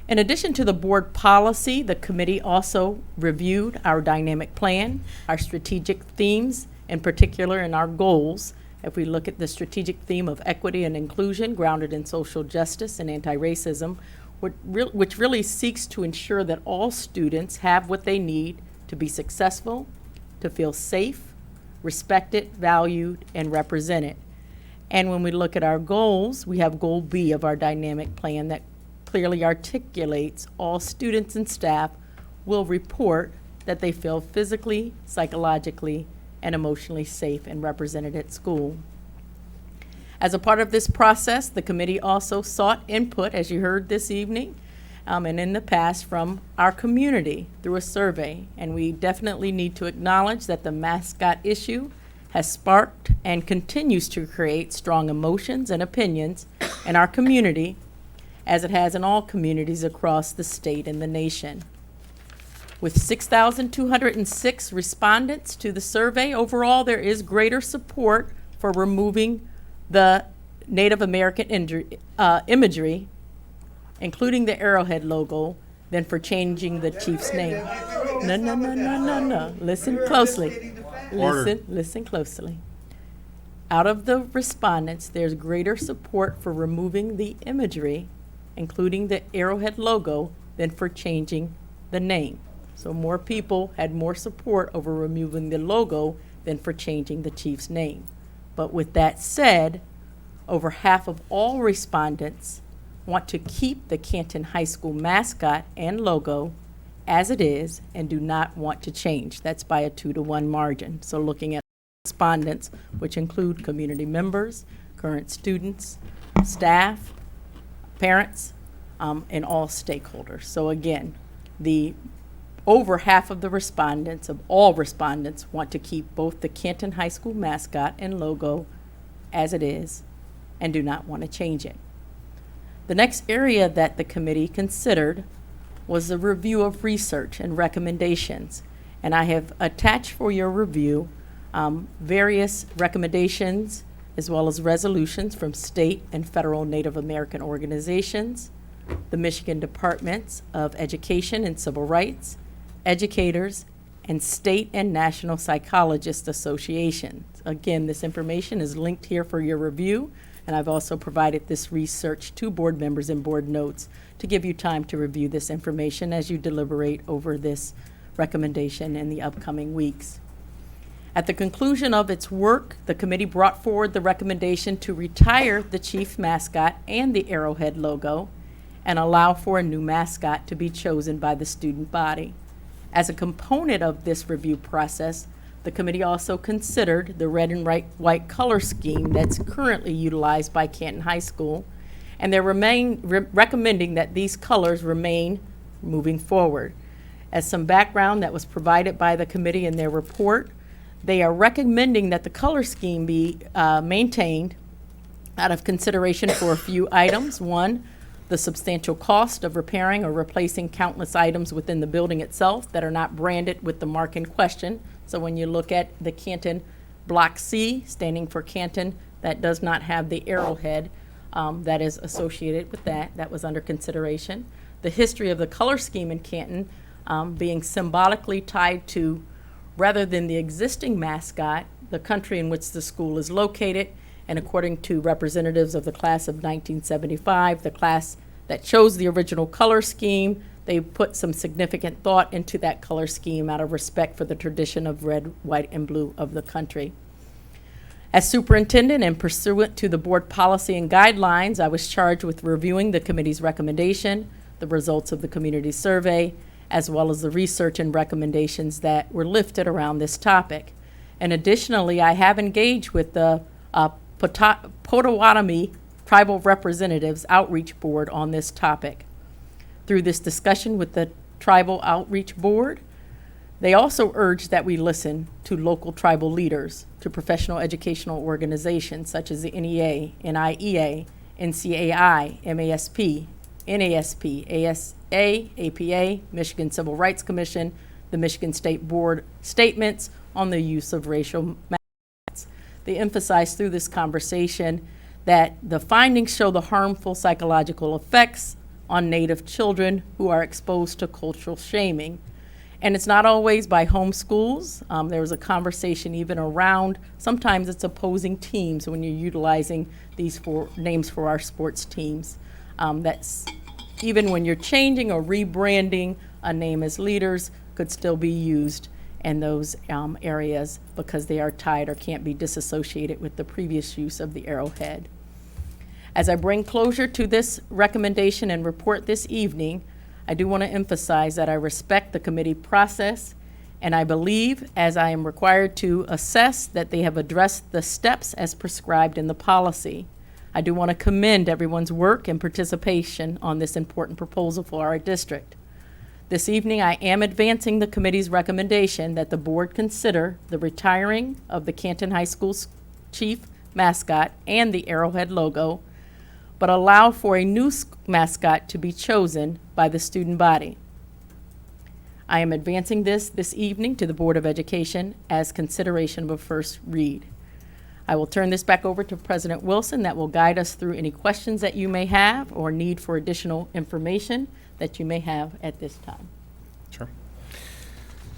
In addition to the board policy, the committee also reviewed our dynamic plan, our strategic themes, in particular in our goals. If we look at the strategic theme of equity and inclusion grounded in social justice and anti-racism, which really seeks to ensure that all students have what they need to be successful, to feel safe, respected, valued, and represented. And when we look at our goals, we have Goal B of our dynamic plan that clearly articulates all students and staff will report that they feel physically, psychologically, and emotionally safe and represented at school. As a part of this process, the committee also sought input, as you heard this evening, and in the past, from our community through a survey. And we definitely need to acknowledge that the mascot issue has sparked and continues to create strong emotions and opinions in our community, as it has in all communities across the state and the nation. With 6,206 respondents to the survey, overall there is greater support for removing the Native American imagery, including the arrowhead logo, than for changing the Chief's name. No. Listen closely. Listen closely. Out of the respondents, there's greater support for removing the imagery, including the arrowhead logo, than for changing the name. So more people had more support over removing the logo than for changing the Chief's name. But with that said, over half of all respondents want to keep the Canton High School mascot and logo as it is and do not want to change. That's by a 2-to-1 margin. So looking at respondents, which include community members, current students, staff, parents, and all stakeholders. So again, over half of the respondents, of all respondents, want to keep both the Canton High School mascot and logo as it is and do not want to change it. The next area that the committee considered was the review of research and recommendations. And I have attached for your review various recommendations as well as resolutions from state and federal Native American organizations, the Michigan Departments of Education and Civil Rights, educators, and state and national psychologist associations. Again, this information is linked here for your review, and I've also provided this research to board members in board notes to give you time to review this information as you deliberate over this recommendation in the upcoming weeks. At the conclusion of its work, the committee brought forward the recommendation to retire the chief mascot and the arrowhead logo and allow for a new mascot to be chosen by the student body. As a component of this review process, the committee also considered the red and white color scheme that's currently utilized by Canton High School, and they're recommending that these colors remain moving forward. As some background that was provided by the committee in their report, they are recommending that the color scheme be maintained out of consideration for a few items. One, the substantial cost of repairing or replacing countless items within the building itself that are not branded with the mark in question. So when you look at the Canton Block C, standing for Canton, that does not have the arrowhead that is associated with that. That was under consideration. The history of the color scheme in Canton being symbolically tied to, rather than the existing mascot, the country in which the school is located, and according to representatives of the class of 1975, the class that chose the original color scheme, they put some significant thought into that color scheme out of respect for the tradition of red, white, and blue of the country. As superintendent and pursuant to the board policy and guidelines, I was charged with reviewing the committee's recommendation, the results of the community survey, as well as the research and recommendations that were lifted around this topic. And additionally, I have engaged with the Potawatomi Tribal Representatives Outreach Board on this topic. Through this discussion with the Tribal Outreach Board, they also urged that we listen to local tribal leaders, to professional educational organizations such as the NEA, NIEA, NCAI, MASP, NASP, ASA, APA, Michigan Civil Rights Commission, the Michigan State Board statements on the use of racial masks. They emphasized through this conversation that the findings show the harmful psychological effects on Native children who are exposed to cultural shaming. And it's not always by home schools. There was a conversation even around, sometimes it's opposing teams when you're utilizing these names for our sports teams. That's even when you're changing or rebranding a name as leaders could still be used in those areas because they are tied or can't be disassociated with the previous use of the arrowhead. As I bring closure to this recommendation and report this evening, I do want to emphasize that I respect the committee process, and I believe, as I am required to assess, that they have addressed the steps as prescribed in the policy. I do want to commend everyone's work and participation on this important proposal for our district. This evening, I am advancing the committee's recommendation that the board consider the retiring of the Canton High School's chief mascot and the arrowhead logo, but allow for a new mascot to be chosen by the student body. I am advancing this evening to the Board of Education as consideration of a first read. I will turn this back over to President Wilson that will guide us through any questions that you may have or need for additional information that you may have at this time. Sure.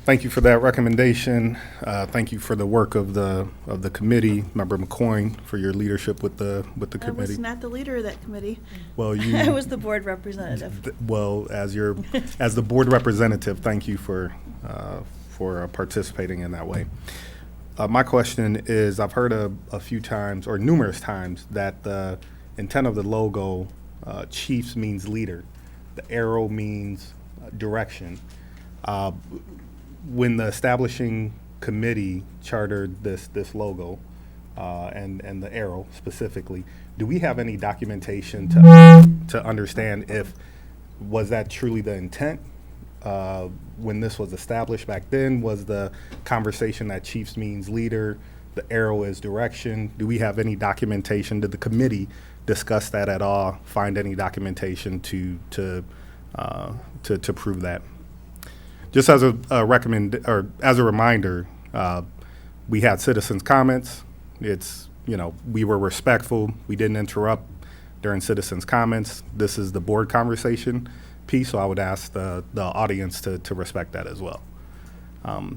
Thank you for that recommendation. Thank you for the work of the committee, Member McCoyne, for your leadership with the committee. I was not the leader of that committee. Well, you. I was the board representative. Well, as the board representative, thank you for participating in that way. My question is, I've heard a few times, or numerous times, that the intent of the logo, Chiefs means leader. The arrow means direction. When the establishing committee chartered this logo and the arrow specifically, do we have any documentation to understand if was that truly the intent when this was established back then? Was the conversation that Chiefs means leader, the arrow is direction? Do we have any documentation? Did the committee discuss that at all? Find any documentation to prove that? Just as as a reminder, we had citizens' comments. We were respectful. We didn't interrupt during citizens' comments. This is the board conversation piece, so I would ask the audience to respect that as well.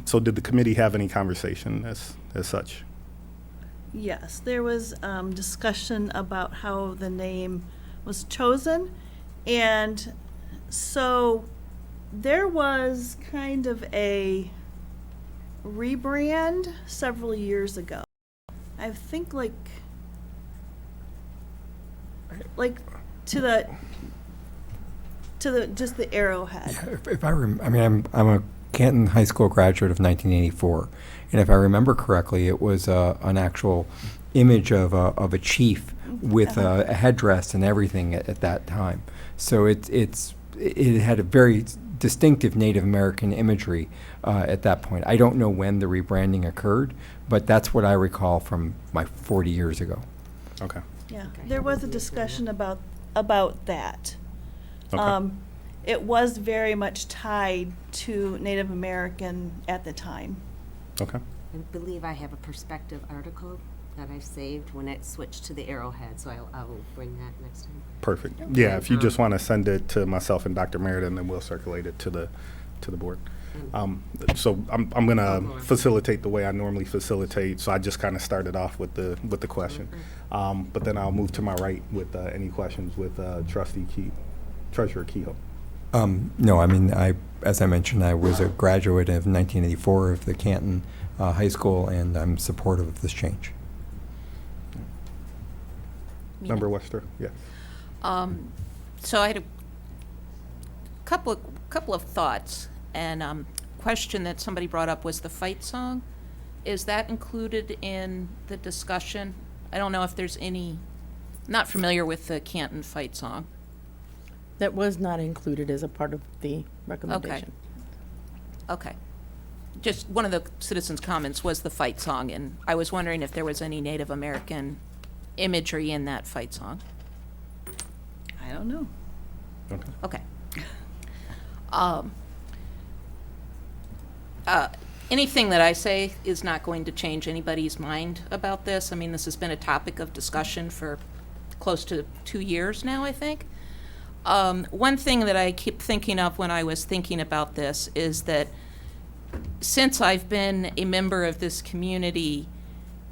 So did the committee have any conversation as such? Yes, there was discussion about how the name was chosen, and so there was kind of a rebrand several years ago. I think like to the just the arrowhead. I'm a Canton High School graduate of 1984, and if I remember correctly, it was an actual image of a chief with a headdress and everything at that time. So it had a very distinctive Native American imagery at that point. I don't know when the rebranding occurred, but that's what I recall from my 40 years ago. Okay. Yeah, there was a discussion about that. Okay. It was very much tied to Native American at the time. Okay. I believe I have a perspective article that I've saved when it switched to the arrowhead, so I will bring that next time. Perfect. Yeah, if you just want to send it to myself and Dr. Meriden, then we'll circulate it to to the board. So I'm going to facilitate the way I normally facilitate. So I just kind of started off with the question, but then I'll move to my right with any questions with Treasurer Kehoe. No, I mean, as I mentioned, I was a graduate of 1984 of the Canton High School, and I'm supportive of this change. Member Wester, yes. So I had a couple of thoughts, and question that somebody brought up was the fight song. Is that included in the discussion? I don't know if there's any, not familiar with the Canton fight song. That was not included as a part of the recommendation. Okay. Just one of the citizens' comments was the fight song, and I was wondering if there was any Native American imagery in that fight song. I don't know. Okay. Anything that I say is not going to change anybody's mind about this. I mean, this has been a topic of discussion for close to 2 years now, I think. One thing that I keep thinking of when I was thinking about this is that since I've been a member of this community,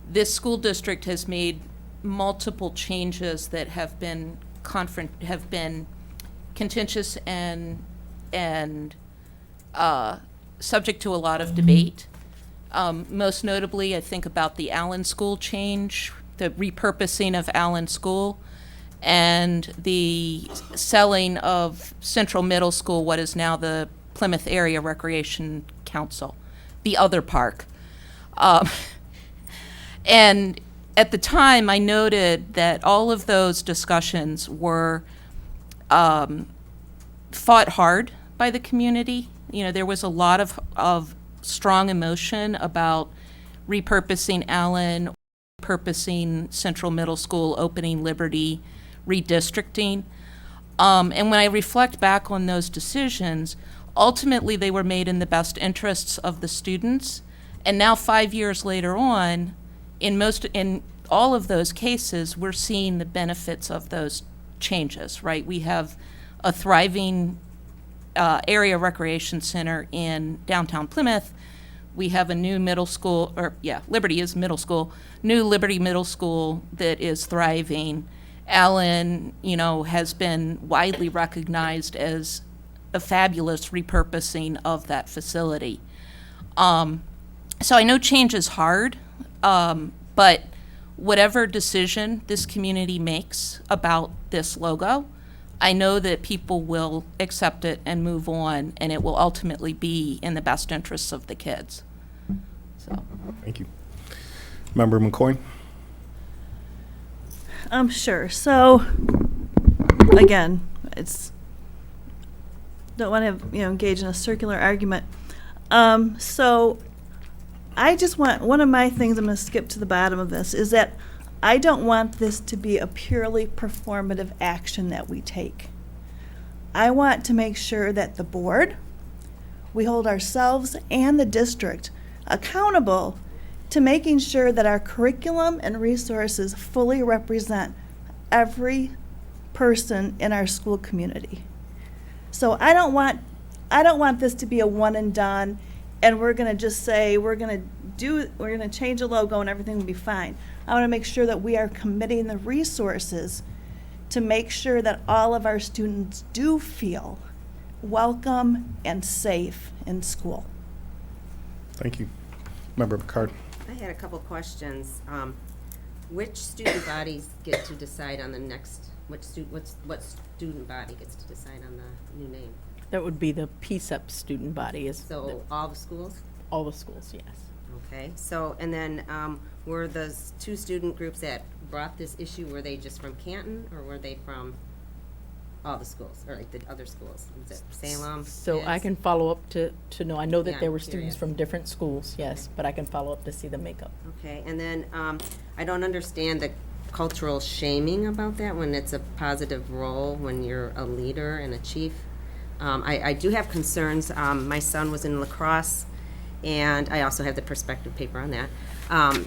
this school district has made multiple changes that have been contentious and subject to a lot of debate. Most notably, I think about the Allen School change, the repurposing of Allen School, and the selling of Central Middle School, what is now the Plymouth Area Recreation Council, the other park. And at the time, I noted that all of those discussions were fought hard by the community. You know, there was a lot of strong emotion about repurposing Allen, repurposing Central Middle School, opening Liberty, redistricting. And when I reflect back on those decisions, ultimately they were made in the best interests of the students. And now 5 years later on, in all of those cases, we're seeing the benefits of those changes, right? We have a thriving area recreation center in downtown Plymouth. We have a new middle school, Liberty is middle school, new Liberty Middle School that is thriving. Allen, has been widely recognized as a fabulous repurposing of that facility. So I know change is hard, but whatever decision this community makes about this logo, I know that people will accept it and move on, and it will ultimately be in the best interests of the kids. So. Thank you. Member McCoy? Sure. So, again, don't want to engage in a circular argument. So, I just want, one of my things, I'm going to skip to the bottom of this, is that I don't want this to be a purely performative action that we take. I want to make sure that the board, we hold ourselves and the district accountable to making sure that our curriculum and resources fully represent every person in our school community. So I don't want this to be a one and done, and we're going to just say we're going to change the logo and everything will be fine. I want to make sure that we are committing the resources to make sure that all of our students do feel welcome and safe in school. Thank you. Member Picard? I had a couple questions. Which student bodies get to decide on the next, what student body gets to decide on the new name? That would be the P-CCS student body. So all the schools? All the schools, yes. Okay, so, and then were the two student groups that brought this issue, were they just from Canton, or were they from all the schools, or like the other schools? Was it Salem? So Pitt? I can follow up to know. I know that Yeah, there were I'm students curious. from different schools, yes, but I can follow up to see the makeup. Okay, and then I don't understand the cultural shaming about that when it's a positive role, when you're a leader and a chief. I do have concerns. My son was in lacrosse, and I also have the perspective paper on that.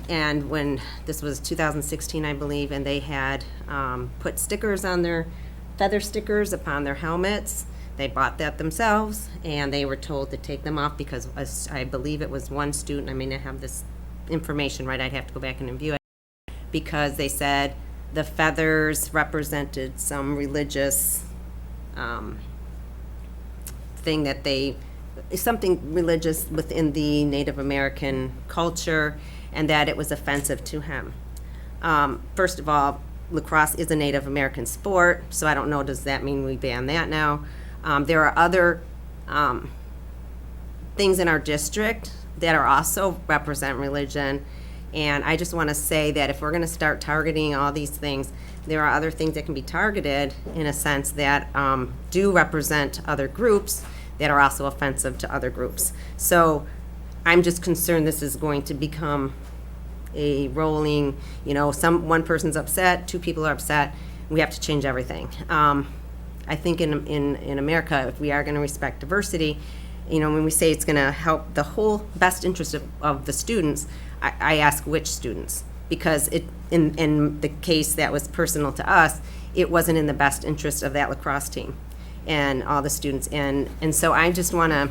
And when this was 2016, I believe, and they had put stickers on their feather stickers upon their helmets They bought that themselves, and they were told to take them off because I believe it was one student, I may not have this information right, I'd have to go back and review it, because they said the feathers represented some religious thing that something religious within the Native American culture, and that it was offensive to him. First of all, lacrosse is a Native American sport, so I don't know, does that mean we ban that now? There are other things in our district that are also represent religion, and I just want to say that if we're going to start targeting all these things, there are other things that can be targeted in a sense that do represent other groups that are also offensive to other groups. So I'm just concerned this is going to become a rolling, one person's upset, two people are upset, we have to change everything. I think in America, if we are going to respect diversity, when we say it's going to help the whole best interest of the students, I ask which students, because in the case that was personal to us, it wasn't in the best interest of that lacrosse team and all the students. And so I just want to,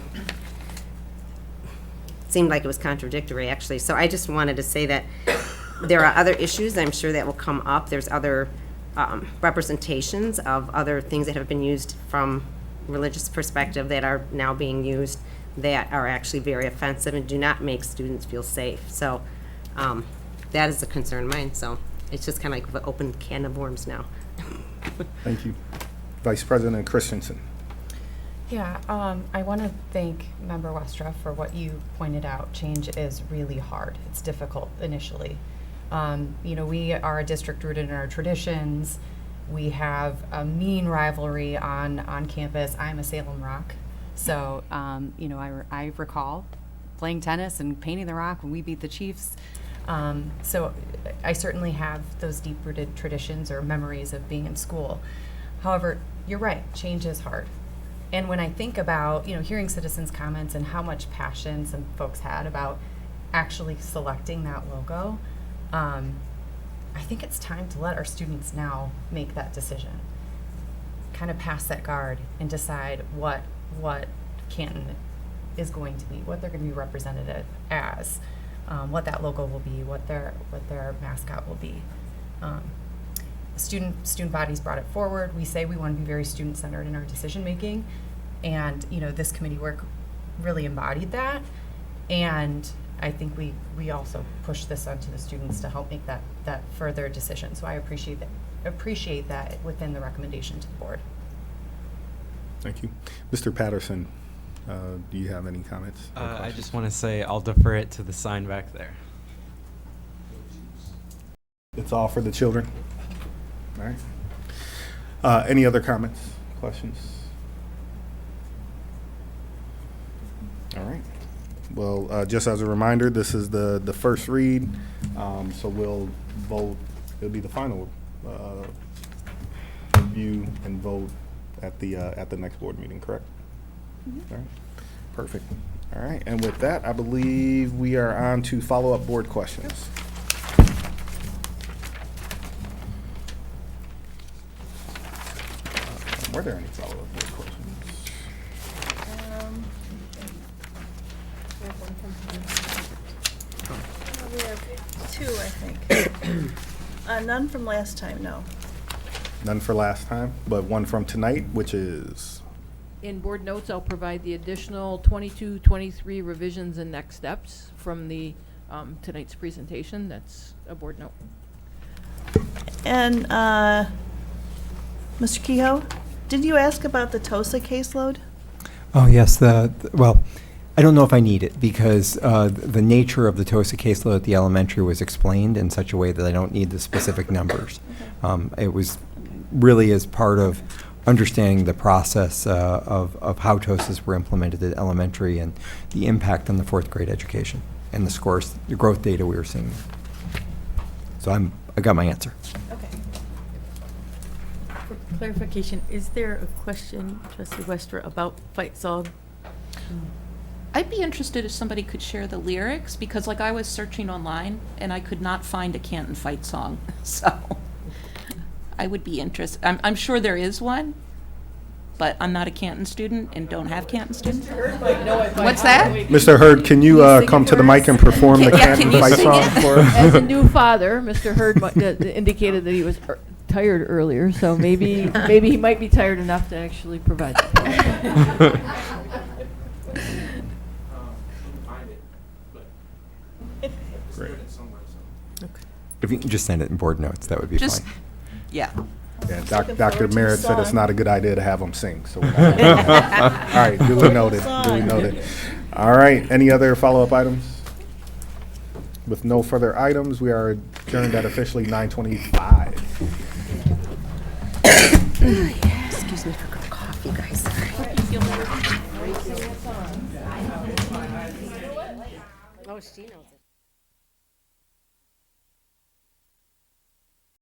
seemed like it was contradictory actually. So I just wanted to say that there are other issues I'm sure that will come up. There's other representations of other things that have been used from religious perspective that are now being used that are actually very offensive and do not make students feel safe. So that is a concern of mine. So it's just kind of like an open can of worms now. Thank you. Vice President Christensen. Yeah, I want to thank Member Westra for what you pointed out. Change is really hard. It's difficult initially. We are a district rooted in our traditions. We have a mean rivalry on campus. I'm a Salem Rock. So, I recall playing tennis and painting the rock when we beat the Chiefs. So I certainly have those deep-rooted traditions or memories of being in school. However, you're right, change is hard. And when I think about, hearing citizens' comments and how much passion some folks had about actually selecting that logo, I think it's time to let our students now make that decision. Kind of pass that guard and decide what Canton is going to be, what they're going to be represented as, what that logo will be, what their mascot will be. Student bodies brought it forward. We say we want to be very student-centered in our decision-making, and this committee work really embodied that. And I think we also push this onto the students to help make that further decision. So I appreciate that within the recommendation to the board. Thank you. Mr. Patterson, do you have any comments? I just want to say I'll defer it to the sign back there. It's all for the children. All right. Any other comments, questions? All right. Well, just as a reminder, this is the first read, so we'll vote. It'll be the final review and vote at the next board meeting, correct? Mm-hmm. All right. Perfect. All right. And with that, I believe we are on to follow-up board questions. Were there any follow-up board questions? We have two, I think. None from last time, no. None for last time, but one from tonight, which is? In board notes, I'll provide the additional 22-23 revisions and next steps from the tonight's presentation. That's a board note. And Mr. Kehoe, did you ask about the TOSA caseload? Oh, yes. Well, I don't know if I need it because the nature of the TOSA caseload at the elementary was explained in such a way that I don't need the specific numbers. Okay. It was really as part of understanding the process of how TOSAs were implemented at elementary and the impact on the fourth grade education and the scores, the growth data we were seeing. So I got my answer. Okay. For clarification, is there a question, Trustee Westra, about fight song? I'd be interested if somebody could share the lyrics, because I was searching online and I could not find a Canton fight song. So I would be interested. I'm sure there is one. but I'm not a Canton student and don't have Canton students. What's that? Mr. Hurd, can you come to the mic and perform the Canton fight song for us? As a new father, Mr. Hurd indicated that he was tired earlier, so maybe he might be tired enough to actually provide that. Great. If you can just send it in board notes, that would be Just, fine. yeah. Yeah, Looking Dr. forward to Merritt the said it's song. not a good idea to have them sing, so we're not. All right, duly noted, duly noted. All right, any other follow-up items? With no further items, we are adjourned at officially 9:25. Excuse me for coffee, guys. Oh, she knows it.